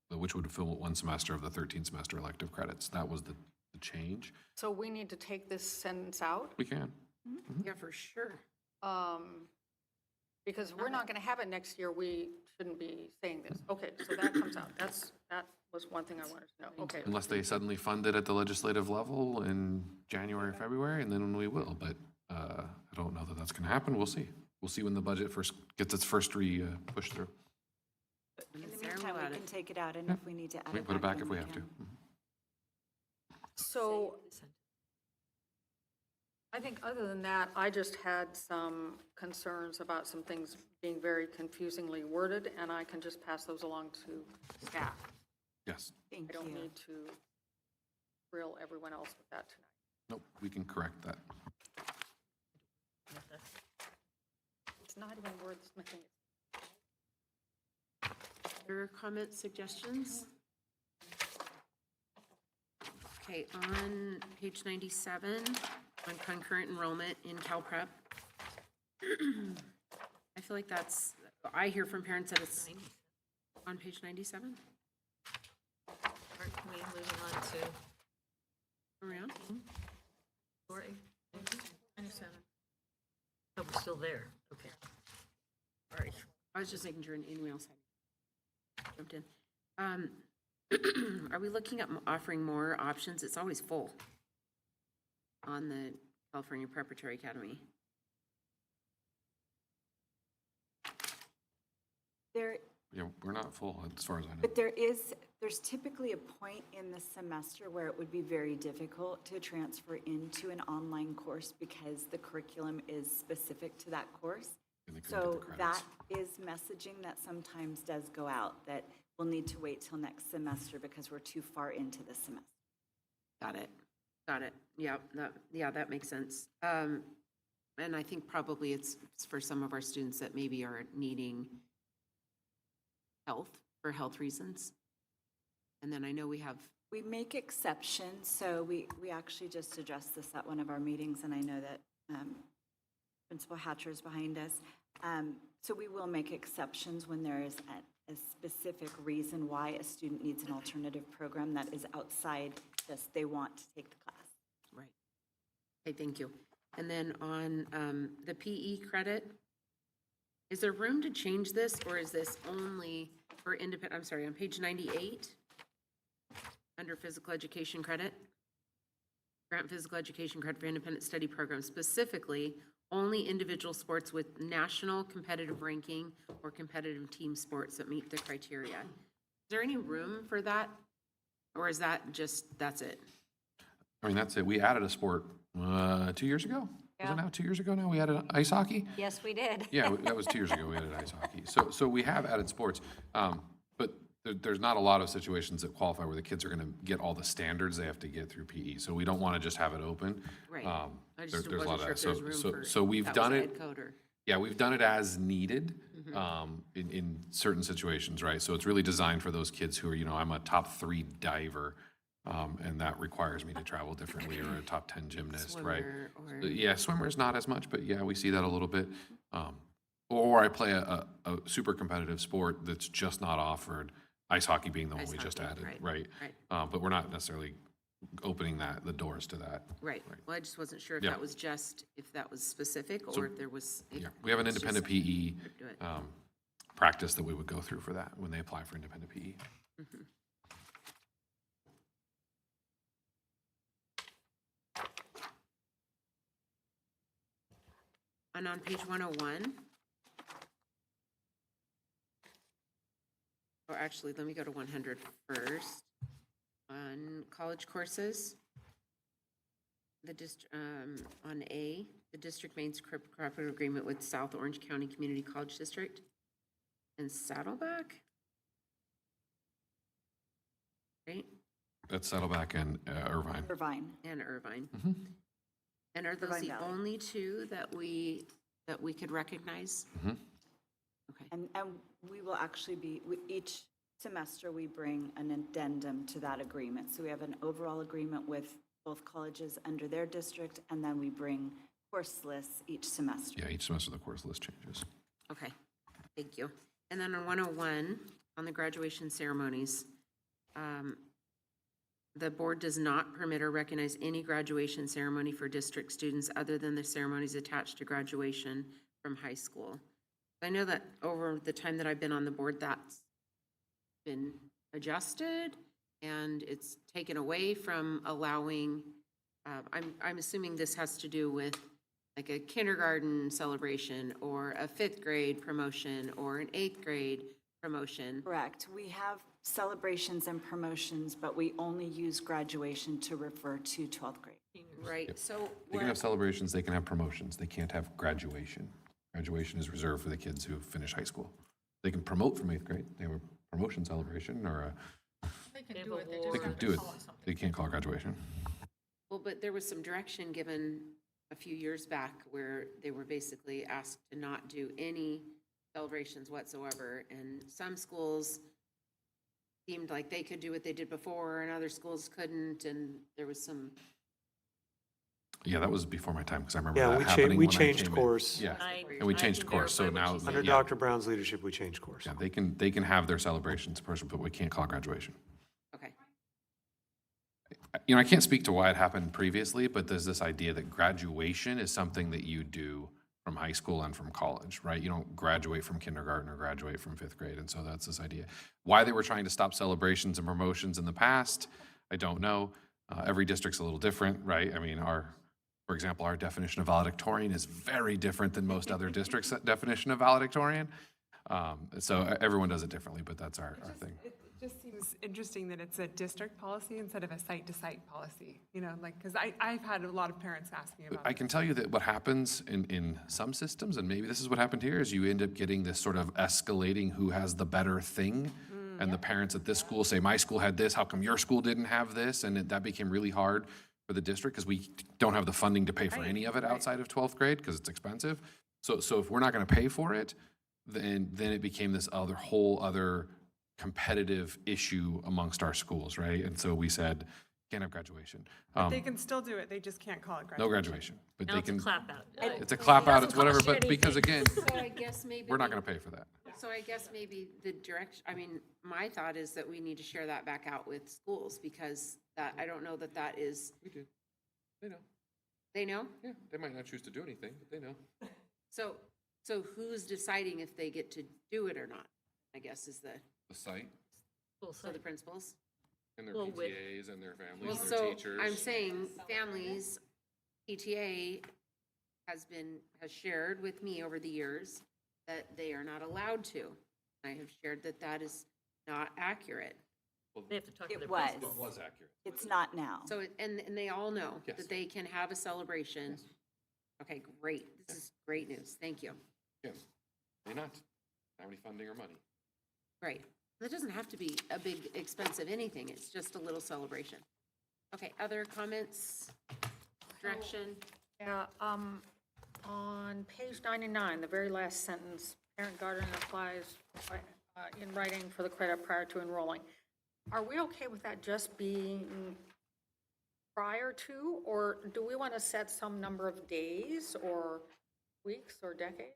would fill 1 semester of the 13 semester elective credits. That was the change. So we need to take this sentence out? We can. Yeah, for sure. Because we're not going to have it next year, we shouldn't be saying this. Okay, so that comes out. That was one thing I wanted to know. Okay. Unless they suddenly fund it at the legislative level in January or February, and then we will. But I don't know that that's going to happen. We'll see. We'll see when the budget first gets its first push through. In the meantime, we can take it out, and if we need to add We it can put it back then if we have to. can. So I think other than that, I just had some concerns about some things being very confusingly worded, and I can just pass those along to staff. Yes. Thank I don't you. need to grill everyone else with that tonight. Nope, we can correct that. It's not even wordsmithing. Other comments, suggestions? Okay, on page 97, on concurrent enrollment in CalPrep. I feel like I hear from parents that it's on page 97. Are we moving on to Around? story? 96. still there, okay. All right. I was just making sure anyone else had jumped in. Are we looking at offering more options? It's always full on the California Preparatory Academy. There, Yeah, we're not full as far as I know. but there's typically a point in the semester where it would be very difficult to transfer into an online course because the curriculum is specific to that course. And they couldn't get So the that credits. is messaging that sometimes does go out, that we'll need to wait till next semester because we're too far into the semester. Got it. Got it. Yeah, that makes sense. And I think probably it's for some of our students that maybe are needing health for health reasons. And then I know we have, We make exceptions, so we actually just addressed this at one of our meetings, and I know that Principal Hatcher is behind us. So we will make exceptions when there is a specific reason why a student needs an alternative program that is outside just they want to take the class. right. Okay, thank you. And then on the PE credit, is there room to change this, or is this only for independent, I'm sorry, on page 98, under physical education credit? Grant physical education credit for independent study programs, specifically only individual sports with national competitive ranking or competitive team sports that meet the criteria. Is there any room for that? Or is that just, that's it? I mean, that's it. We added a sport 2 years ago. Was Yeah. it now 2 years ago now? We added ice hockey? Yes, we did. Yeah, that was 2 years ago, we added ice hockey. So we have added sports, but there's not a lot of situations that qualify where the kids are gonna get all the standards they have to get through PE. So we don't wanna just have it open. Right. I There's just a lot wasn't of sure if that. there's room for. So we've that was done ed it. code or- Yeah, we've done it as needed, in certain situations, right? So it's really designed for those kids who are, I'm a top 3 diver, and that requires me to travel differently, or a top 10 gymnast, right? Swimmer or- Yeah, swimmers not as much, but yeah, we see that a little bit. Or I play a super competitive sport that's just not offered, ice hockey being the one Ice we just hockey, added, right, right? But we're not necessarily opening the doors to that. Right. Well, I just wasn't sure if Yeah. that was just, if that was specific, So- or if there was. Yeah, we have an it's just- independent PE Do it. practice that we would go through for that when they apply for independent PE. Mhm. And on page 101, or actually, let me go to 100 first. On college courses, on A, the district maintains cooperative agreement with South Orange County Community College District and Saddleback. Right? That's Saddleback and Irvine. Irvine. And Irvine. Mhm. And are those Irvine the Valley. only two that we could recognize? Mhm. Okay, And we will actually each semester, we bring an addendum to that agreement. So we have an overall agreement with both colleges under their district, and then we bring course lists each semester. Yeah, each semester the course list changes. okay, thank you. And then on 101, on the graduation ceremonies, the board does not permit or recognize any graduation ceremony for district students other than the ceremonies attached to graduation from high school. I know that over the time that I've been on the board, that's been adjusted, and it's taken away from allowing, I'm assuming this has to do with like a kindergarten celebration, or a 5th grade promotion, or an 8th grade promotion. Correct. We have celebrations and promotions, but we only use graduation to refer to 12th grade. Right, so They can have celebrations, they can have promotions, they can't have graduation. Graduation is reserved for the kids who finish high school. They can promote from 8th grade, they have a promotion celebration, or They can they can do it, they can't call it graduation. well, but there was some direction given a few years back where they were basically asked to not do any celebrations whatsoever, and some schools seemed like they could do what they did before, and other schools couldn't, and there was some, Yeah, that was before my time, because I remember Yeah, that we happening we when I changed came in. course. Yeah, I- and we I changed can course, so verify what now. you said. Under yeah, Dr. Brown's leadership, we changed course. Yeah, they can have their celebrations, but we can't call it graduation. okay. I can't speak to why it happened previously, but there's this idea that graduation is something that you do from high school and from college, right? You don't graduate from kindergarten or graduate from 5th grade. And so that's this idea. Why they were trying to stop celebrations and promotions in the past, I don't know. Every district's a little different, right? I mean, for example, our definition of valedictorian is very different than most other districts' definition of valedictorian. So everyone does it differently, but that's our thing. It just seems interesting that it's a district policy instead of a site-to-site policy, you know, like, because I've had a lot of parents ask me about I can tell you that what happens in some systems, and maybe this is what happened here, is you end up getting this sort of escalating who has the better thing. And the parents at this school say, my school had this, how come your school didn't have this? And that became really hard for the district because we don't have the funding to pay for any of it outside of 12th grade because it's expensive. So if we're not going to pay for it, then it became this whole other competitive issue amongst our schools, right? And so we said, can't have graduation. But they can still do it, they just can't call it graduation. No graduation, but Now they it's a can. clap out. It's a clap out, it's whatever, but because again, So I guess maybe. we're not going to pay for that. So I guess maybe the direction, I mean, my thought is that we need to share that back out with schools because that, I don't know that that is, We do. They know. they know? Yeah, they might not choose to do anything, but they know. So who's deciding if they get to do it or not? I guess is the The site the principals. and their Well, with- PTAs and their families Well, and their so teachers. I'm saying families, PTA has shared with me over the years that they are not allowed to. I have shared that that is not accurate. They have to talk to It their was. principal. It was accurate. It's not now. So, and they all know Yes. that they can have a celebration. Okay, great. This is great news. Thank you. Yeah, may not have any funding or money. Great. That doesn't have to be a big, expensive anything. It's just a little celebration. Okay, other comments, direction? Yeah, on page 99, the very last sentence, parent guardian applies in writing for the credit prior to enrolling. Are we okay with that just being prior to, or do we want to set some number of days or weeks or decades?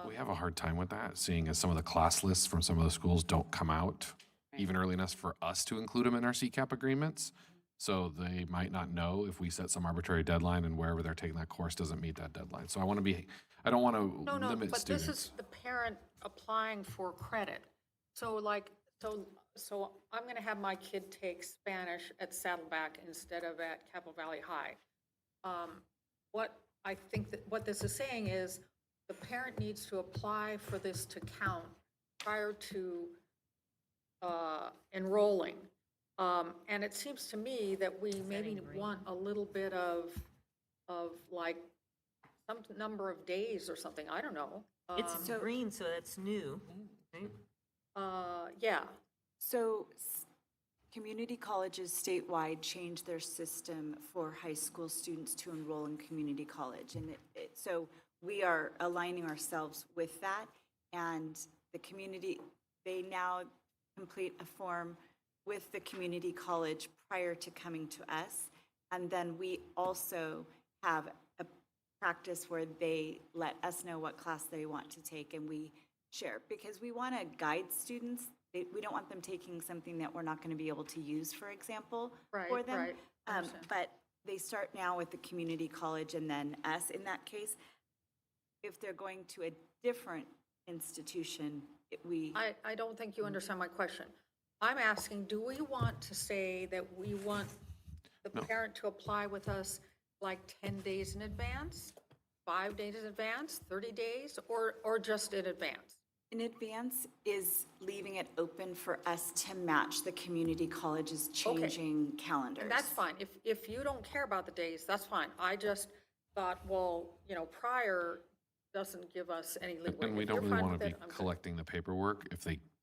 We have a hard time with that, seeing as some of the class lists from some of the schools don't come out even early enough for us to include them in our CCAP agreements. So they might not know if we set some arbitrary deadline and wherever they're taking that course doesn't meet that deadline. So I want to be, I don't want to No, limit but this students. is the parent applying for credit. So so I'm going to have my kid take Spanish at Saddleback instead of at Capital Valley High. What I think that what this is saying is the parent needs to apply for this to count prior to enrolling. And it seems to me that we maybe want a little bit of like some number of days or something, I don't know. It's green, so that's new, right? Yeah. So community colleges statewide changed their system for high school students to enroll in community college. And so we are aligning ourselves with that. And the community, they now complete a form with the community college prior to coming to us. And then we also have a practice where they let us know what class they want to take and we share. Because we want to guide students. We don't want them taking something that we're not going to be able to use, for example, for them. Right. Understand. But they start now with the community college and then us in that case. If they're going to a different institution, I don't think you understand my question. I'm asking, do we want to say that we want the parent to apply with us like 10 days in advance, 5 days in advance, 30 days, or just in advance? In advance is leaving it open for us to match the community college's changing calendars. And that's fine. If you don't care about the days, that's fine. I just thought, well, prior doesn't give us any leeway. And we If don't you're really fine want with to it, be I'm good. collecting the paperwork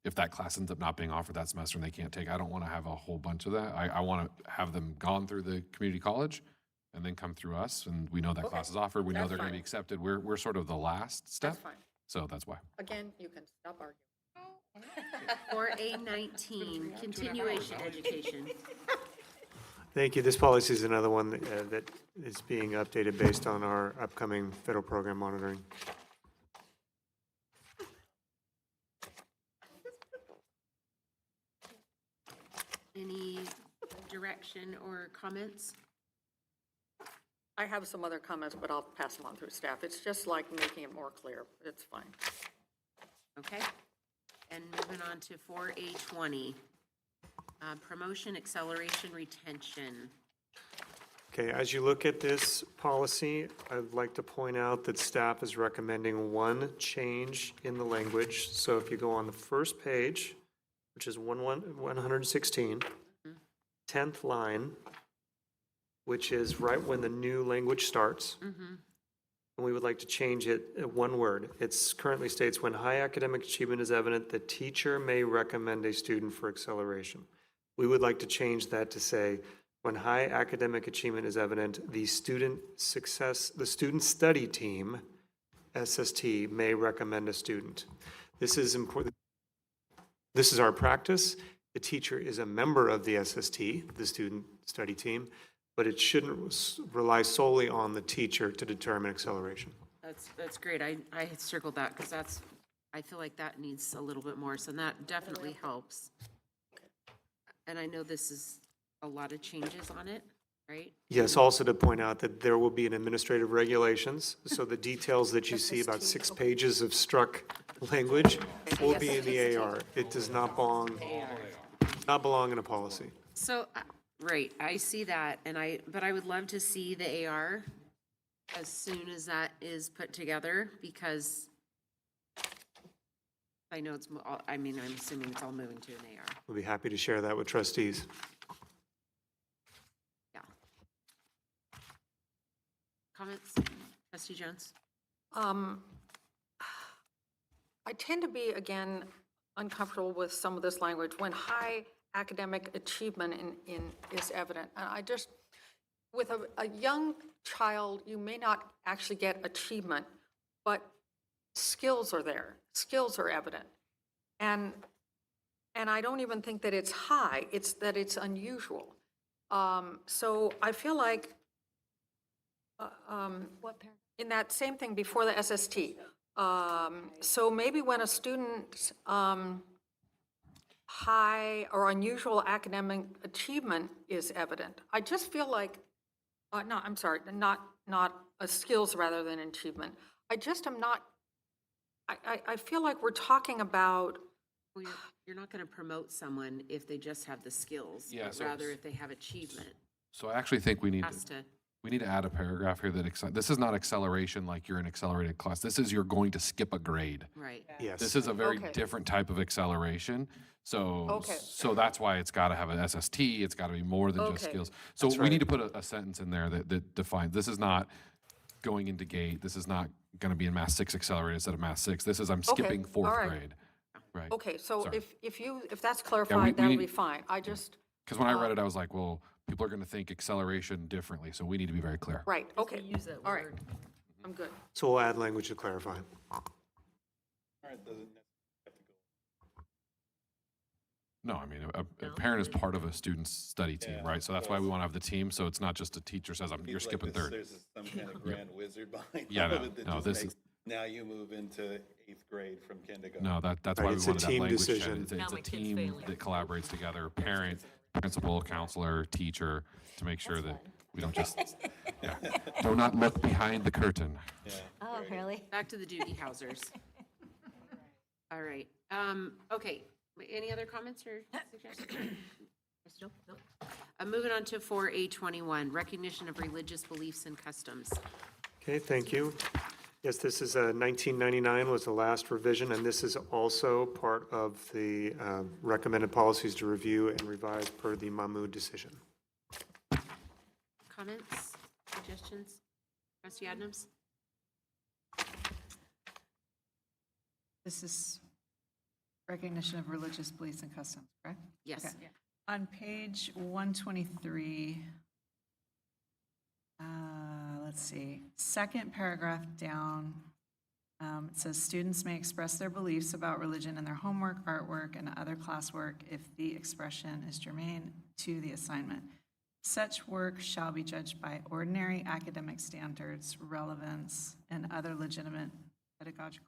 if that class ends up not being offered that semester and they can't take. I don't want to have a whole bunch of that. I want to have them gone through the community college and then come through us, and we know that class is offered. We know That's they're going to be fine. accepted. We're sort of the last step. That's fine. So that's why. Again, you can stop arguing. Or A19, continuation education. Thank you. This policy is another one that is being updated based on our upcoming federal program monitoring. Any direction or comments? I have some other comments, but I'll pass them on through staff. It's just like making it more clear. It's fine. Okay. And moving on to 4A20, promotion, acceleration, retention. Okay, as you look at this policy, I'd like to point out that staff is recommending one change in the language. So if you go on the first page, which is 116, 10th line, which is right when the new language starts. And we would like to change it one word. It's currently states, when high academic achievement is evident, the teacher may recommend a student for acceleration. We would like to change that to say, when high academic achievement is evident, the student study team, SST, may recommend a student. This is important. This is our practice. The teacher is a member of the SST, the student study team, but it shouldn't rely solely on the teacher to determine acceleration. That's great. I had circled that because I feel like that needs a little bit more, so that definitely helps. And I know this is a lot of changes on it, right? Yes, also to point out that there will be an administrative regulations, so the details that you see, about 6 pages of struck language, will be in the AR. It does not belong in a policy. So, right, I see that, but I would love to see the AR as soon as that is put together, because I know I'm assuming it's all moving to an AR. We'll be happy to share that with trustees. Yeah. Comments? Trustee Jones? I tend to be, again, uncomfortable with some of this language when high academic achievement is evident. And I just, with a young child, you may not actually get achievement, but skills are there. Skills are evident. And I don't even think that it's high, it's that it's unusual. So I feel like in that same thing before the SST, so maybe when a student's high or unusual academic achievement is evident, I just feel like, no, I'm sorry, not skills rather than achievement. I just am not, I feel like we're talking about. Well, you're not going to promote someone if they just have the skills, Yeah, but so- rather if they have achievement. So I actually think we need Has to. we need to add a paragraph here that this is not acceleration like you're in accelerated class. This is you're going to skip a grade. Right. Yes. This is a very Okay. different type of acceleration. So, Okay. so that's why it's got to have an SST. It's got to be more than just Okay. skills. So That's we need right. to put a sentence in there that defines, this is not going into gate. This is not going to be in Math 6 accelerated instead of Math 6. This is I'm Okay, skipping all fourth right. grade. Right. Okay, so Sorry. if that's clarified, that'll need- be fine. I just, Because when I read it, I was like, well, people are going to think acceleration differently. So we need to be very clear. right, okay, Use that all right, word. I'm good. So we'll add language to clarify. No, I mean, a parent is part of a student's study team, right? So that's why we want to have the team. So it's not just a teacher says, you're skipping third. There's some kind of grand wizard behind Yeah, all no, of it that no, just this makes, is- now you move into 8th grade from kindergarten. No, that's Right, why we it's a wanted that team language. Chad. decision. It's Now a my kid's team failing. that collaborates together, parent, principal, counselor, teacher, to make sure that we don't just, yeah. Do not look behind the curtain. Oh, really? Back to the duty housers. All right. Okay. Any other comments or suggestions? Nope. Moving on to 4A21, recognition of religious beliefs and customs. Okay, thank you. Yes, this is 1999 was the last revision, and this is also part of the recommended policies to review and revise per the Mahmood decision. Comments, suggestions? Trustee Adams? This is recognition of religious beliefs and customs, correct? Yes. Okay. On page 123, let's see, second paragraph down, it says students may express their beliefs about religion in their homework, artwork, and other classwork if the expression is germane to the assignment. Such work shall be judged by ordinary academic standards, relevance, and other legitimate pedagogical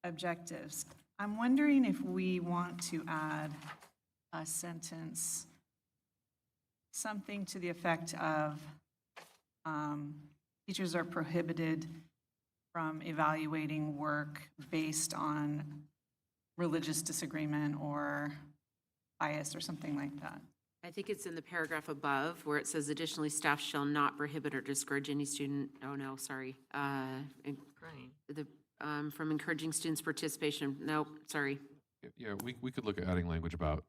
objectives. I'm wondering if we want to add a sentence, something to the effect of, teachers are prohibited from evaluating work based on religious disagreement or bias or something like that. I think it's in the paragraph above where it says additionally, staff shall not prohibit or discourage any student, oh no, sorry. From encouraging students' participation, nope, sorry. Yeah, we could look at adding language about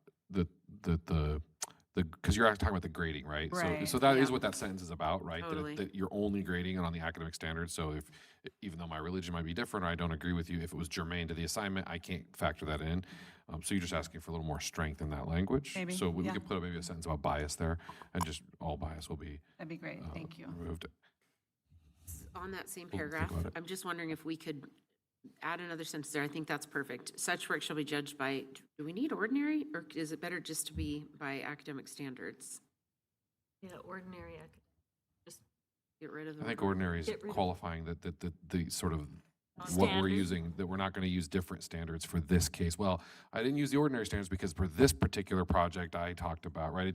because you're talking about the grading, right? Right. So that is Yeah. what that sentence is about, right? Totally. That you're only grading it on the academic standards. So if, even though my religion might be different, or I don't agree with you, if it was germane to the assignment, I can't factor that in. So you're just asking for a little more strength in that language. Maybe, So we yeah. could put maybe a sentence about bias there, and just all bias will be That'd be great, thank you. removed. On that same We'll think paragraph, about it. I'm just wondering if we could add another sentence there. I think that's perfect. Such work shall be judged by, do we need ordinary, or is it better just to be by academic standards? Yeah, ordinary, just Get rid of the. I think word ordinary is Get rid of- qualifying that the sort of what we're Standard. using, that we're not going to use different standards for this case. Well, I didn't use the ordinary standards because for this particular project I talked about, right?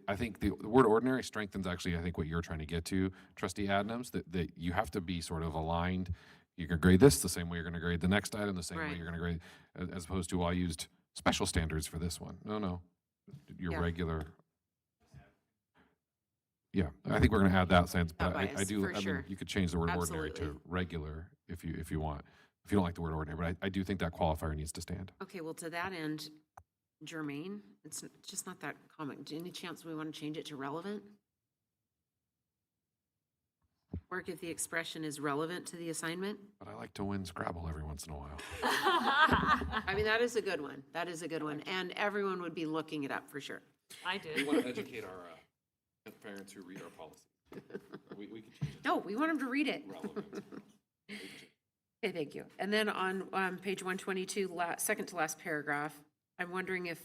I think the word ordinary strengthens actually, I think what you're trying to get to, Trustee Adams, that you have to be sort of aligned. You're going to grade this the same way you're going to grade the next item, the same way Right. you're going to grade, as opposed to, well, I used special standards for this one. No, your Yeah. regular. Yeah, I think we're going to add that sentence, but That I bias, do, for I mean, sure. you could change the word ordinary Absolutely. to regular if you want, if you don't like the word ordinary, but I do think that qualifier needs to stand. Okay, well, to that end, germane, it's just not that common. Any chance we want to change it to relevant? Work if the expression is relevant to the assignment? But I like to win Scrabble every once in a while. I mean, that is a good one. That is a good one. And everyone would be looking it up for sure. I We did. want to educate our parents who read our policies. We could change it No, we want them to read it. to relevant. Okay, thank you. And then on page 122, second to last paragraph, I'm wondering if,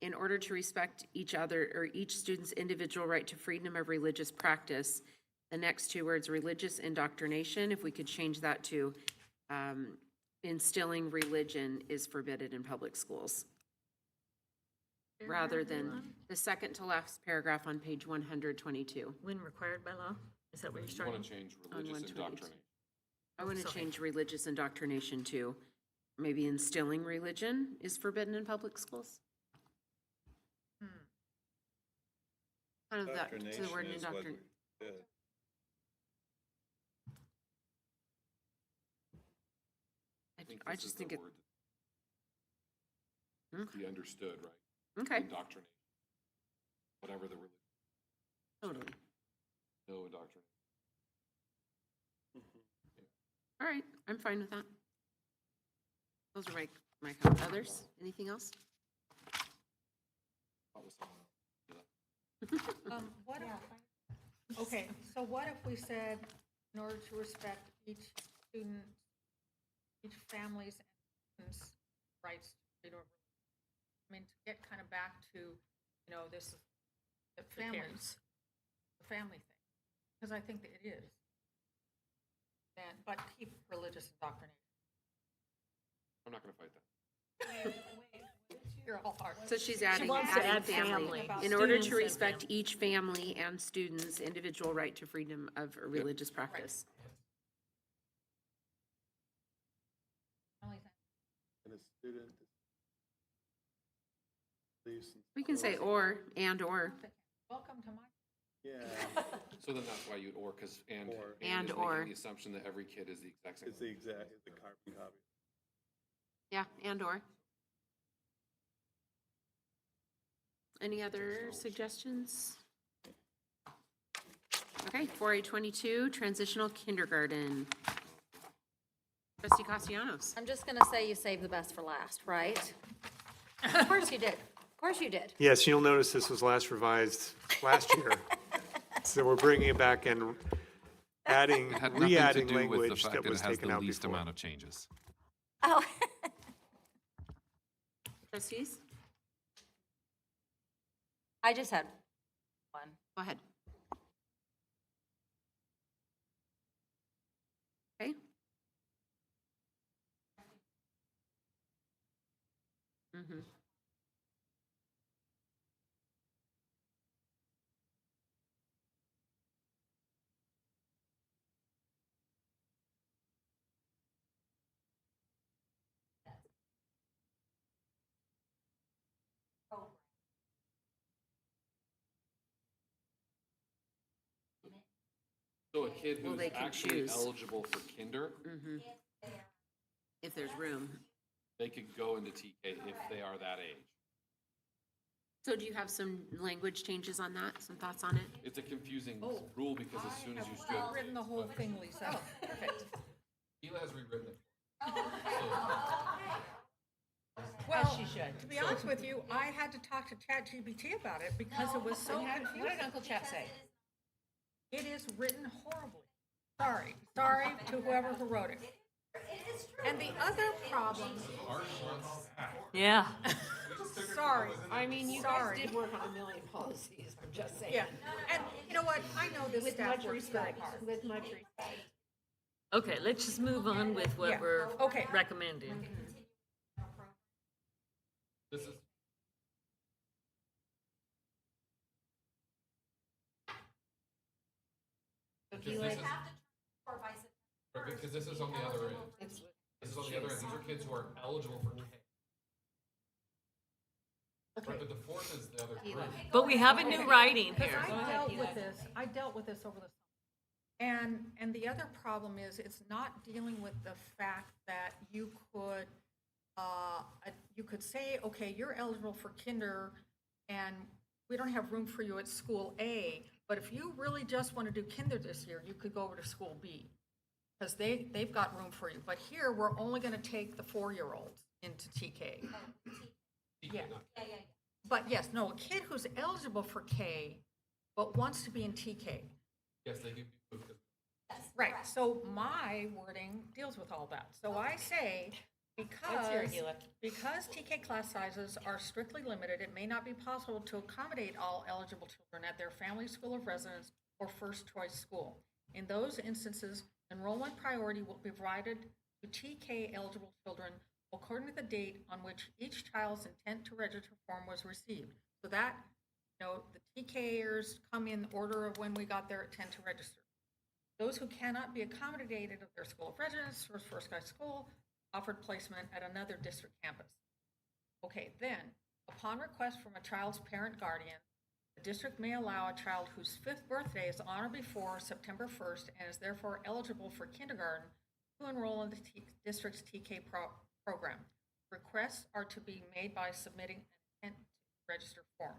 in order to respect each other or each student's individual right to freedom of religious practice, the next two words, religious indoctrination, if we could change that to instilling religion is forbidden in public schools, rather than the second to last paragraph on page 122. When required by law? Is that what you're You starting? want to change On religious 122. indoctrination. I want to Sorry. change religious indoctrination to maybe instilling religion is forbidden in public schools? Kind of that, to the word Indoctrination is what indoctrination. we did. I just think it, Be understood, right? okay, Indoctrination. Whatever the religion, totally. no indoctrination. All right, I'm fine with that. Those are my comments. Others, anything else? Okay, so what if we said, in order to respect each student, each family's and student's rights to freedom of religion? I mean, to get kind of back to, this, the families, the family thing, because I think that it is. And, but keep religious indoctrination. I'm not going to fight that. You're all hard. So she's adding, wants to adding add family. family. In order Students to and respect family. each family and students' individual right to freedom of religious practice. And a student believes in We can say or, and or. Welcome to my. Yeah, So then that's why you'd or, because and And is or. making the assumption that every kid is the exact same. it's the carbon copy. Yeah, and or. Any other suggestions? Okay, 4A22, transitional kindergarten. Trustee Castellanos. I'm just gonna say you saved the best for last, right? Of course you did. Of course you did. Yes, you'll notice this was last revised last year. So we're bringing it back and adding, It had nothing to re-adding do with the language fact that that was it has taken the out least before. amount of changes. Oh, Trustees, I just had one. go ahead. Okay. Mm-hmm. So a kid Well, who's they can actually choose. eligible for kinder, If there's room. they could go into TK if they are that age. So do you have some language changes on that, some thoughts on it? It's a confusing rule because as soon as you start. I've written the whole thing, Lisa. Perfect. Hila has rewritten it. Well, to be honest with you, I had to talk to ChatGPT about it because it was so confusing. What did Uncle Chat say? It is written horribly. Sorry to whoever who wrote it. And the other problem, Yeah. sorry. I mean, you Sorry. guys did work on a million policies, I'm just saying. Yeah, and you know what? I know this With staff much works very respect, hard. with much respect. Okay, let's just move on with Yeah, what we're okay. recommending. This is. Because this is, because this is on the other end. This is on the other end. These are kids who are eligible for K. Right, but the fourth is the other group. But we have a new writing Because here. I dealt with this over the summer. And the other problem is, it's not dealing with the fact that you could say, okay, you're eligible for kinder, and we don't have room for you at school A, but if you really just want to do kinder this year, you could go over to school B, because they've got room for you. But here, we're only going to take the 4-year-olds into TK. Yeah. But yes, no, a kid who's eligible for K, but wants to be in TK. Yes, they can be moved. Right, so my wording deals with all that. So I say, because TK class sizes are strictly limited, it may not be possible to accommodate all eligible children at their family school of residence or first choice school. In those instances, enrollment priority will be provided to TK eligible children according to the date on which each child's intent to register form was received. So that, the TKers come in order of when we got their intent to register. Those who cannot be accommodated at their school of residence or first choice school offered placement at another district campus. Okay, then, upon request from a child's parent guardian, the district may allow a child whose 5th birthday is on or before September 1st and is therefore eligible for kindergarten to enroll in the district's TK program. Requests are to be made by submitting an intent to register form.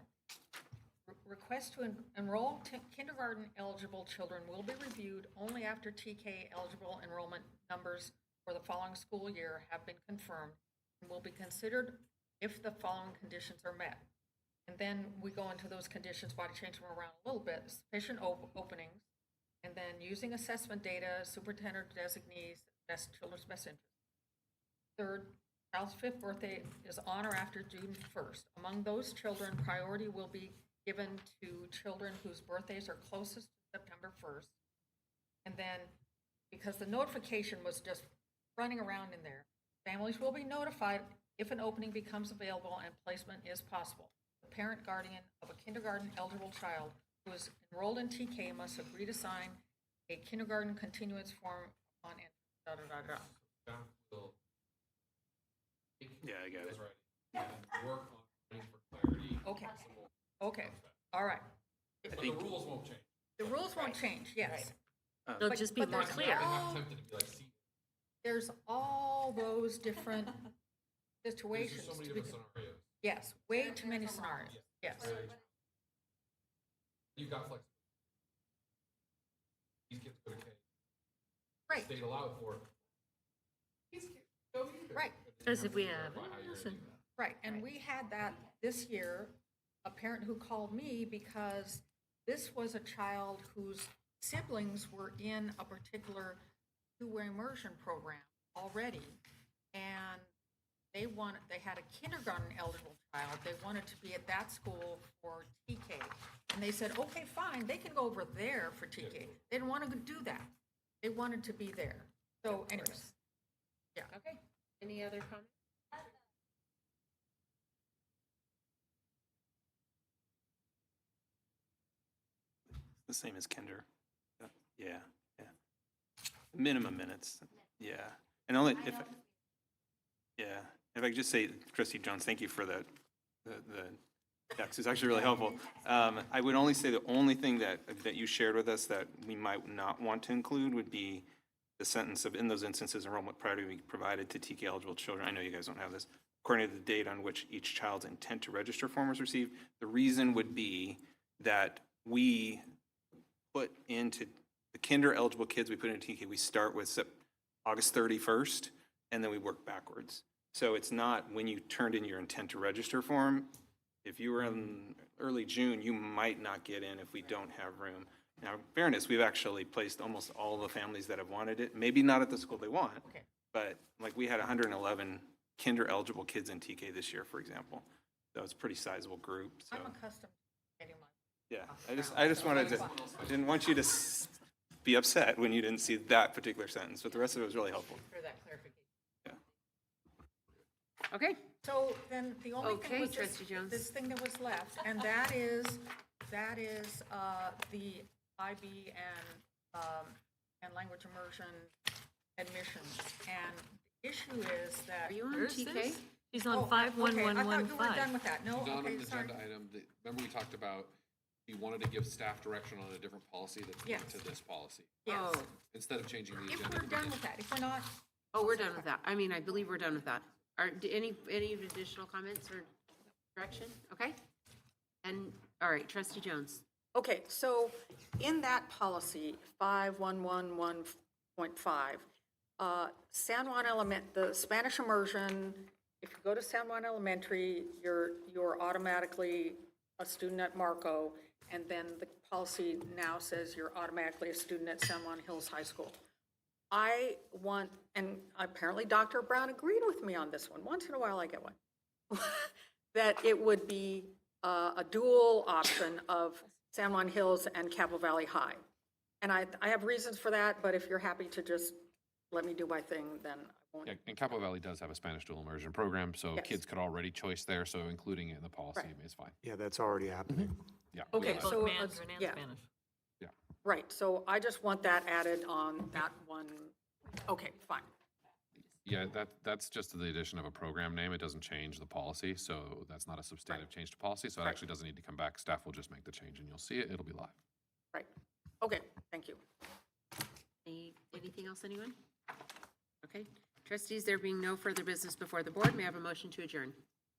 Requests to enroll kindergarten eligible children will be reviewed only after TK eligible enrollment numbers for the following school year have been confirmed and will be considered if the following conditions are met. And then we go into those conditions, why to change them around a little bit, sufficient openings, and then using assessment data, superintendent designees, children's best interest. Third, child's 5th birthday is on or after June 1st. Among those children, priority will be given to children whose birthdays are closest to September 1st. And then, because the notification was just running around in there, families will be notified if an opening becomes available and placement is possible. The parent guardian of a kindergarten eligible child who is enrolled in TK must agree to sign a kindergarten continuance form on entry, Yeah, I got it. And work on writing for clarity. Okay, okay, all right. But the rules won't change. The rules won't change, yes. They'll But- just be but more there's clear. all- I'm tempted to be like, see, There's all those different there's situations. just so many to be different scenarios. Yes, way too many scenarios, yes. You've got flexibility. These kids go to K. Right, State allowed for. These kids go either. right, As if we have. Clarify how you're gonna do that. right. And we had that this year, a parent who called me because this was a child whose siblings were in a particular two-way immersion program already. And they had a kindergarten eligible child. They wanted to be at that school for TK. And they said, okay, fine, they can go over there for TK. They didn't want to do that. They wanted to be there. So anyways, yeah. Okay, any other comments? The same as kinder. Yeah, yeah. Minimum minutes, yeah. And only if, yeah, if I could just say, Trustee Jones, thank you for the Yeah, 'cause it's actually really helpful. I would only say the only thing that you shared with us that we might not want to include would be the sentence of, in those instances, enrollment priority will be provided to TK eligible children. I know you guys don't have this. According to the date on which each child's intent to register form was received, the reason would be that we put into the kinder eligible kids we put into TK, we start with August 31st, and then we work backwards. So it's not when you turned in your intent to register form. If you were in early June, you might not get in if we don't have room. Now, in fairness, we've actually placed almost all the families that have wanted it, maybe not at the school they want, but like we had 111 kinder eligible kids in TK this year, for example. So it's a pretty sizable group, so. I'm accustomed to getting my. Yeah, I just wanted to, I didn't want you to be upset when you didn't see that particular sentence, but the rest of it was really helpful. For that clarification. Okay, So then the only Okay, thing was Trustee Jones. this thing that was left, and that is the IB and language immersion admissions. And the issue is that. are you on Where's TK? this? She's Oh, on okay, I thought you were 51115. done with that. No, She's on okay, an sorry. agenda item that, remember we talked about, you wanted to give staff direction on a different policy that's Yes. linked to this policy. Yes. Oh, Instead of changing the If agenda. we're done with that, if we're not, oh, we're done with that. I mean, I believe we're done with that. Any additional comments or correction? Okay? And, all right, Trustee Jones. okay, so in that policy, 5111.5, San Juan the Spanish immersion, if you go to San Juan Elementary, you're automatically a student at Marco, and then the policy now says you're automatically a student at San Juan Hills High School. I want, and apparently Dr. Brown agreed with me on this one. Once in a while I get one. That it would be a dual option of San Juan Hills and Capital Valley High. And I have reasons for that, but if you're happy to just let me do my thing, then I won't. Yeah, and Capital Valley does have a Spanish dual immersion program, so Yes. kids could already choice there, so including it in the policy is fine. Yeah, that's already happening. Yeah. Okay, Both so, Mandarin and yeah, Spanish. right, so I just want that added on that one. Okay, fine. Yeah, that's just the addition of a program name. It doesn't change the policy, so that's not a substantive change to policy, so it actually doesn't need to come back. Staff will just make the change and you'll see it. It'll be live. Right, okay, thank you. Anything else, anyone? Okay. Trustees, there being no further business before the board, may I have a motion to adjourn?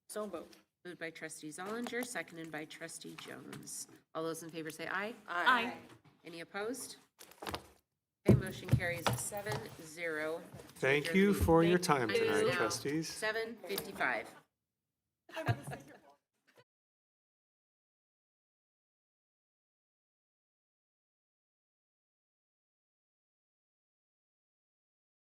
So moved. Moved by Trustee Zollinger, seconded by Trustee Jones. All those in favor say aye. Aye. Any opposed? Okay, motion carries 7-0. Thank you for your time It is tonight, now trustees. 7:55.